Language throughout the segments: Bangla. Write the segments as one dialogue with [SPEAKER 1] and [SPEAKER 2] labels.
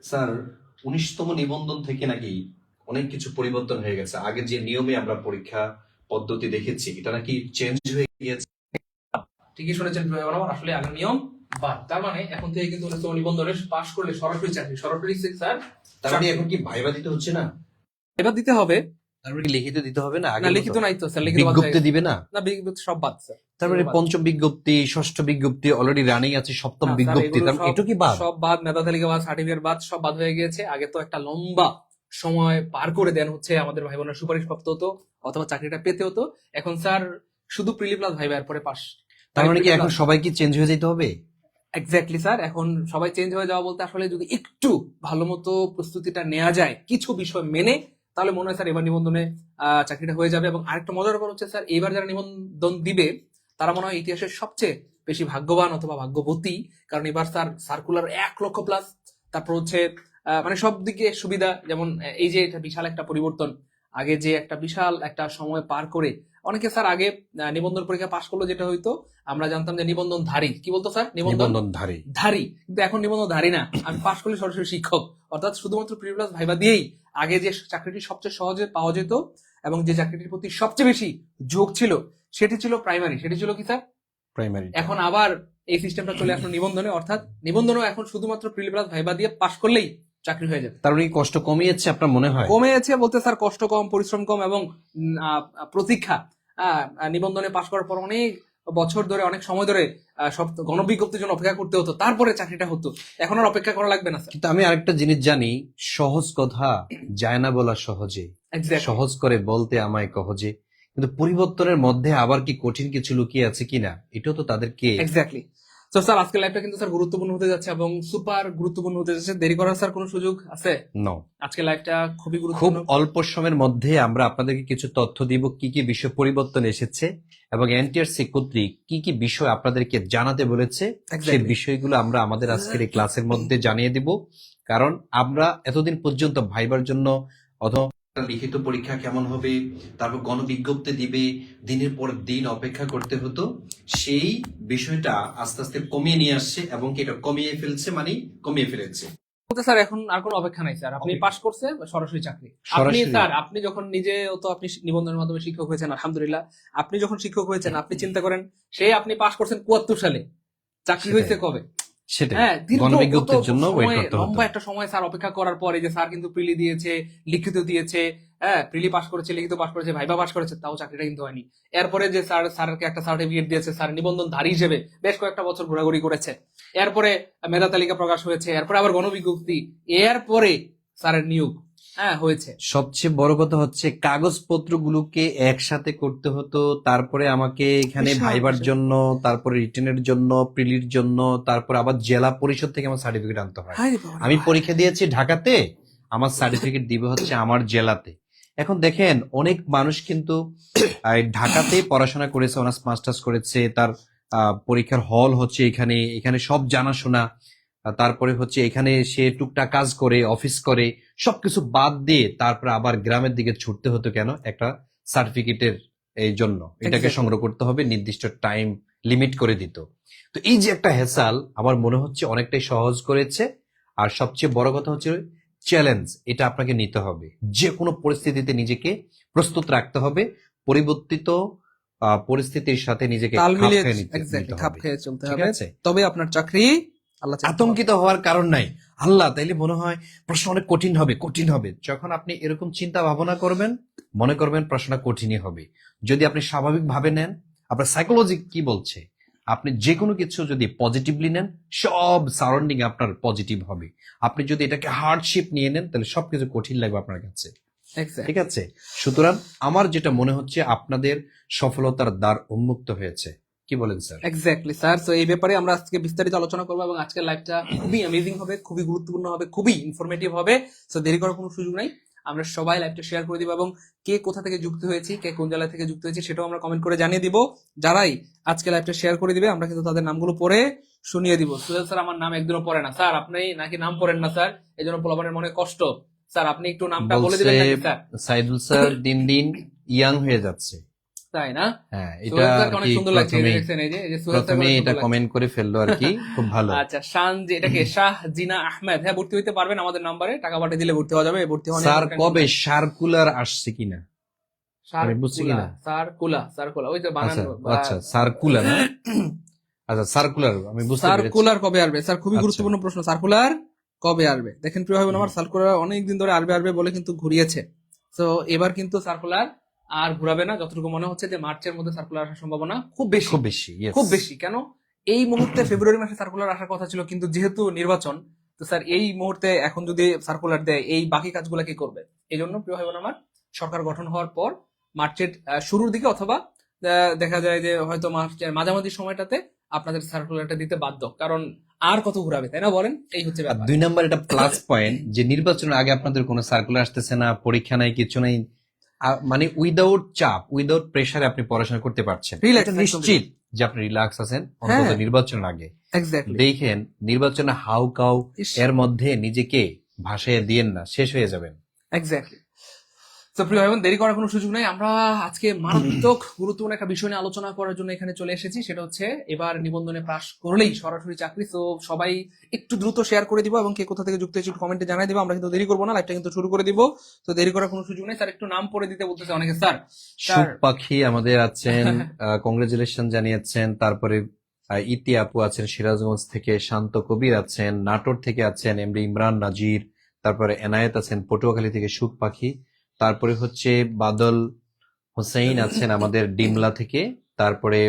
[SPEAKER 1] স্যার, 19তম নিবন্ধন থেকে নাকি অনেক কিছু পরিবর্তন হয়ে গেছে। আগে যে নিয়মে আমরা পরীক্ষা পদ্ধতি দেখেছি এটা নাকি চেঞ্জ হয়ে গিয়েছে।
[SPEAKER 2] ঠিকই শুনেছেন প্রিয় বরাবর, আসলে আগের নিয়ম বাদ। তার মানে এখন থেকে কিন্তু 19তম নিবন্ধনে পাশ করলে সরাসরি চাকরি, সরাসরি স্যার।
[SPEAKER 1] তার মানে এখন কি ভাইবা দিতে হচ্ছে না?
[SPEAKER 2] এবার দিতে হবে।
[SPEAKER 1] তার মানে কি লিখিত দিতে হবে না?
[SPEAKER 2] না,
[SPEAKER 1] আগের
[SPEAKER 2] লিখিত
[SPEAKER 1] মতো
[SPEAKER 2] নাই তো স্যার, লিখিত বাদ হয়ে
[SPEAKER 1] বিজ্ঞপ্তি
[SPEAKER 2] গেছে।
[SPEAKER 1] দিবে না?
[SPEAKER 2] না, বিজ্ঞপ্তি সব বাদ স্যার।
[SPEAKER 1] তার মানে
[SPEAKER 2] এগুলো বাদ।
[SPEAKER 1] পঞ্চম বিজ্ঞপ্তি, ষষ্ঠ বিজ্ঞপ্তি অলরেডি রানিং আছে, সপ্তম
[SPEAKER 2] না স্যার,
[SPEAKER 1] বিজ্ঞপ্তি,
[SPEAKER 2] এগুলো
[SPEAKER 1] তার মানে
[SPEAKER 2] সব
[SPEAKER 1] এটা কি বাদ?
[SPEAKER 2] সব বাদ, মেধা তালিকা বাদ, সার্টিফিকেট বাদ, সব বাদ হয়ে গিয়েছে। আগে তো একটা লম্বা সময় পার করে দেন হচ্ছে আমাদের ভাই বোনের সুপারিশ প্রাপ্ত হতো অথবা চাকরিটা পেতে হতো। এখন স্যার শুধু প্রিলি প্লাস ভাইবা, এরপরে পাস।
[SPEAKER 1] তার মানে কি এখন সবাই কি চেঞ্জ হয়ে যেতে হবে?
[SPEAKER 2] এক্স্যাক্টলি স্যার, এখন সবাই চেঞ্জ হয়ে যাওয়া বলতে আসলে যদি একটু ভালো মতো প্রস্তুতিটা নেওয়া যায় কিছু বিষয় মেনে, তাহলে মনে হয় স্যার এবার নিবন্ধনে চাকরিটা হয়ে যাবে। এবং আরেকটা মজার ব্যাপার হচ্ছে স্যার, এবার যারা নিবন্ধন দিবে তারা মনে হয় ইতিহাসের সবচেয়ে বেশি ভাগ্যবান অথবা ভাগ্যবতী। কারণ এবার স্যার সার্কুলার 1 লক্ষ প্লাস, তারপর হচ্ছে মানে সব দিকে সুবিধা। যেমন এই যে এটা বিশাল একটা পরিবর্তন। আগে যে একটা বিশাল একটা সময় পার করে অনেকে স্যার আগে নিবন্ধন পরীক্ষা পাশ করলো, যেটা হয়তো আমরা জানতাম যে নিবন্ধন ধারী, কি বলতো স্যার, নিবন্ধন
[SPEAKER 1] নিবন্ধনধারী।
[SPEAKER 2] ধারী। কিন্তু এখন নিবন্ধন ধারী না, আমি পাশ করলে সরাসরি শিক্ষক। অর্থাৎ শুধুমাত্র প্রিভিলেজ ভাইবা দিয়েই আগে যে চাকরিটি সবচেয়ে সহজে পাওয়া যেত এবং যে চাকরিটির প্রতি সবচেয়ে বেশি ঝোঁক ছিল সেটি ছিল প্রাইমারি, সেটি ছিল কি স্যার
[SPEAKER 1] প্রাইমারি।
[SPEAKER 2] এখন আবার এই সিস্টেমটা চলে আসলো নিবন্ধনে। অর্থাৎ নিবন্ধনও এখন শুধুমাত্র প্রিলিমিনারি ভাইবা দিয়ে পাশ করলেই চাকরি হয়ে যাবে।
[SPEAKER 1] তার মানে কি কষ্ট কমিয়েছে আপনার মনে হয়?
[SPEAKER 2] কমে যাচ্ছে বলতে স্যার কষ্ট কম, পরিশ্রম কম এবং প্রতীক্ষা। নিবন্ধনে পাশ করার পর অনেক বছর ধরে, অনেক সময় ধরে সব গণবিজ্ঞপ্তির জন্য অপেক্ষা করতে হতো, তারপরে চাকরিটা হতো। এখন আর অপেক্ষা করা লাগবে না স্যার।
[SPEAKER 1] কিন্তু আমি আরেকটা জিনিস জানি, সহজ কথা যায় না বলা সহজে,
[SPEAKER 2] Exactly.
[SPEAKER 1] সহজ করে বলতে আমায় কহজে। কিন্তু পরিবর্তনের মধ্যে আবার কি কঠিন কিছু লুকিয়ে আছে কিনা এটাও তো তাদেরকে।
[SPEAKER 2] এক্স্যাক্টলি। তো স্যার আজকের লাইভটা কিন্তু স্যার গুরুত্বপূর্ণ হতে যাচ্ছে এবং সুপার গুরুত্বপূর্ণ হতে যাচ্ছে। দেরি করার স্যার কোনো সুযোগ আছে?
[SPEAKER 1] নো।
[SPEAKER 2] আজকের লাইভটা খুবই
[SPEAKER 1] খুব
[SPEAKER 2] গুরুত্বপূর্ণ।
[SPEAKER 1] অল্প সময়ের মধ্যে আমরা আপনাদেরকে কিছু তথ্য দিব, কি কি বিষয় পরিবর্তন এসেছে এবং এনটিআরসি কর্তৃক কি কি বিষয় আপনাদেরকে জানাতে বলেছে, সেই
[SPEAKER 2] Exactly.
[SPEAKER 1] বিষয়গুলো আমরা আমাদের আজকের এই ক্লাসের মধ্যে জানিয়ে দিব। কারণ আমরা এতদিন পর্যন্ত ভাইবার জন্য অথবা লিখিত পরীক্ষা কেমন হবে, তারপর গণবিজ্ঞপ্তি দিবে, দিনের পর দিন অপেক্ষা করতে হতো, সেই বিষয়টা আস্তে আস্তে কমিয়ে নিয়ে আসছে এবং কি এটা কমিয়ে ফেলছে, মানে কমিয়ে ফেলেছে।
[SPEAKER 2] বলতে স্যার এখন আর কোনো অপেক্ষা নাই স্যার, আপনি পাশ করছে সরাসরি চাকরি। আপনি
[SPEAKER 1] সরাসরি।
[SPEAKER 2] স্যার, আপনি যখন নিজে তো আপনি নিবন্ধনের মাধ্যমে শিক্ষক হয়েছেন আলহামদুলিল্লাহ। আপনি যখন শিক্ষক হয়েছেন আপনি চিন্তা করেন, সেই আপনি পাশ করছেন ৭৪ সালে, চাকরি
[SPEAKER 1] সেটাই।
[SPEAKER 2] হয়েছে কবে?
[SPEAKER 1] সেটাই,
[SPEAKER 2] হ্যাঁ, দীর্ঘ
[SPEAKER 1] গণবিজ্ঞপ্তির
[SPEAKER 2] কত
[SPEAKER 1] জন্য ওয়েট
[SPEAKER 2] সময়,
[SPEAKER 1] করতে হতো।
[SPEAKER 2] লম্বা একটা সময় স্যার অপেক্ষা করার পরে যে স্যার কিন্তু প্রিলি দিয়েছে, লিখিত দিয়েছে, হ্যাঁ প্রিলি পাস করেছে, লিখিত পাস করেছে, ভাইবা পাস করেছে, তাও চাকরিটা কিন্তু হয়নি। এরপরে যে স্যারকে একটা সার্টিফিকেট দিয়েছে, স্যার নিবন্ধনধারী হিসেবে বেশ কয়েকটা বছর ঘোরাঘুরি করেছে। এরপরে মেধা তালিকা প্রকাশ হয়েছে, এরপরে আবার গণবিজ্ঞপ্তি, এরপরে স্যারের নিয়োগ হয়েছে।
[SPEAKER 1] সবচেয়ে বড় কথা হচ্ছে কাগজপত্রগুলোকে একসাথে করতে হতো, তারপরে আমাকে এখানে
[SPEAKER 2] বিশাল,
[SPEAKER 1] ভাইবার
[SPEAKER 2] বিশাল।
[SPEAKER 1] জন্য, তারপরে রিটেনের জন্য, প্রিলির জন্য, তারপর আবার জেলা পরিষদ থেকে আমার সার্টিফিকেট আনতে হয়।
[SPEAKER 2] হায় রে বাবা রে
[SPEAKER 1] আমি
[SPEAKER 2] ভাই।
[SPEAKER 1] পরীক্ষা দিয়েছি ঢাকাতে, আমার সার্টিফিকেট দিবে হচ্ছে আমার জেলাতে। এখন দেখেন অনেক মানুষ কিন্তু ঢাকাতে পড়াশোনা করেছে, অনার্স মাস্টার্স করেছে, তার পরীক্ষার হল হচ্ছে এখানে, এখানে সব জানাশোনা, তারপরে হচ্ছে এখানে সে টুকটাক কাজ করে, অফিস করে, সবকিছু বাদ দিয়ে তারপরে আবার গ্রামের দিকে ছুটতে হতো কেন? একটা সার্টিফিকেটের এই জন্য। এটাকে
[SPEAKER 2] Exactly.
[SPEAKER 1] সংগ্রহ করতে হবে, নির্দিষ্ট টাইম লিমিট করে দিত। তো এই যে একটা হেসাল, আমার মনে হচ্ছে অনেকটাই সহজ করেছে। আর সবচেয়ে বড় কথা হচ্ছে চ্যালেঞ্জ, এটা আপনাকে নিতে হবে। যে কোনো পরিস্থিতিতে নিজেকে প্রস্তুত রাখতে হবে, পরিবর্তিত পরিস্থিতির সাথে নিজেকে
[SPEAKER 2] তাল
[SPEAKER 1] খাপ
[SPEAKER 2] মিলিয়ে
[SPEAKER 1] খাইয়ে নিতে
[SPEAKER 2] এক্স্যাক্টলি খাপ
[SPEAKER 1] হবে।
[SPEAKER 2] খেয়ে চলতে
[SPEAKER 1] ঠিক
[SPEAKER 2] হবে,
[SPEAKER 1] আছে?
[SPEAKER 2] তবে আপনার চাকরি আল্লাহ চাইতে হবে।
[SPEAKER 1] আতঙ্কিত হওয়ার কারণ নাই। আল্লাহ, তাইলে মনে হয় প্রশ্ন অনেক কঠিন হবে, কঠিন হবে। যখন আপনি এরকম চিন্তা ভাবনা করবেন, মনে করবেন প্রশ্নটা কঠিনই হবে। যদি আপনি স্বাভাবিক ভাবে নেন, আপনার সাইকোলজি কি বলছে, আপনি যে কোনো কিছু যদি পজিটিভলি নেন, সব সারাউন্ডিং আপনার পজিটিভ হবে। আপনি যদি এটাকে হার্ডশিপ নিয়ে নেন, তাহলে সবকিছু কঠিন লাগবে আপনার কাছে।
[SPEAKER 2] Exactly.
[SPEAKER 1] ঠিক আছে? সুতরাং আমার যেটা মনে হচ্ছে আপনাদের সফলতার দ্বার উন্মুক্ত হয়েছে। কি বলেন স্যার?
[SPEAKER 2] Exactly sir. তো এই ব্যাপারে আমরা আজকে বিস্তারিত আলোচনা করবো এবং আজকের লাইভটা খুবই অ্যামেজিং হবে, খুবই গুরুত্বপূর্ণ হবে, খুবই ইনফরমেটিভ হবে। তো দেরি করার কোনো সুযোগ নাই, আমরা সবাই লাইভটা শেয়ার করে দিব এবং কে কোথা থেকে যুক্ত হয়েছি, কে কোন জেলা থেকে যুক্ত হয়েছি সেটাও আমরা কমেন্ট করে জানিয়ে দিব। যারাই আজকে লাইভটা শেয়ার করে দিবে আমরা কিন্তু তাদের নামগুলো পড়ে শুনিয়ে দিব। সুহেল স্যার আমার নাম একদিনও পড়ে না স্যার, আপনি নাকি নাম পড়েন না স্যার, এই জন্য পোলাপানের মনে কষ্ট। স্যার আপনি একটু নামটা বলে দিবেন নাকি স্যার?
[SPEAKER 1] সাইদুল স্যার দিন দিন ইয়াং হয়ে যাচ্ছে।
[SPEAKER 2] তাই না?
[SPEAKER 1] হ্যাঁ, এটা
[SPEAKER 2] সোহেল
[SPEAKER 1] আর
[SPEAKER 2] স্যারকে অনেক
[SPEAKER 1] কি
[SPEAKER 2] সুন্দর লাগছে, এই যে
[SPEAKER 1] প্রথমে
[SPEAKER 2] দেখছেন, এই যে সোহেল স্যারকে
[SPEAKER 1] প্রথমে
[SPEAKER 2] অনেক
[SPEAKER 1] এটা
[SPEAKER 2] সুন্দর লাগছে।
[SPEAKER 1] কমেন্ট করে ফেললো আর কি, খুব ভালো।
[SPEAKER 2] আচ্ছা, এটাকে শাহ জিনা আহমেদ, হ্যাঁ ভর্তি হইতে পারবেন আমাদের নাম্বারে, টাকা পাঠিয়ে দিলে ভর্তি হওয়া যাবে। ভর্তি হওয়া নিয়ে
[SPEAKER 1] স্যার
[SPEAKER 2] কোনো tension
[SPEAKER 1] কবে
[SPEAKER 2] নাই।
[SPEAKER 1] সার্কুলার আসছে কিনা আমি বুঝছি
[SPEAKER 2] সার্কুলা,
[SPEAKER 1] কিনা।
[SPEAKER 2] সার্কুলা ওই যে বানান
[SPEAKER 1] আচ্ছা আচ্ছা, সার্কুলার না, আচ্ছা সার্কুলার আমি বুঝতে পেরেছি।
[SPEAKER 2] সার্কুলার কবে আসবে স্যার? খুবই
[SPEAKER 1] আচ্ছা।
[SPEAKER 2] গুরুত্বপূর্ণ প্রশ্ন। সার্কুলার কবে আসবে? দেখেন প্রিয় ভাই বোন আমার, সার্কুলার অনেকদিন ধরে আসবে বলে কিন্তু ঘুরিয়েছে। তো এবার কিন্তু সার্কুলার আর ঘুরাবে না। যতটুকু মনে হচ্ছে যে মার্চের মধ্যে সার্কুলার আসার সম্ভাবনা খুব বেশি,
[SPEAKER 1] খুব বেশি, yes.
[SPEAKER 2] খুব বেশি। কেন এই মুহূর্তে ফেব্রুয়ারি মাসে সার্কুলার আসার কথা ছিল, কিন্তু যেহেতু নির্বাচন, তো স্যার এই মুহূর্তে এখন যদি সার্কুলার দেয়, এই বাকি কাজগুলো কি করবে? এই জন্য প্রিয় ভাই বোন আমার, সরকার গঠন হওয়ার পর মার্চের শুরুর দিকে অথবা দেখা যায় যে হয়তো মার্চের মাঝামাঝি সময়টাতে আপনাদের সার্কুলারটা দিতে বাধ্য, কারণ আর কত ঘুরাবে, তাই না বলেন? এই হচ্ছে
[SPEAKER 1] আর
[SPEAKER 2] ব্যাপার।
[SPEAKER 1] 2 নাম্বার এটা প্লাস পয়েন্ট যে নির্বাচনের আগে আপনাদের কোনো সার্কুলার আসতেছে না, পরীক্ষা নাই, কিছু নাই, মানে উইদাউট চাপ, উইদাউট প্রেসারে আপনি পড়াশোনা করতে পারছেন।
[SPEAKER 2] Relax,
[SPEAKER 1] এটা
[SPEAKER 2] একদম
[SPEAKER 1] নিশ্চিত যে আপনি রিল্যাক্স আছেন অন্তত
[SPEAKER 2] হ্যাঁ।
[SPEAKER 1] নির্বাচনের আগে।
[SPEAKER 2] এক্স্যাক্টলি,
[SPEAKER 1] দেখেন নির্বাচনে হাউ কাউ
[SPEAKER 2] ইস।
[SPEAKER 1] এর মধ্যে নিজেকে ভাসাইয়া দিয়েন না, শেষ হয়ে যাবেন।
[SPEAKER 2] এক্স্যাক্টলি। তো প্রিয় ভাই বোন, দেরি করার কোনো সুযোগ নাই। আমরা আজকে মারাত্মক গুরুত্বপূর্ণ একটা বিষয় নিয়ে আলোচনা করার জন্য এখানে চলে এসেছি। সেটা হচ্ছে এবার নিবন্ধনে পাশ করলেই সরাসরি চাকরি। তো সবাই একটু দ্রুত শেয়ার করে দিব এবং কে কোথা থেকে যুক্ত হয়েছে কমেন্টে জানাই দিব। আমরা কিন্তু দেরি করবো না, লাইভটা কিন্তু শুরু করে দিব। তো দেরি করার কোনো সুযোগ নেই। স্যার একটু নাম পড়ে দিতে বলতেছে অনেকে। স্যার
[SPEAKER 1] সুখ পাখি আমাদের আছেন, কংগ্রেচুলেশন জানিয়েছেন। তারপরে ইতি আপু আছেন সিরাজগঞ্জ থেকে, শান্ত কবির আছেন, নাটোর থেকে আছেন এমডি ইমরান নাজির, তারপরে এনায়েত আছেন পটুয়াখালী থেকে সুখ পাখি, তারপরে হচ্ছে বাদল হোসেন আছেন আমাদের ডিমলা থেকে, তারপরে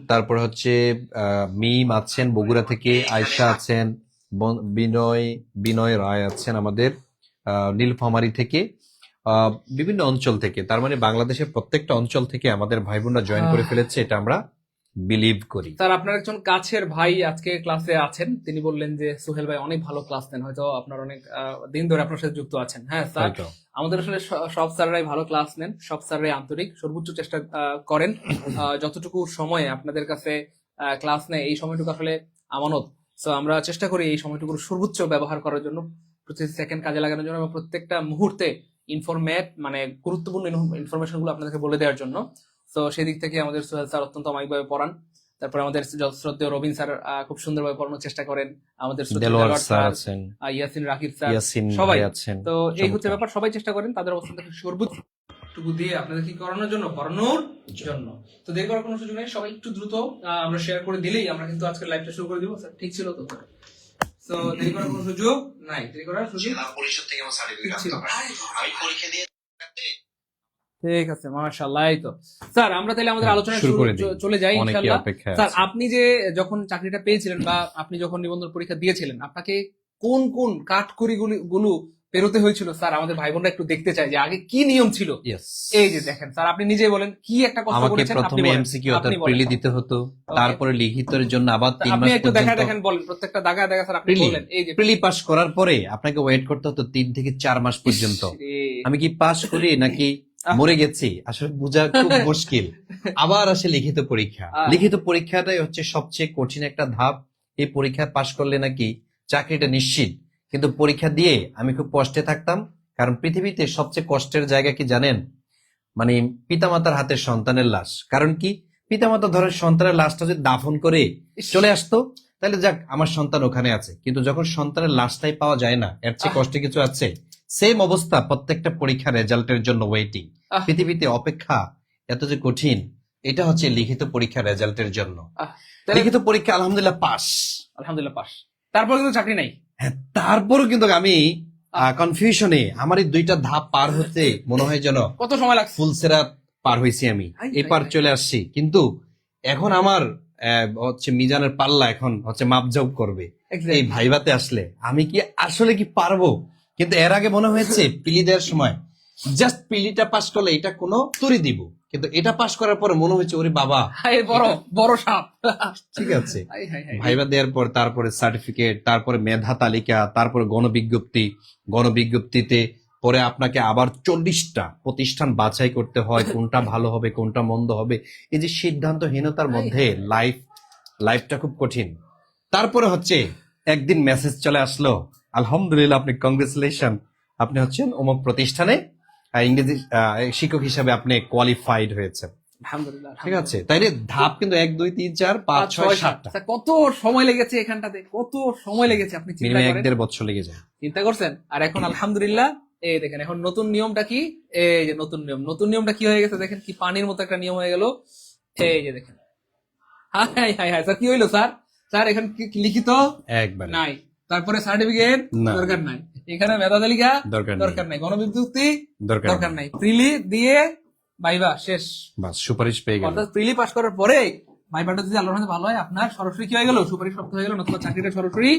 [SPEAKER 1] তারপরে হচ্ছে মিম আছেন বগুড়া থেকে, আয়শা আছেন, বিনয় বিনয় রায় আছেন আমাদের নীলফামারী থেকে, বিভিন্ন অঞ্চল থেকে। তার মানে বাংলাদেশের প্রত্যেকটা অঞ্চল থেকে আমাদের ভাই বোনরা জয়েন করে ফেলেছে, এটা আমরা বিলিভ করি।
[SPEAKER 2] স্যার আপনার একজন কাছের ভাই আজকে ক্লাসে আছেন, তিনি বললেন যে সোহেল ভাই অনেক ভালো ক্লাস নেন, হয়তো আপনার অনেক দিন ধরে আপনার সাথে যুক্ত আছেন। হ্যাঁ স্যার,
[SPEAKER 1] হয়তো।
[SPEAKER 2] আমাদের আসলে সব স্যাররাই ভালো ক্লাস নেন, সব স্যাররাই আন্তরিক, সর্বোচ্চ চেষ্টা করেন। যতটুকু সময়ে আপনাদের কাছে ক্লাস নেয়, এই সময়টুকু আসলে আমানত। তো আমরা চেষ্টা করি এই সময়টুকুর সর্বোচ্চ ব্যবহার করার জন্য, প্রতি সেকেন্ড কাজে লাগানোর জন্য এবং প্রত্যেকটা মুহূর্তে মানে গুরুত্বপূর্ণ ইনফরমেশন গুলো আপনাদেরকে বলে দেওয়ার জন্য। তো সেই দিক থেকে আমাদের সোহেল স্যার অত্যন্ত অমায়িকভাবে পড়ান। তারপরে আমাদের শ্রদ্ধেয় রবিন স্যার খুব সুন্দরভাবে পড়ানোর চেষ্টা করেন। আমাদের শ্রদ্ধেয়
[SPEAKER 1] দেলোয়ার
[SPEAKER 2] দেলোয়ার
[SPEAKER 1] স্যার
[SPEAKER 2] স্যার,
[SPEAKER 1] আছেন,
[SPEAKER 2] ইয়াসিন রাকিব স্যার,
[SPEAKER 1] ইয়াসিন
[SPEAKER 2] সবাই
[SPEAKER 1] ভাই আছেন।
[SPEAKER 2] তো এই হচ্ছে
[SPEAKER 1] চমৎকার।
[SPEAKER 2] ব্যাপার। সবাই চেষ্টা করেন তাদের অবস্থান থেকে সর্বোচ্চটুকু দিয়ে আপনাদের কি করানোর জন্য, পড়ানোর জন্য। তো দেরি করার কোনো সুযোগ নেই, সবাই একটু দ্রুত আমরা শেয়ার করে দিলেই আমরা কিন্তু আজকে লাইভটা শুরু করে দিব। স্যার ঠিক ছিল তো? তো দেরি করার কোনো সুযোগ নাই, দেরি করার সুযোগ
[SPEAKER 1] জেলা পরিষদ থেকে আমার সার্টিফিকেট
[SPEAKER 2] ছিল।
[SPEAKER 1] আনতে হবে। আমি পরীক্ষা দিয়ে
[SPEAKER 2] ঠিক আছে, মাশাআল্লাহ। এই তো স্যার আমরা তাহলে আমাদের
[SPEAKER 1] হ্যাঁ,
[SPEAKER 2] আলোচনা
[SPEAKER 1] শুরু করে দিই।
[SPEAKER 2] চলে যাই
[SPEAKER 1] অনেকেই
[SPEAKER 2] ইনশাআল্লাহ।
[SPEAKER 1] অপেক্ষায়
[SPEAKER 2] স্যার
[SPEAKER 1] আছে।
[SPEAKER 2] আপনি যে যখন চাকরিটা পেয়েছিলেন বা আপনি যখন নিবন্ধন পরীক্ষা দিয়েছিলেন, আপনাকে কোন কোন কাঠকুরি গুলো পেরোতে হয়েছিল স্যার? আমাদের ভাই বোনরা একটু দেখতে চায় যে আগে কি নিয়ম ছিল।
[SPEAKER 1] Yes.
[SPEAKER 2] এই যে দেখেন স্যার, আপনি নিজেই বলেন কি একটা কষ্ট
[SPEAKER 1] আমাকে
[SPEAKER 2] করেছেন। আপনি
[SPEAKER 1] প্রথমে
[SPEAKER 2] বলেন,
[SPEAKER 1] এমসিকিউ
[SPEAKER 2] আপনি
[SPEAKER 1] অর্থাৎ
[SPEAKER 2] বলেন।
[SPEAKER 1] প্রিলি দিতে হতো, তারপরে লিখিতের জন্য আবার 3
[SPEAKER 2] আপনি
[SPEAKER 1] মাস
[SPEAKER 2] একটু দেখা
[SPEAKER 1] পর্যন্ত
[SPEAKER 2] দেখেন, বলেন প্রত্যেকটা দাগা স্যার আপনি
[SPEAKER 1] প্রিলি
[SPEAKER 2] বলেন। এই যে
[SPEAKER 1] প্রিলি পাস করার পরে আপনাকে ওয়েট করতে হতো 3 থেকে 4 মাস পর্যন্ত।
[SPEAKER 2] রে।
[SPEAKER 1] আমি কি পাস করি নাকি মরে গেছি আসলে বোঝা খুব মুশকিল। আবার আসে লিখিত পরীক্ষা। লিখিত পরীক্ষাটাই হচ্ছে সবচেয়ে কঠিন একটা ধাপ। এই পরীক্ষা পাস করলে নাকি চাকরিটা নিশ্চিত, কিন্তু পরীক্ষা দিয়ে আমি খুব কষ্টে থাকতাম। কারণ পৃথিবীতে সবচেয়ে কষ্টের জায়গা কি জানেন? মানে পিতামাতার হাতের সন্তানের লাশ। কারণ কি, পিতামাতা ধরেন সন্তানের লাশটা যদি দাফন করে চলে আসতো, তাহলে যাক আমার সন্তান ওখানে আছে, কিন্তু যখন সন্তানের লাশটাই পাওয়া যায় না, এর চেয়ে কষ্টে কিছু আছে? সেম অবস্থা প্রত্যেকটা পরীক্ষার রেজাল্টের জন্য ওয়েটিং। পৃথিবীতে অপেক্ষা এত যে কঠিন, এটা হচ্ছে লিখিত পরীক্ষার রেজাল্টের জন্য। লিখিত পরীক্ষা আলহামদুলিল্লাহ পাস,
[SPEAKER 2] আলহামদুলিল্লাহ পাস, তারপর কিন্তু চাকরি নাই।
[SPEAKER 1] হ্যাঁ, তারপরও কিন্তু আমি কনফিউশনে আমার এই 2টা ধাপ পার হতে মনে হয় যেন
[SPEAKER 2] কত সময় লাগছে।
[SPEAKER 1] ফুলসেরাত পার হয়েছি আমি, এপার চলে আসছি। কিন্তু এখন আমার হচ্ছে মিজানের পাল্লা এখন হচ্ছে মাপজব করবে এই ভাইবাতে আসলে আমি কি আসলে কি পারবো। কিন্তু এর আগে মনে হয়েছে পিলি দেওয়ার সময় জাস্ট পিলিটা পাস করলে এটা কোনো তুরি দিব, কিন্তু এটা পাস করার পরে মনে হয়েছে ওরে বাবা
[SPEAKER 2] বড় বড় সাপ।
[SPEAKER 1] ঠিক আছে, ভাইবা দেওয়ার পর তারপরে সার্টিফিকেট, তারপরে মেধা তালিকা, তারপরে গণবিজ্ঞপ্তিতে পরে আপনাকে আবার 40টা প্রতিষ্ঠান বাছাই করতে হয় কোনটা ভালো হবে কোনটা মন্দ হবে। এই যে সিদ্ধান্তহীনতার মধ্যে লাইফটা খুব কঠিন। তারপরে হচ্ছে একদিন মেসেজ চলে আসলো, আলহামদুলিল্লাহ আপনি কংগ্রেচুলেশন, আপনি হচ্ছেন অমুক প্রতিষ্ঠানে ইংরেজি শিক্ষক হিসাবে আপনি কোয়ালিফাইড হয়েছেন,
[SPEAKER 2] আলহামদুলিল্লাহ।
[SPEAKER 1] ঠিক আছে? তাইলে ধাপ কিন্তু 1 2 3 4 5 6 7টা,
[SPEAKER 2] স্যার, কত সময় লেগেছে এখানটাতে, কত সময় লেগেছে আপনি চিন্তা
[SPEAKER 1] মিনিমাম
[SPEAKER 2] করেন।
[SPEAKER 1] 1.5 বছর লেগে যায়।
[SPEAKER 2] চিন্তা করছেন। আর এখন আলহামদুলিল্লাহ এই দেখেন এখন নতুন নিয়মটা কি, এই যে নতুন নিয়মটা কি হয়ে গেছে দেখেন, কি পানির মতো একটা নিয়ম হয়ে গেল। এই যে দেখেন, হাই হাই হাই স্যার, কি হইলো স্যার? স্যার এখানে কি লিখিত
[SPEAKER 1] একবারে
[SPEAKER 2] নাই, তারপরে সার্টিফিকেট
[SPEAKER 1] না।
[SPEAKER 2] দরকার নাই, এখানে মেধা তালিকা
[SPEAKER 1] দরকার নেই।
[SPEAKER 2] দরকার নাই, গণবিজ্ঞপ্তি
[SPEAKER 1] দরকার
[SPEAKER 2] দরকার নাই, প্রিলি দিয়ে ভাইবা শেষ।
[SPEAKER 1] বাস সুপারিশ পেয়ে গেল।
[SPEAKER 2] অর্থাৎ প্রিলি পাস করার পরে ভাইবাটা যদি আল্লাহর রহমতে ভালো হয়, আপনার সরাসরি কি হয়ে গেল, সুপারিশ প্রাপ্ত হয়ে গেল, নতুবা চাকরিটা সরাসরি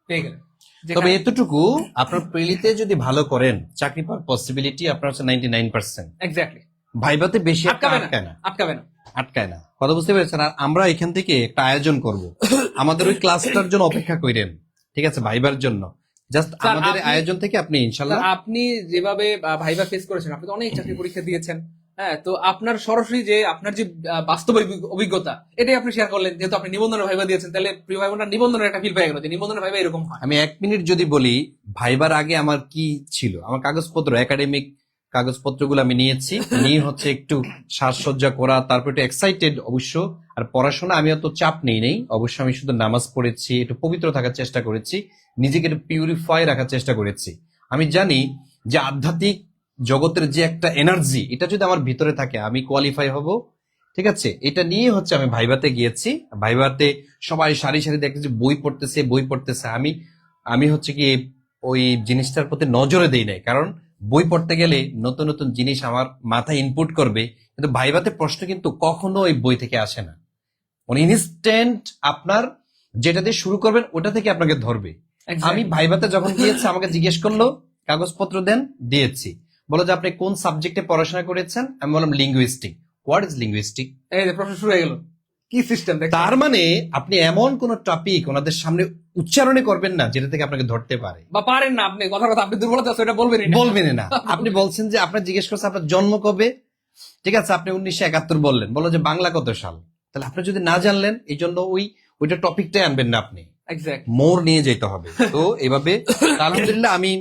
[SPEAKER 2] পেয়ে গেলেন।
[SPEAKER 1] তবে এতটুকু, আপনার প্রিলিতে যদি ভালো করেন চাকরি পাওয়ার পসিবিলিটি আপনার হচ্ছে 99%।
[SPEAKER 2] এক্স্যাক্টলি,
[SPEAKER 1] ভাইবাতে বেশি একটা
[SPEAKER 2] আটকাবে না,
[SPEAKER 1] আটকায় না,
[SPEAKER 2] আটকাবে না।
[SPEAKER 1] আটকায় না, কথা বুঝতে পেরেছেন? আর আমরা এখান থেকে একটা আয়োজন করব, আমাদের ওই ক্লাসটার জন্য অপেক্ষা করেন, ঠিক আছে? ভাইবার জন্য জাস্ট
[SPEAKER 2] স্যার,
[SPEAKER 1] আমাদের
[SPEAKER 2] আপনি-
[SPEAKER 1] আয়োজন থেকে আপনি ইনশাল্লাহ
[SPEAKER 2] স্যার, আপনি যেভাবে ভাইবা ফেস করেছেন, আপনি তো অনেক চাকরি পরীক্ষা দিয়েছেন, হ্যাঁ, তো আপনার সরাসরি যে আপনার যে বাস্তব অভিজ্ঞতা এটাই আপনি শেয়ার করলেন, যেহেতু আপনি নিবন্ধনের ভাইবা দিয়েছেন, তাহলে প্রিয় ভাই বোনরা নিবন্ধনের একটা ফিল পেয়ে গেল যে নিবন্ধনের ভাইবা এরকম হয়।
[SPEAKER 1] আমি 1 মিনিট যদি বলি, ভাইবার আগে আমার কি ছিল, আমার কাগজপত্র, একাডেমিক কাগজপত্রগুলো আমি নিয়েছি, নিয়ে হচ্ছে একটু সাজসজ্জা করা, তারপর একটু এক্সাইটেড অবশ্য। আর পড়াশোনা আমি অত চাপ নেই অবশ্য, আমি শুধু নামাজ পড়েছি, একটু পবিত্র থাকার চেষ্টা করেছি, নিজেকে একটু পিউরিফাই রাখার চেষ্টা করেছি। আমি জানি যে আধ্যাত্মিক জগতের যে একটা এনার্জি, এটা যদি আমার ভিতরে থাকে আমি কোয়ালিফাই হব, ঠিক আছে? এটা নিয়ে হচ্ছে আমি ভাইভাতে গিয়েছি। ভাইভাতে সবাই সারি সারি দেখতেছি, বই পড়তেছে, আমি আমি হচ্ছে কি ওই জিনিসটার প্রতি নজরে দেই নাই, কারণ বই পড়তে গেলে নতুন নতুন জিনিস আমার মাথায় ইনপুট করবে, কিন্তু ভাইভাতে প্রশ্ন কিন্তু কখনো ওই বই থেকে আসে না, মানে ইনস্ট্যান্ট আপনার যেটা দিয়ে শুরু করবেন ওটা থেকে আপনাকে ধরবে। আমি ভাইভাতে যখন গিয়েছি আমাকে জিজ্ঞেস করলো কাগজপত্র দেন, দিয়েছি, বলো যে আপনি কোন সাবজেক্টে পড়াশোনা করেছেন, আমি বললাম লিঙ্গুইস্টিক। What is linguistic?
[SPEAKER 2] এই যে প্রশ্ন শুরু হয়ে গেল, কি সিস্টেম দেখ।
[SPEAKER 1] তার মানে আপনি এমন কোন টপিক ওনাদের সামনে উচ্চারণে করবেন না যেটা থেকে আপনাকে ধরতে পারে,
[SPEAKER 2] বা পারেন না আপনি, কথা কথা আপনি দুর্বলতা আছে ওটা বলবেনই না।
[SPEAKER 1] বলবেন না। আপনি বলছেন যে আপনার জিজ্ঞেস করছে আপনার জন্ম কবে, ঠিক আছে, আপনি 1971 বললেন, বলো যে বাংলা কত সাল, তাহলে আপনি যদি না জানলেন এই জন্য ওইটা টপিকটাই আনবেন না, আপনি
[SPEAKER 2] এক্স্যাক্ট।
[SPEAKER 1] মোর নিয়ে যেতে হবে। তো এভাবে আলহামদুলিল্লাহ আমি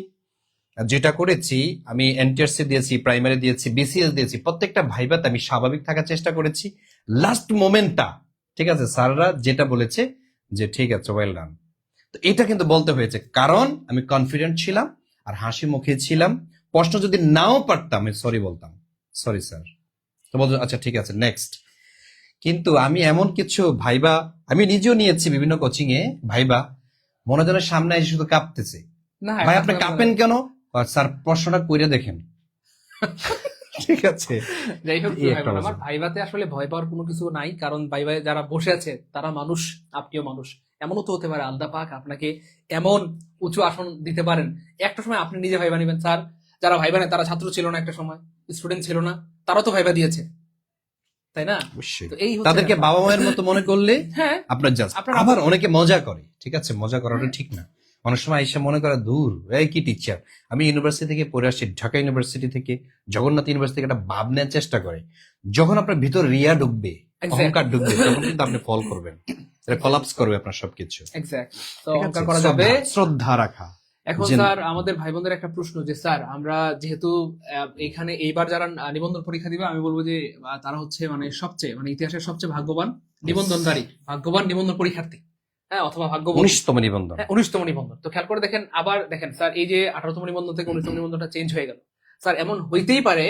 [SPEAKER 1] যেটা করেছি, আমি এনটিআরসি দিয়েছি, প্রাইমারি দিয়েছি, বিসিএস দিয়েছি, প্রত্যেকটা ভাইভাতে আমি স্বাভাবিক থাকার চেষ্টা করেছি। লাস্ট মোমেন্টটা, ঠিক আছে, স্যাররা যেটা বলেছে যে ঠিক আছে ওয়েল ডান, তো এটা কিন্তু বলতে হয়েছে, কারণ আমি কনফিডেন্ট ছিলাম আর হাসি মুখে ছিলাম। প্রশ্ন যদি নাও পারতাম আমি সরি বলতাম, সরি স্যার, তো বলতো আচ্ছা ঠিক আছে নেক্সট। কিন্তু আমি এমন কিছু ভাইবা আমি নিজেও নিয়েছি বিভিন্ন কোচিং এ, ভাইবা মনে যেন সামনে এসে শুধু কাঁপতেছে,
[SPEAKER 2] না
[SPEAKER 1] ভাই আপনি কাঁপেন কেন? আর স্যার প্রশ্নটা কইরে দেখেন। ঠিক আছে,
[SPEAKER 2] যাই হোক,
[SPEAKER 1] এই একটা
[SPEAKER 2] আমার
[SPEAKER 1] অবস্থা।
[SPEAKER 2] ভাইভাতে আসলে ভয় পাওয়ার কোনো কিছু নাই, কারণ ভাইভায় যারা বসে আছে তারা মানুষ, আপনিও মানুষ। এমনও তো হতে পারে আল্লাহ পাক আপনাকে এমন উঁচু আসন দিতে পারেন, একটা সময় আপনি নিজে ভাইবা নিবেন। স্যার যারা ভাইবা নেয় তারা ছাত্র ছিল না, একটা সময় স্টুডেন্ট ছিল না, তারা তো ভাইবা দিয়েছে, তাই না?
[SPEAKER 1] অবশ্যই
[SPEAKER 2] তো এই হচ্ছে
[SPEAKER 1] তাদেরকে
[SPEAKER 2] ব্যাপার।
[SPEAKER 1] বাবা মায়ের মতো মনে করলে
[SPEAKER 2] হ্যাঁ,
[SPEAKER 1] আপনার জাস্ট।
[SPEAKER 2] আপনার
[SPEAKER 1] আবার অনেকে মজা করে, ঠিক আছে, মজা করাটা
[SPEAKER 2] হ্যাঁ।
[SPEAKER 1] ঠিক না। অনেক সময় এসে মনে করা দূর, এই কি টিচার। আমি ইউনিভার্সিটি থেকে পড়ে আসছি, ঢাকা ইউনিভার্সিটি থেকে, জগন্নাথ ইউনিভার্সিটি থেকে একটা ভাব নেওয়ার চেষ্টা করে। যখন আপনার ভিতর রিয়া ঢুকবে, অহংকার ঢুকবে, তখন কিন্তু আপনি ফল করবেন, কলাপস করবে আপনার সবকিছু।
[SPEAKER 2] এক্স্যাক্ট। তো
[SPEAKER 1] ঠিক আছে?
[SPEAKER 2] অহংকার করা যাবে।
[SPEAKER 1] শ্রদ্ধা রাখা।
[SPEAKER 2] এখন
[SPEAKER 1] যে-
[SPEAKER 2] স্যার আমাদের ভাই বোনদের একটা প্রশ্ন, যে স্যার আমরা যেহেতু এখানে এইবার যারা নিবন্ধন পরীক্ষা দিবে, আমি বলবো যে তারা হচ্ছে মানে সবচেয়ে, মানে ইতিহাসের সবচেয়ে ভাগ্যবান নিবন্ধনকারী, ভাগ্যবান নিবন্ধন পরীক্ষার্থী, হ্যাঁ, অথবা ভাগ্যবান
[SPEAKER 1] 19তম নিবন্ধন।
[SPEAKER 2] 19তম নিবন্ধন। তো খেয়াল করে দেখেন, আবার দেখেন স্যার, এই যে 18তম নিবন্ধন থেকে 19তম নিবন্ধনটা চেঞ্জ হয়ে গেল, স্যার এমন হইতেই পারে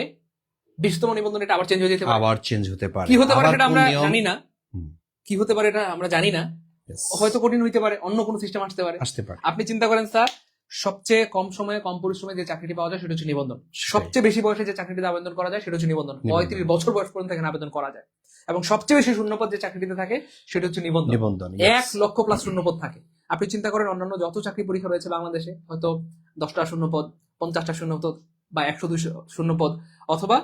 [SPEAKER 2] 20তম নিবন্ধন এটা আবার চেঞ্জ হয়ে যেতে পারে।
[SPEAKER 1] আবার চেঞ্জ হতে পারে,
[SPEAKER 2] কি হতে পারে
[SPEAKER 1] আবার
[SPEAKER 2] সেটা
[SPEAKER 1] কোন
[SPEAKER 2] আমরা
[SPEAKER 1] নিয়ম?
[SPEAKER 2] জানি না,
[SPEAKER 1] হুম,
[SPEAKER 2] কি হতে পারে এটা আমরা জানি না,
[SPEAKER 1] yes,
[SPEAKER 2] হয়তো কঠিন হইতে পারে, অন্য কোনো সিস্টেম আসতে পারে।
[SPEAKER 1] আসতে পারে।
[SPEAKER 2] আপনি চিন্তা করেন স্যার, সবচেয়ে কম সময়ে কম পরিশ্রমে যে চাকরিটি পাওয়া যায় সেটা হচ্ছে নিবন্ধন।
[SPEAKER 1] সেটাই।
[SPEAKER 2] সবচেয়ে বেশি বয়সে যে চাকরিটিতে আবেদন করা যায় সেটা হচ্ছে নিবন্ধন।
[SPEAKER 1] নিবন্ধন।
[SPEAKER 2] 35 বছর বয়স পর্যন্ত এখানে আবেদন করা যায়। এবং সবচেয়ে বেশি শূন্যপদ যে চাকরিটিতে থাকে সেটা হচ্ছে নিবন্ধন।
[SPEAKER 1] নিবন্ধন,
[SPEAKER 2] 1 লক্ষ প্লাস শূন্যপদ থাকে। আপনি চিন্তা করেন অন্যান্য যত চাকরি পরীক্ষা রয়েছে বাংলাদেশে, হয়তো 10টা শূন্যপদ, 50টা শূন্যপদ, বা 102 শূন্যপদ, অথবা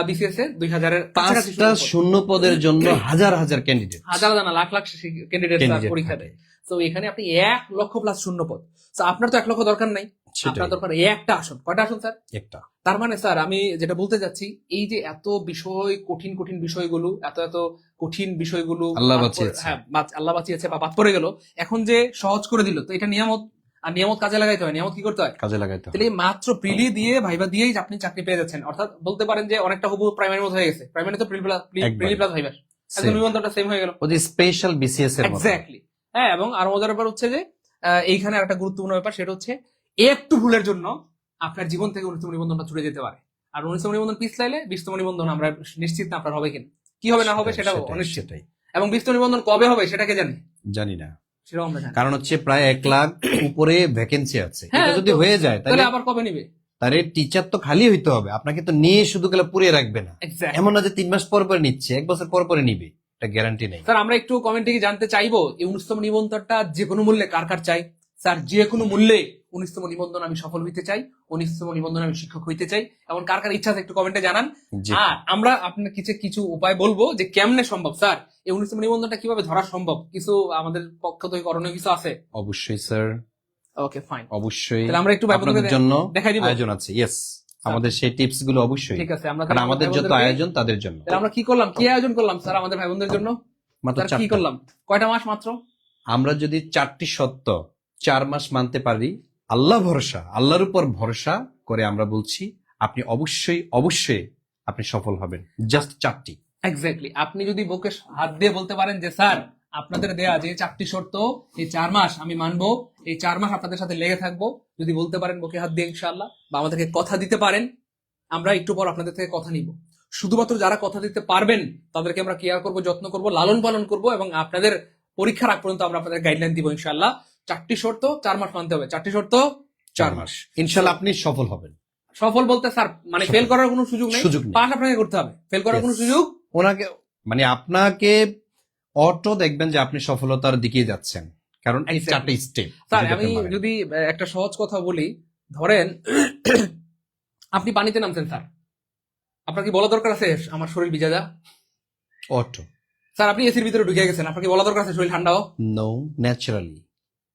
[SPEAKER 2] বিসিএস এ 2000 এর কাছাকাছি
[SPEAKER 1] 5টা শূন্য পদের জন্য হাজার হাজার ক্যান্ডিডেট,
[SPEAKER 2] হাজার হাজার না লাখ লাখ ক্যান্ডিডেট পরীক্ষা
[SPEAKER 1] থাকে।
[SPEAKER 2] দেয়। তো এখানে আপনি 1 লক্ষ প্লাস শূন্যপদ, তো আপনার তো 1 লক্ষ দরকার নাই,
[SPEAKER 1] সেটাই।
[SPEAKER 2] আপনার দরকার একটা আসন। কয়টা আসন স্যার?
[SPEAKER 1] একটা।
[SPEAKER 2] তার মানে স্যার আমি যেটা বলতে যাচ্ছি, এই যে এত বিষয়, কঠিন কঠিন বিষয়গুলো, এত কঠিন বিষয়গুলো
[SPEAKER 1] আল্লাহ
[SPEAKER 2] বাদ
[SPEAKER 1] বাঁচিয়েছে।
[SPEAKER 2] হ্যাঁ, আল্লাহ বাঁচিয়েছে বা বাদ পড়ে গেল, এখন যে সহজ করে দিল, তো এটা নিয়ামত। আর নিয়ামত কাজে লাগাইতে হয়। নিয়ামত কি করতে হয়?
[SPEAKER 1] কাজে লাগাইতে হবে।
[SPEAKER 2] তাহলে এই মাত্র প্রিলি দিয়ে ভাইবা দিয়েই আপনি চাকরি পেয়ে যাচ্ছেন। অর্থাৎ বলতে পারেন যে অনেকটা হুবহু প্রাইমারি মতো হয়ে গেছে। প্রাইমারি তো প্রিলি
[SPEAKER 1] একবারে।
[SPEAKER 2] প্লাস ভাইবা, একদম
[SPEAKER 1] Same।
[SPEAKER 2] নিবন্ধনটা সেম হয়ে গেল।
[SPEAKER 1] ওই স্পেশাল বিসিএস এর মতো।
[SPEAKER 2] এক্স্যাক্টলি। হ্যাঁ, এবং আরো মজার ব্যাপার হচ্ছে যে এইখানে একটা গুরুত্বপূর্ণ ব্যাপার, সেটা হচ্ছে একটু ভুলের জন্য আপনার জীবন থেকে 19তম নিবন্ধনটা ছুটে যেতে পারে। আর 19তম নিবন্ধন পিছলাইলে 20তম নিবন্ধন আমরা নিশ্চিত না আপনার হবে কিনা, কি হবে না হবে সেটা অনিশ্চিত।
[SPEAKER 1] সেটাই
[SPEAKER 2] এবং 20তম নিবন্ধন কবে হবে সেটাকে জানি,
[SPEAKER 1] জানি না,
[SPEAKER 2] সেটাও আমরা জানি।
[SPEAKER 1] কারণ হচ্ছে প্রায় 1 লাখ উপরে ভ্যাকেন্সি আছে।
[SPEAKER 2] হ্যাঁ,
[SPEAKER 1] এটা যদি
[SPEAKER 2] তো-
[SPEAKER 1] হয়ে যায়
[SPEAKER 2] তাহলে
[SPEAKER 1] তাহলে
[SPEAKER 2] আবার কবে নিবে?
[SPEAKER 1] তাহলে টিচার তো খালি হইতে হবে, আপনাকে তো নিয়ে শুধু গেলে পুড়িয়ে রাখবে না।
[SPEAKER 2] এক্স্যাক্টলি।
[SPEAKER 1] এমন না যে 3 মাস পর পর নিচ্ছে, 1 বছর পর পরে নিবে, এটা গ্যারান্টি নেই।
[SPEAKER 2] স্যার আমরা একটু কমেন্টে কি জানতে চাইবো এই 19তম নিবন্ধনটা যে কোনো মূল্যে কার কার চাই? স্যার যে কোনো মূল্যে 19তম নিবন্ধন আমি সফল হইতে চাই, 19তম নিবন্ধন আমি শিক্ষক হইতে চাই, এমন কার কার ইচ্ছা আছে একটু কমেন্টে জানান।
[SPEAKER 1] জি।
[SPEAKER 2] আর আমরা আপনার কিছু কিছু উপায় বলবো যে কেমনে সম্ভব স্যার এই 19তম নিবন্ধনটা কিভাবে ধরা সম্ভব, কিছু আমাদের পক্ষ থেকে করণীয় কিছু আছে।
[SPEAKER 1] অবশ্যই স্যার,
[SPEAKER 2] ওকে ফাইন,
[SPEAKER 1] অবশ্যই
[SPEAKER 2] তাহলে আমরা একটু ভাই
[SPEAKER 1] আপনাদের
[SPEAKER 2] বোনদেরকে
[SPEAKER 1] জন্য
[SPEAKER 2] দেখাই দিব।
[SPEAKER 1] আয়োজন আছে। ইয়েস, আমাদের সেই টিপস গুলো অবশ্যই,
[SPEAKER 2] ঠিক আছে, আমরা
[SPEAKER 1] কারণ
[SPEAKER 2] তাহলে
[SPEAKER 1] আমাদের
[SPEAKER 2] ভাই
[SPEAKER 1] যত
[SPEAKER 2] বোনদেরকে-
[SPEAKER 1] আয়োজন তাদের জন্য।
[SPEAKER 2] তাহলে আমরা কি করলাম, কি আয়োজন করলাম স্যার আমাদের ভাই বোনদের জন্য?
[SPEAKER 1] মাত্র
[SPEAKER 2] স্যার কি
[SPEAKER 1] 4টা।
[SPEAKER 2] করলাম? কয়টা মাস মাত্র?
[SPEAKER 1] আমরা যদি 4টি সত্য 4 মাস মানতে পারি, আল্লাহ ভরসা, আল্লাহর উপর ভরসা করে আমরা বলছি আপনি অবশ্যই অবশ্যই আপনি সফল হবেন। জাস্ট 4টি।
[SPEAKER 2] এক্স্যাক্টলি। আপনি যদি বুকে হাত দিয়ে বলতে পারেন যে স্যার আপনাদের দেয়া যে 4টি শর্ত এই 4 মাস আমি মানবো, এই 4 মাস আপনাদের সাথে লেগে থাকবো, যদি বলতে পারেন বুকে হাত দিয়ে ইনশাআল্লাহ, বা আমাদেরকে কথা দিতে পারেন, আমরা একটু পর আপনাদের থেকে কথা নিব। শুধুমাত্র যারা কথা দিতে পারবেন তাদেরকে আমরা কেয়ার করব, যত্ন করব, লালন পালন করব, এবং আপনাদের পরীক্ষার আগ পর্যন্ত আমরা আপনাদের গাইডলাইন দিব ইনশাআল্লাহ। 4টি শর্ত 4 মাস মানতে হবে, 4টি শর্ত 4 মাস।
[SPEAKER 1] ইনশাআল্লাহ আপনি সফল হবেন।
[SPEAKER 2] সফল বলতে স্যার মানে
[SPEAKER 1] সফল।
[SPEAKER 2] ফেল করার কোনো সুযোগ নেই,
[SPEAKER 1] সুযোগ নেই।
[SPEAKER 2] পাস আপনাকে করতে হবে, ফেল করার
[SPEAKER 1] Yes.
[SPEAKER 2] কোনো সুযোগ।
[SPEAKER 1] ওনাকে মানে আপনাকে অটো দেখবেন যে আপনি সফলতার দিকে যাচ্ছেন, কারণ এই
[SPEAKER 2] Exactly.
[SPEAKER 1] 4টি স্টেপ।
[SPEAKER 2] স্যার আমি যদি একটা সহজ কথা বলি, ধরেন আপনি পানিতে নামছেন স্যার, আপনার কি বলা দরকার আছে আমার শরীর ভিজা যা?
[SPEAKER 1] অটো
[SPEAKER 2] স্যার আপনি এসির ভিতরে ঢুকে গেছেন, আপনার কি বলা দরকার আছে শরীর ঠান্ডাও?
[SPEAKER 1] নো, ন্যাচারালি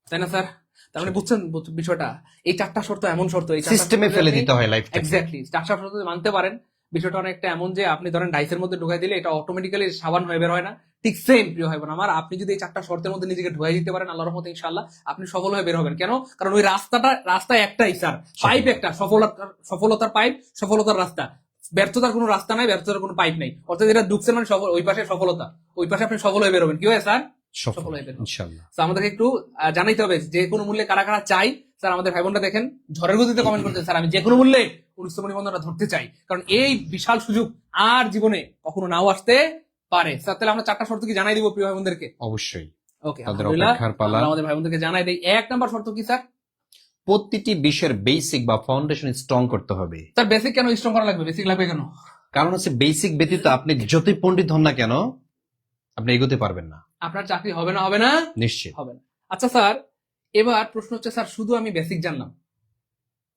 [SPEAKER 2] তাই না স্যার? তার মানে বুঝছেন বিষয়টা, এই 4টা শর্ত এমন শর্ত, এই
[SPEAKER 1] সিস্টেমে ফেলে দিতে হয় লাইফটাকে।
[SPEAKER 2] এক্স্যাক্টলি 4টা শর্ত যদি মানতে পারেন, বিষয়টা অনেকটা এমন যে আপনি ধরেন ডাইসের মধ্যে ঢুকাই দিলে এটা অটোমেটিক্যালি সাবান হয়ে বের হয় না, ঠিক সেম প্রিয় হয় না আমার। আপনি যদি এই 4টা শর্তের মধ্যে নিজেকে ঢুকাই দিতে পারেন আল্লাহর রহমতে ইনশাআল্লাহ আপনি সফল হয়ে বের হবেন। কেন? কারণ ওই রাস্তা একটাই স্যার, পাইপ একটা, সফলতার পাইপ, সফলতার রাস্তা। ব্যর্থতার কোনো রাস্তা নাই, ব্যর্থতার কোনো পাইপ নাই। অর্থাৎ যেটা ঢুকছেন মানে সফল, ওই পাশে সফলতা, ওই পাশে আপনি সফল হয়ে বের হবেন। কি হয় স্যার?
[SPEAKER 1] সফল
[SPEAKER 2] হয়ে বের হবে।
[SPEAKER 1] ইনশাআল্লাহ।
[SPEAKER 2] তো আমাদেরকে একটু জানাইতে হবে যে কোনো মূল্যে কারা কারা চাই। স্যার আমাদের ভাই বোনরা দেখেন ঝড়ের গতিতে কমেন্ট করতে, স্যার আমি যে কোনো মূল্যে 19তম নিবন্ধনটা ধরতে চাই, কারণ এই বিশাল সুযোগ আর জীবনে কখনো নাও আসতে পারে। স্যার তাহলে আমরা 4টা শর্ত কি জানাই দিব প্রিয় ভাই বোনদেরকে?
[SPEAKER 1] অবশ্যই
[SPEAKER 2] ওকে,
[SPEAKER 1] তাদের
[SPEAKER 2] আলহামদুলিল্লাহ
[SPEAKER 1] অপেক্ষার পালা।
[SPEAKER 2] আমরা আমাদের ভাই বোনদেরকে জানাই দেই। 1 নাম্বার শর্ত কি স্যার?
[SPEAKER 1] প্রতিটি বিষয়ের বেসিক বা ফাউন্ডেশন স্ট্রং করতে হবে।
[SPEAKER 2] স্যার বেসিক কেন স্ট্রং করা লাগবে? বেসিক লাগবে কেন?
[SPEAKER 1] কারণ হচ্ছে বেসিক ব্যতীত আপনি যতই পণ্ডিত হন না কেন আপনি এগোতে পারবেন না।
[SPEAKER 2] আপনার চাকরি হবে না, হবে না,
[SPEAKER 1] নিশ্চিত।
[SPEAKER 2] হবে না। আচ্ছা স্যার, এবার প্রশ্ন হচ্ছে স্যার শুধু আমি বেসিক জানলাম,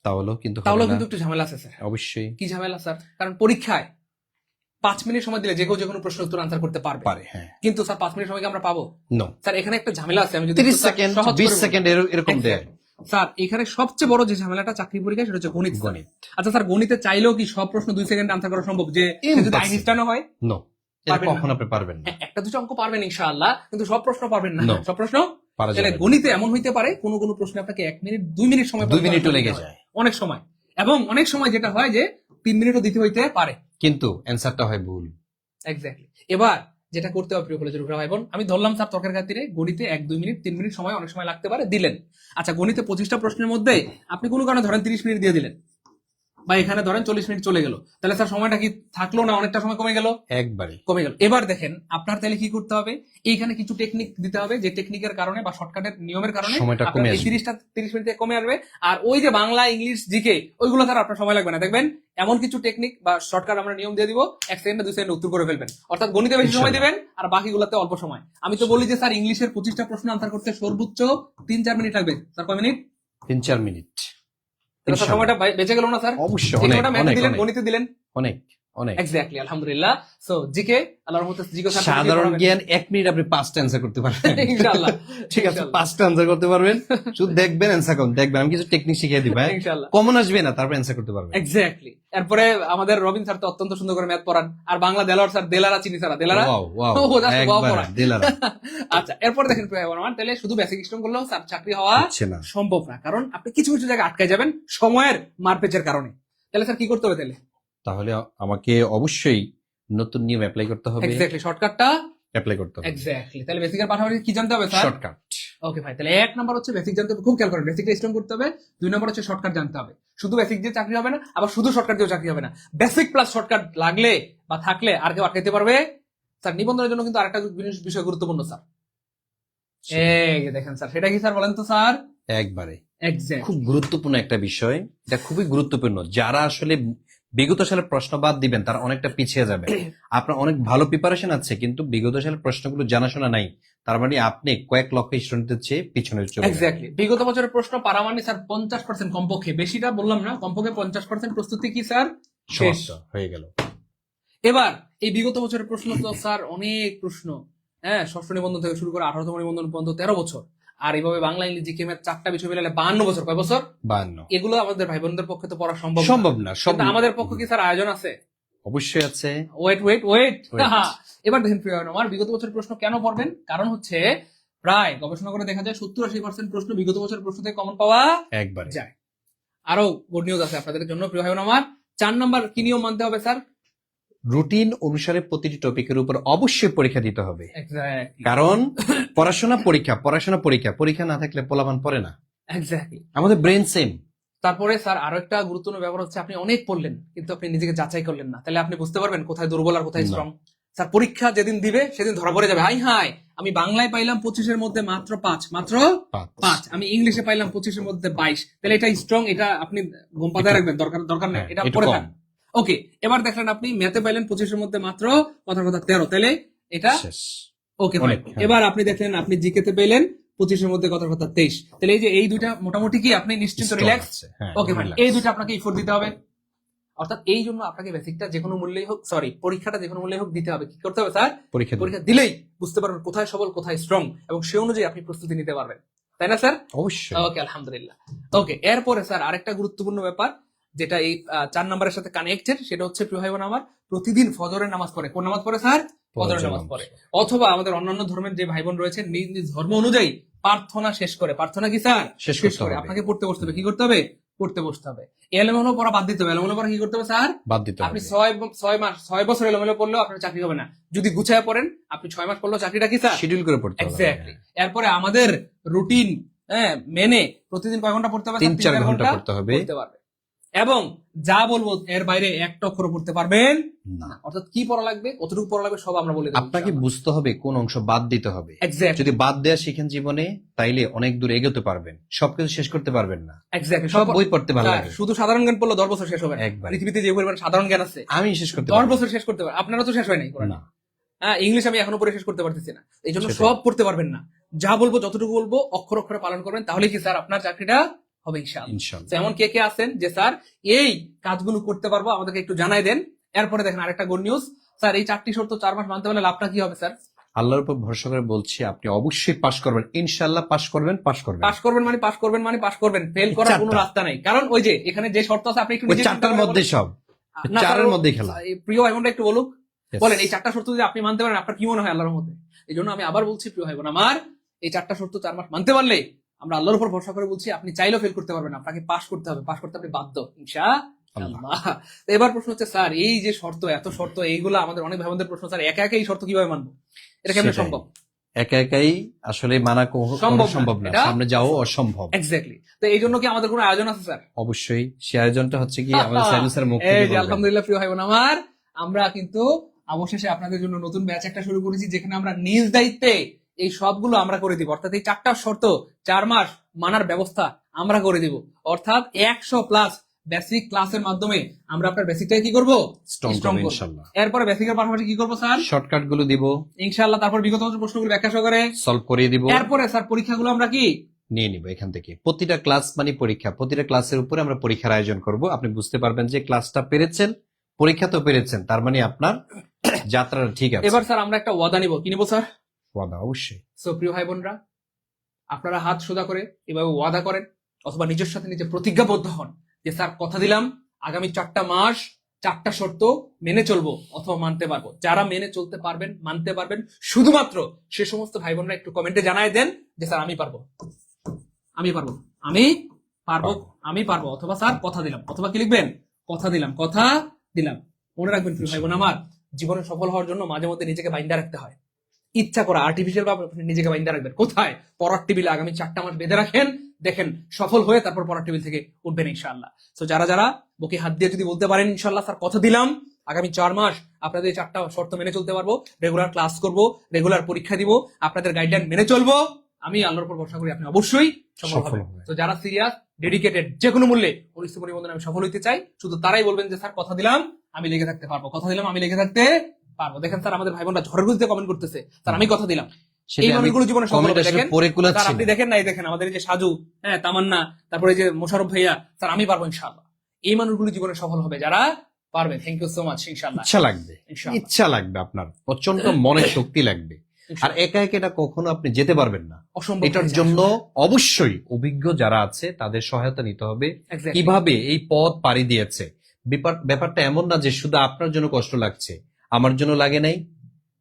[SPEAKER 1] তাহলেও কিন্তু হবে
[SPEAKER 2] তাহলেও
[SPEAKER 1] না।
[SPEAKER 2] কিন্তু একটু ঝামেলা আছে স্যার।
[SPEAKER 1] অবশ্যই
[SPEAKER 2] কি ঝামেলা স্যার? কারণ পরীক্ষায় 5 মিনিট সময় দিলে যে কেউ যে কোনো প্রশ্ন উত্তর আনসার করতে পারবে,
[SPEAKER 1] পারে, হ্যাঁ।
[SPEAKER 2] কিন্তু স্যার 5 মিনিট সময় কি আমরা পাবো?
[SPEAKER 1] নো,
[SPEAKER 2] স্যার এখানে একটা ঝামেলা আছে, আমি যদি
[SPEAKER 1] 30
[SPEAKER 2] একটু স্যার
[SPEAKER 1] সেকেন্ড
[SPEAKER 2] সহজ করে
[SPEAKER 1] 20
[SPEAKER 2] বলি।
[SPEAKER 1] সেকেন্ড এরকম দেয়।
[SPEAKER 2] স্যার এখানে সবচেয়ে বড় যে ঝামেলাটা চাকরি পরীক্ষায় সেটা হচ্ছে গণিত।
[SPEAKER 1] গণিত।
[SPEAKER 2] আচ্ছা স্যার গণিতে চাইলেও কি সব প্রশ্ন 2 সেকেন্ড আনসার করা সম্ভব? যে সে যদি
[SPEAKER 1] Impossible.
[SPEAKER 2] আইনস্টাইনও হয়?
[SPEAKER 1] নো, এটা
[SPEAKER 2] পারবেন না।
[SPEAKER 1] কখনো আপনি পারবেন না।
[SPEAKER 2] হ্যাঁ, একটা দুটো অঙ্ক পারবেন ইনশাআল্লাহ, কিন্তু সব প্রশ্ন পারবেন না।
[SPEAKER 1] No.
[SPEAKER 2] সব প্রশ্ন
[SPEAKER 1] পারা
[SPEAKER 2] তাহলে
[SPEAKER 1] যাবে না।
[SPEAKER 2] গণিতে এমন হইতে পারে কোন কোন প্রশ্নে আপনাকে 1 মিনিট 2 মিনিট সময়
[SPEAKER 1] 2 মিনিটও
[SPEAKER 2] পড়তে
[SPEAKER 1] লেগে
[SPEAKER 2] হয়।
[SPEAKER 1] যায়,
[SPEAKER 2] অনেক সময়, এবং অনেক সময় যেটা হয় যে 3 মিনিটও দিতে হইতে পারে।
[SPEAKER 1] কিন্তু অ্যান্সারটা হয় ভুল।
[SPEAKER 2] এক্স্যাক্টলি। এবার যেটা করতে হবে প্রিয় কলেজের ভাই বোন, আমি ধরলাম স্যার তর্কের খাতিরে গণিতে 1-2 মিনিট 3 মিনিট সময় অনেক সময় লাগতে পারে, দিলেন। আচ্ছা গণিতে 25টা প্রশ্নের মধ্যে আপনি কোনো কারণে ধরেন 30 মিনিট দিয়ে দিলেন, বা এখানে ধরেন 40 মিনিট চলে গেল, তাহলে স্যার সময়টা কি থাকলো না? অনেকটা সময় কমে গেল,
[SPEAKER 1] একবারে
[SPEAKER 2] কমে গেল। এবার দেখেন আপনার তাহলে কি করতে হবে, এইখানে কিছু টেকনিক দিতে হবে, যে টেকনিকের কারণে বা শর্টকাটের নিয়মের কারণে
[SPEAKER 1] সময়টা
[SPEAKER 2] আপনার
[SPEAKER 1] কমে
[SPEAKER 2] এই
[SPEAKER 1] আসবে।
[SPEAKER 2] 30 মিনিট থেকে কমে আসবে। আর ওই যে বাংলা, ইংলিশ, জিকে ওইগুলো স্যার আপনার সময় লাগবে না। দেখবেন এমন কিছু টেকনিক বা শর্টকাট আমরা নিয়ম দিয়ে দিব, 1 সেকেন্ডে 2 সেকেন্ডে উত্তর করে ফেলবেন। অর্থাৎ গণিতে বেশি সময় দিবেন আর বাকিগুলোতে অল্প সময়। আমি তো বলি যে স্যার ইংলিশের 25টা প্রশ্ন আনসার করতে সর্বোচ্চ 3-4 মিনিট লাগবে। স্যার কয় মিনিট?
[SPEAKER 1] 3-4 মিনিট।
[SPEAKER 2] তাহলে স্যার সময়টা বেঁচে গেল না স্যার?
[SPEAKER 1] অবশ্যই,
[SPEAKER 2] এই
[SPEAKER 1] অনেক
[SPEAKER 2] সময়টা ম্যাথে
[SPEAKER 1] অনেক
[SPEAKER 2] দিলেন,
[SPEAKER 1] অনেক
[SPEAKER 2] গণিতে দিলেন,
[SPEAKER 1] অনেক। অনেক।
[SPEAKER 2] এক্স্যাক্টলি, আলহামদুলিল্লাহ। সো জিকে, আল্লাহর রহমতে জিকে স্যার
[SPEAKER 1] সাধারণ জ্ঞান 1 মিনিট আপনি 5টা অ্যান্সার করতে পারবেন।
[SPEAKER 2] ইনশাআল্লাহ।
[SPEAKER 1] ঠিক আছে, 5টা অ্যান্সার করতে পারবেন, শুধু দেখবেন অ্যান্সার করুন, দেখবেন আমি কিছু টেকনিক শিখিয়ে দিই ভাই,
[SPEAKER 2] ইনশাআল্লাহ।
[SPEAKER 1] কমন আসবে না, তারপর অ্যান্সার করতে পারবেন।
[SPEAKER 2] এক্স্যাক্টলি। এরপরে আমাদের রবিন স্যার তো অত্যন্ত সুন্দর করে ম্যাথ পড়ান, আর বাংলা দেলাওয়ার স্যার দেলারা চিনি স্যার দেলারা।
[SPEAKER 1] ওয়াও ওয়াও,
[SPEAKER 2] ও, that's wow
[SPEAKER 1] একবার
[SPEAKER 2] পড়ান।
[SPEAKER 1] দিলারা
[SPEAKER 2] আচ্ছা, এরপর দেখেন প্রিয় ভাই আমার, তাহলে শুধু বেসিক স্ট্রং করলেও স্যার চাকরি হওয়া
[SPEAKER 1] হচ্ছে না।
[SPEAKER 2] সম্ভব না, কারণ আপনি কিছু কিছু জায়গায় আটকায় যাবেন সময়ের মারপেচের কারণে। তাহলে স্যার কি করতে হবে তাহলে?
[SPEAKER 1] তাহলে আমাকে অবশ্যই নতুন নিয়ম অ্যাপ্লাই করতে হবে,
[SPEAKER 2] এক্স্যাক্টলি, শর্টকাটটা।
[SPEAKER 1] অ্যাপ্লাই করতে হবে,
[SPEAKER 2] এক্স্যাক্টলি। তাহলে বেসিকের পাশাপাশি কি জানতে হবে স্যার?
[SPEAKER 1] শর্টকাট।
[SPEAKER 2] ওকে ভাই, তাহলে 1 নাম্বার হচ্ছে বেসিক জানতে হবে, খুব খেয়াল করেন, বেসিকটা স্ট্রং করতে হবে। 2 নাম্বার হচ্ছে শর্টকাট জানতে হবে। শুধু বেসিক দিয়ে চাকরি হবে না, আবার শুধু শর্টকাট দিয়েও চাকরি হবে না। বেসিক প্লাস শর্টকাট লাগলে বা থাকলে আর কেউ আটকাইতে পারবে? স্যার নিবন্ধনের জন্য কিন্তু আরেকটা বিষয় গুরুত্বপূর্ণ স্যার, এই যে দেখেন স্যার, সেটা কি স্যার বলেন তো স্যার?
[SPEAKER 1] একবারে
[SPEAKER 2] এক্স্যাক্ট,
[SPEAKER 1] খুব গুরুত্বপূর্ণ একটা বিষয়, এটা খুবই গুরুত্বপূর্ণ। যারা আসলে বিগত সালের প্রশ্ন বাদ দিবেন তারা অনেকটা পিছিয়ে যাবে। আপনার অনেক ভালো প্রিপারেশন আছে কিন্তু বিগত সালের প্রশ্নগুলো জানাশোনা নাই, তার মানে আপনি কয়েক লক্ষ স্টুডেন্টের চেয়ে পিছনে চলে যাবেন।
[SPEAKER 2] এক্স্যাক্টলি। বিগত বছরের প্রশ্ন পারা মানে স্যার 50% কমপক্ষে, বেশিটা বললাম না, কমপক্ষে 50% প্রস্তুতি কি স্যার শেষ
[SPEAKER 1] সমাপ্ত হয়ে গেল।
[SPEAKER 2] এবার এই বিগত বছরের প্রশ্ন তো স্যার অনেক প্রশ্ন, হ্যাঁ, ষষ্ঠ নিবন্ধন থেকে শুরু করে 18তম নিবন্ধন পর্যন্ত 13 বছর, আর এইভাবে বাংলা ইংরেজি জিকে ম্যাথ 4টা বিষয় মিলালে 52 বছর। কয় বছর?
[SPEAKER 1] 52।
[SPEAKER 2] এগুলো আমাদের ভাই বোনদের পক্ষে তো পড়া সম্ভব
[SPEAKER 1] সম্ভব না, সব
[SPEAKER 2] কিন্তু আমাদের পক্ষে কি স্যার আয়োজন আছে?
[SPEAKER 1] অবশ্যই আছে।
[SPEAKER 2] Wait wait wait,
[SPEAKER 1] Wait.
[SPEAKER 2] এবার দেখেন প্রিয় আমার, বিগত বছরের প্রশ্ন কেন পড়বেন? কারণ হচ্ছে প্রায় গবেষণা করে দেখা যায় 70-80% প্রশ্ন বিগত বছরের প্রশ্ন থেকে কমন পাওয়া
[SPEAKER 1] একবারে
[SPEAKER 2] যায়। আরো গুড নিউজ আছে আপনাদের জন্য প্রিয় ভাই বোন আমার। 4 নাম্বার কি নিয়ম মানতে হবে স্যার?
[SPEAKER 1] রুটিন অনুসারে প্রতিটি টপিকের উপর অবশ্যই পরীক্ষা দিতে হবে,
[SPEAKER 2] এক্স্যাক্টলি,
[SPEAKER 1] কারণ পড়াশোনা পরীক্ষা, পড়াশোনা পরীক্ষা, পরীক্ষা না থাকলে পোলাপান পড়ে না।
[SPEAKER 2] এক্স্যাক্টলি।
[SPEAKER 1] আমাদের ব্রেন সেম।
[SPEAKER 2] তারপরে স্যার আরো একটা গুরুত্বপূর্ণ ব্যাপার হচ্ছে, আপনি অনেক পড়লেন কিন্তু আপনি নিজেকে যাচাই করলেন না, তাহলে আপনি বুঝতে পারবেন কোথায় দুর্বল আর কোথায়
[SPEAKER 1] না।
[SPEAKER 2] স্ট্রং। স্যার পরীক্ষা যেদিন দিবে সেদিন ধরা পড়ে যাবে, হাই হাই আমি বাংলায় পাইলাম 25-এর মধ্যে মাত্র 5, মাত্র 5, আমি ইংলিশে পাইলাম 25-এর মধ্যে 22, তাহলে এটা স্ট্রং, এটা আপনি ঘুম পাতায় রাখবেন, দরকার দরকার নেই,
[SPEAKER 1] হ্যাঁ,
[SPEAKER 2] এটা
[SPEAKER 1] একটু
[SPEAKER 2] পরে
[SPEAKER 1] কম।
[SPEAKER 2] থাক। ওকে, এবার দেখলেন আপনি ম্যাথে পাইলেন 25-এর মধ্যে মাত্র কথার কথা 13, তাহলে এটা
[SPEAKER 1] শেষ।
[SPEAKER 2] ওকে।
[SPEAKER 1] অনেক, হ্যাঁ।
[SPEAKER 2] এবার আপনি দেখলেন আপনি জিকেতে পেলেন 25-এর মধ্যে কথার কথা 23, তাহলে এই যে এই দুইটা মোটামুটি কি আপনি নিশ্চিন্ত
[SPEAKER 1] Strong
[SPEAKER 2] রিল্যাক্স।
[SPEAKER 1] আছে, হ্যাঁ,
[SPEAKER 2] ওকে ভাই,
[SPEAKER 1] relax।
[SPEAKER 2] এই দুইটা আপনাকে ইফোর্ট দিতে হবে, অর্থাৎ এই জন্য আপনাকে বেসিকটা যে কোনো মূল্যেই হোক, সরি পরীক্ষাটা যে কোনো মূল্যেই হোক দিতে হবে। কি করতে হবে স্যার?
[SPEAKER 1] পরীক্ষা দিন।
[SPEAKER 2] পরীক্ষা দিলেই বুঝতে পারবেন কোথায় সবল কোথায় স্ট্রং, এবং সেই অনুযায়ী আপনি প্রস্তুতি নিতে পারবেন, তাই না স্যার?
[SPEAKER 1] অবশ্যই।
[SPEAKER 2] ওকে, আলহামদুলিল্লাহ। ওকে, এরপরে স্যার আরেকটা গুরুত্বপূর্ণ ব্যাপার যেটা এই 4 নম্বরের সাথে কানেক্টেড, সেটা হচ্ছে প্রিয় ভাই বোন আমার, প্রতিদিন ফজরের নামাজ পড়ে। কোন নামাজ পড়ে স্যার? ফজরের নামাজ পড়ে। অথবা আমাদের অন্যান্য ধর্মের যে ভাই বোন রয়েছেন নিজ নিজ ধর্ম অনুযায়ী প্রার্থনা শেষ করে, প্রার্থনা কি স্যার
[SPEAKER 1] শেষ করতে হবে।
[SPEAKER 2] আপনাকে পড়তে বসতে হবে। কি করতে হবে? পড়তে বসতে হবে। এলোমেলো পড়া বাদ দিতে হবে। এলোমেলো পড়া কি করতে হবে স্যার?
[SPEAKER 1] বাদ দিতে
[SPEAKER 2] আপনি
[SPEAKER 1] হবে।
[SPEAKER 2] 6 বছর এলোমেলো পড়লেও আপনার চাকরি হবে না। যদি গুছায় পড়েন আপনি 6 মাস পড়লেও চাকরিটা কি স্যার?
[SPEAKER 1] শিডিউল করে পড়তে হবে।
[SPEAKER 2] এক্স্যাক্টলি। এরপরে আমাদের রুটিন মেনে প্রতিদিন কয় ঘন্টা পড়তে হবে?
[SPEAKER 1] 3-4 ঘন্টা পড়তে হবে।
[SPEAKER 2] পড়তে পারবে, এবং যা বলবো এর বাইরে একটা অক্ষর পড়তে পারবেন
[SPEAKER 1] না।
[SPEAKER 2] অর্থাৎ কি পড়া লাগবে, কতটুকু পড়া লাগবে সব আমরা বলে দেব।
[SPEAKER 1] আপনাকে বুঝতে হবে কোন অংশ বাদ দিতে হবে।
[SPEAKER 2] এক্স্যাক্টলি,
[SPEAKER 1] যদি বাদ দেওয়া শিখেন জীবনে, তাইলে অনেক দূর এগোতে পারবেন, সবকিছু শেষ করতে পারবেন না।
[SPEAKER 2] এক্স্যাক্টলি।
[SPEAKER 1] সব বই পড়তে ভালো লাগে,
[SPEAKER 2] শুধু সাধারণ জ্ঞান পড়লে 10 বছর শেষ হবে না।
[SPEAKER 1] একবার।
[SPEAKER 2] পৃথিবীতে যে পরিমাণ সাধারণ জ্ঞান আছে
[SPEAKER 1] আমি শেষ করতে
[SPEAKER 2] 10
[SPEAKER 1] পারবো
[SPEAKER 2] বছর শেষ করতে পারে, আপনারা তো শেষ হয় নাই
[SPEAKER 1] না।
[SPEAKER 2] ইংলিশ আমি এখনো পরে শেষ করতে পারতেছি না, এই জন্য
[SPEAKER 1] সেটাই।
[SPEAKER 2] সব পড়তে পারবেন না। যা বলবো যতটুকু বলবো অক্ষর অক্ষরে পালন করবেন, তাহলে কি স্যার আপনার চাকরিটা হবে ইনশাআল্লাহ।
[SPEAKER 1] ইনশাআল্লাহ।
[SPEAKER 2] তো এমন কে কে আছেন যে স্যার এই কাজগুলো করতে পারবো, আমাদেরকে একটু জানাই দেন। এরপরে দেখেন আরেকটা গুড নিউজ স্যার, এই 4টি শর্ত 4 মাস মানতে পারলে লাভটা কি হবে স্যার?
[SPEAKER 1] আল্লাহর উপর ভরসা করে বলছি, আপনি অবশ্যই পাস করবেন, ইনশাআল্লাহ পাস করবেন, পাস করবেন।
[SPEAKER 2] পাস করবেন মানে পাস করবেন মানে পাস করবেন, ফেল করার কোনো
[SPEAKER 1] 4টা।
[SPEAKER 2] রাস্তা নাই। কারণ ওই যে এখানে যে শর্ত আছে আপনি একটু
[SPEAKER 1] ওই
[SPEAKER 2] নিজে
[SPEAKER 1] 4টার মধ্যে সব,
[SPEAKER 2] না,
[SPEAKER 1] 4-এর
[SPEAKER 2] স্যার,
[SPEAKER 1] মধ্যে খেলা।
[SPEAKER 2] এই প্রিয় ভাই বোনরা একটু বলুক,
[SPEAKER 1] Yes.
[SPEAKER 2] বলেন এই 4টা শর্ত যদি আপনি মানতে পারেন আপনার কি মনে হয় আল্লাহর মধ্যে? এই জন্য আমি আবার বলছি প্রিয় ভাই বোন আমার, এই 4টা শর্ত 4 মাস মানতে পারলে আমরা আল্লাহর উপর ভরসা করে বলছি আপনি চাইলেও ফেল করতে পারবেন, আপনাকে পাস করতে হবে, পাস করতে আপনি বাধ্য ইনশাআল্লাহ। তো এবার প্রশ্ন হচ্ছে স্যার, এই যে শর্ত, এত শর্ত, এইগুলো আমাদের অনেক ভাই বোনদের প্রশ্ন, স্যার একা একা এই শর্ত কিভাবে মানবো? এটা কেমন
[SPEAKER 1] সেটাই।
[SPEAKER 2] সম্ভব?
[SPEAKER 1] একা একাই আসলে মানা সম্ভব না,
[SPEAKER 2] এটা
[SPEAKER 1] সামনে যাওয়া অসম্ভব।
[SPEAKER 2] এক্স্যাক্টলি। তো এই জন্য কি আমাদের কোনো আয়োজন আছে স্যার?
[SPEAKER 1] অবশ্যই সে আয়োজনটা হচ্ছে কি আমাদের সার্ভিসের মুখ
[SPEAKER 2] এই
[SPEAKER 1] থেকে
[SPEAKER 2] যে
[SPEAKER 1] বলবেন।
[SPEAKER 2] আলহামদুলিল্লাহ প্রিয় ভাই বোন আমার, আমরা কিন্তু অবশেষে আপনাদের জন্য নতুন ব্যাচ একটা শুরু করেছি, যেখানে আমরা নিজ দায়িত্বে এই সবগুলো আমরা করে দিব। অর্থাৎ এই 4টা শর্ত 4 মাস মানার ব্যবস্থা আমরা করে দিব। অর্থাৎ 100+ বেসিক ক্লাসের মাধ্যমে আমরা আপনার বেসিকটাকে কি করব?
[SPEAKER 1] স্ট্রং
[SPEAKER 2] Strong
[SPEAKER 1] করবেন
[SPEAKER 2] করব।
[SPEAKER 1] ইনশাআল্লাহ।
[SPEAKER 2] এরপরে বেসিকের পাশাপাশি কি করবো স্যার?
[SPEAKER 1] শর্টকাট গুলো দিব
[SPEAKER 2] ইনশাআল্লাহ। তারপর বিগত বছরের প্রশ্নগুলো ব্যাখ্যা সহকারে
[SPEAKER 1] সলভ করিয়ে দিব,
[SPEAKER 2] এরপরে স্যার পরীক্ষাগুলো আমরা কি
[SPEAKER 1] নিয়ে নিব এখান থেকে। প্রতিটা ক্লাস মানে পরীক্ষা, প্রতিটা ক্লাসের উপরে আমরা পরীক্ষার আয়োজন করব। আপনি বুঝতে পারবেন যে ক্লাসটা পেরেছেন, পরীক্ষা তো পেরেছেন, তার মানে আপনার যাত্রাটা ঠিক আছে।
[SPEAKER 2] এবার স্যার আমরা একটা ওয়াদা নিব, কি নিব স্যার?
[SPEAKER 1] ওয়াদা অবশ্যই।
[SPEAKER 2] সো প্রিয় ভাই বোনরা, আপনারা হাত সোজা করে এভাবে ওয়াদা করেন অথবা নিজের সাথে নিজে প্রতিজ্ঞাবদ্ধ হন যে স্যার কথা দিলাম আগামী 4টা মাস 4টা শর্ত মেনে চলবো অথবা মানতে পারবো। যারা মেনে চলতে পারবেন, মানতে পারবেন, শুধুমাত্র সে সমস্ত ভাই বোনরা একটু কমেন্টে জানায় দেন যে স্যার আমি পারবো, আমি পারবো, আমি পারবো, আমি পারবো, অথবা স্যার কথা দিলাম, অথবা কি লিখবেন? কথা দিলাম, কথা দিলাম। মনে রাখবেন প্রিয় ভাই বোন আমার, জীবনে সফল হওয়ার জন্য মাঝে মধ্যে নিজেকে বাইন্দা রাখতে হয়। ইচ্ছা করা আর্টিফিশিয়াল ভাবে আপনি নিজেকে বাইন্দা রাখবেন কোথায়? পড়ার টেবিলে আগামী 4টা মাস বেঁধে রাখেন, দেখেন সফল হয়ে তারপর পড়ার টেবিল থেকে উঠবেন ইনশাআল্লাহ। তো যারা যারা বুকে হাত দিয়ে যদি বলতে পারেন ইনশাআল্লাহ স্যার কথা দিলাম আগামী 4 মাস আপনাদের এই 4টা শর্ত মেনে চলতে পারবো, রেগুলার ক্লাস করব, রেগুলার পরীক্ষা দিব, আপনাদের গাইডলাইন মেনে চলবো, আমি আল্লাহর উপর ভরসা করি আপনি অবশ্যই সফল
[SPEAKER 1] সফল
[SPEAKER 2] হবেন।
[SPEAKER 1] হবে।
[SPEAKER 2] তো যারা সিরিয়াস, ডেডিকেটেড, যে কোনো মূল্যে পরিস্থিতি পরিবর্তনে আমি সফল হইতে চাই, শুধু তারাই বলবেন যে স্যার কথা দিলাম আমি লেগে থাকতে পারবো, কথা দিলাম আমি লেগে থাকতে পারবো। দেখেন স্যার আমাদের ভাই বোনরা ঝড়ের গতিতে কমেন্ট করতেছে, স্যার আমি কথা দিলাম।
[SPEAKER 1] সেটা
[SPEAKER 2] এই
[SPEAKER 1] আমি
[SPEAKER 2] মানুষগুলো জীবনে সফল
[SPEAKER 1] comment
[SPEAKER 2] হবে।
[SPEAKER 1] আসলে
[SPEAKER 2] দেখেন
[SPEAKER 1] পড়ে কুলাচ্ছি
[SPEAKER 2] স্যার আপনি
[SPEAKER 1] না।
[SPEAKER 2] দেখেন নাই, দেখেন আমাদের এই যে সাজু, হ্যাঁ তামান্না, তারপরে এই যে মোশারফ ভাইয়া, স্যার আমি পারবো ইনশাআল্লাহ। এই মানুষগুলো জীবনে সফল হবে যারা পারবে। Thank you so much. ইনশাআল্লাহ
[SPEAKER 1] ইচ্ছা লাগবে,
[SPEAKER 2] ইনশাআল্লাহ।
[SPEAKER 1] ইচ্ছা লাগবে, আপনার প্রচন্ড মনের শক্তি লাগবে। আর একা একা এটা কখনো আপনি যেতে পারবেন না।
[SPEAKER 2] অসম্ভব
[SPEAKER 1] এটার
[SPEAKER 2] হয়েছে
[SPEAKER 1] জন্য
[SPEAKER 2] আসলে।
[SPEAKER 1] অবশ্যই অভিজ্ঞ যারা আছে তাদের সহায়তা নিতে হবে।
[SPEAKER 2] Exactly.
[SPEAKER 1] কিভাবে এই পথ পাড়ি দিয়েছে, ব্যাপারটা এমন না যে শুধু আপনার জন্য কষ্ট লাগছে, আমার জন্য লাগে নাই।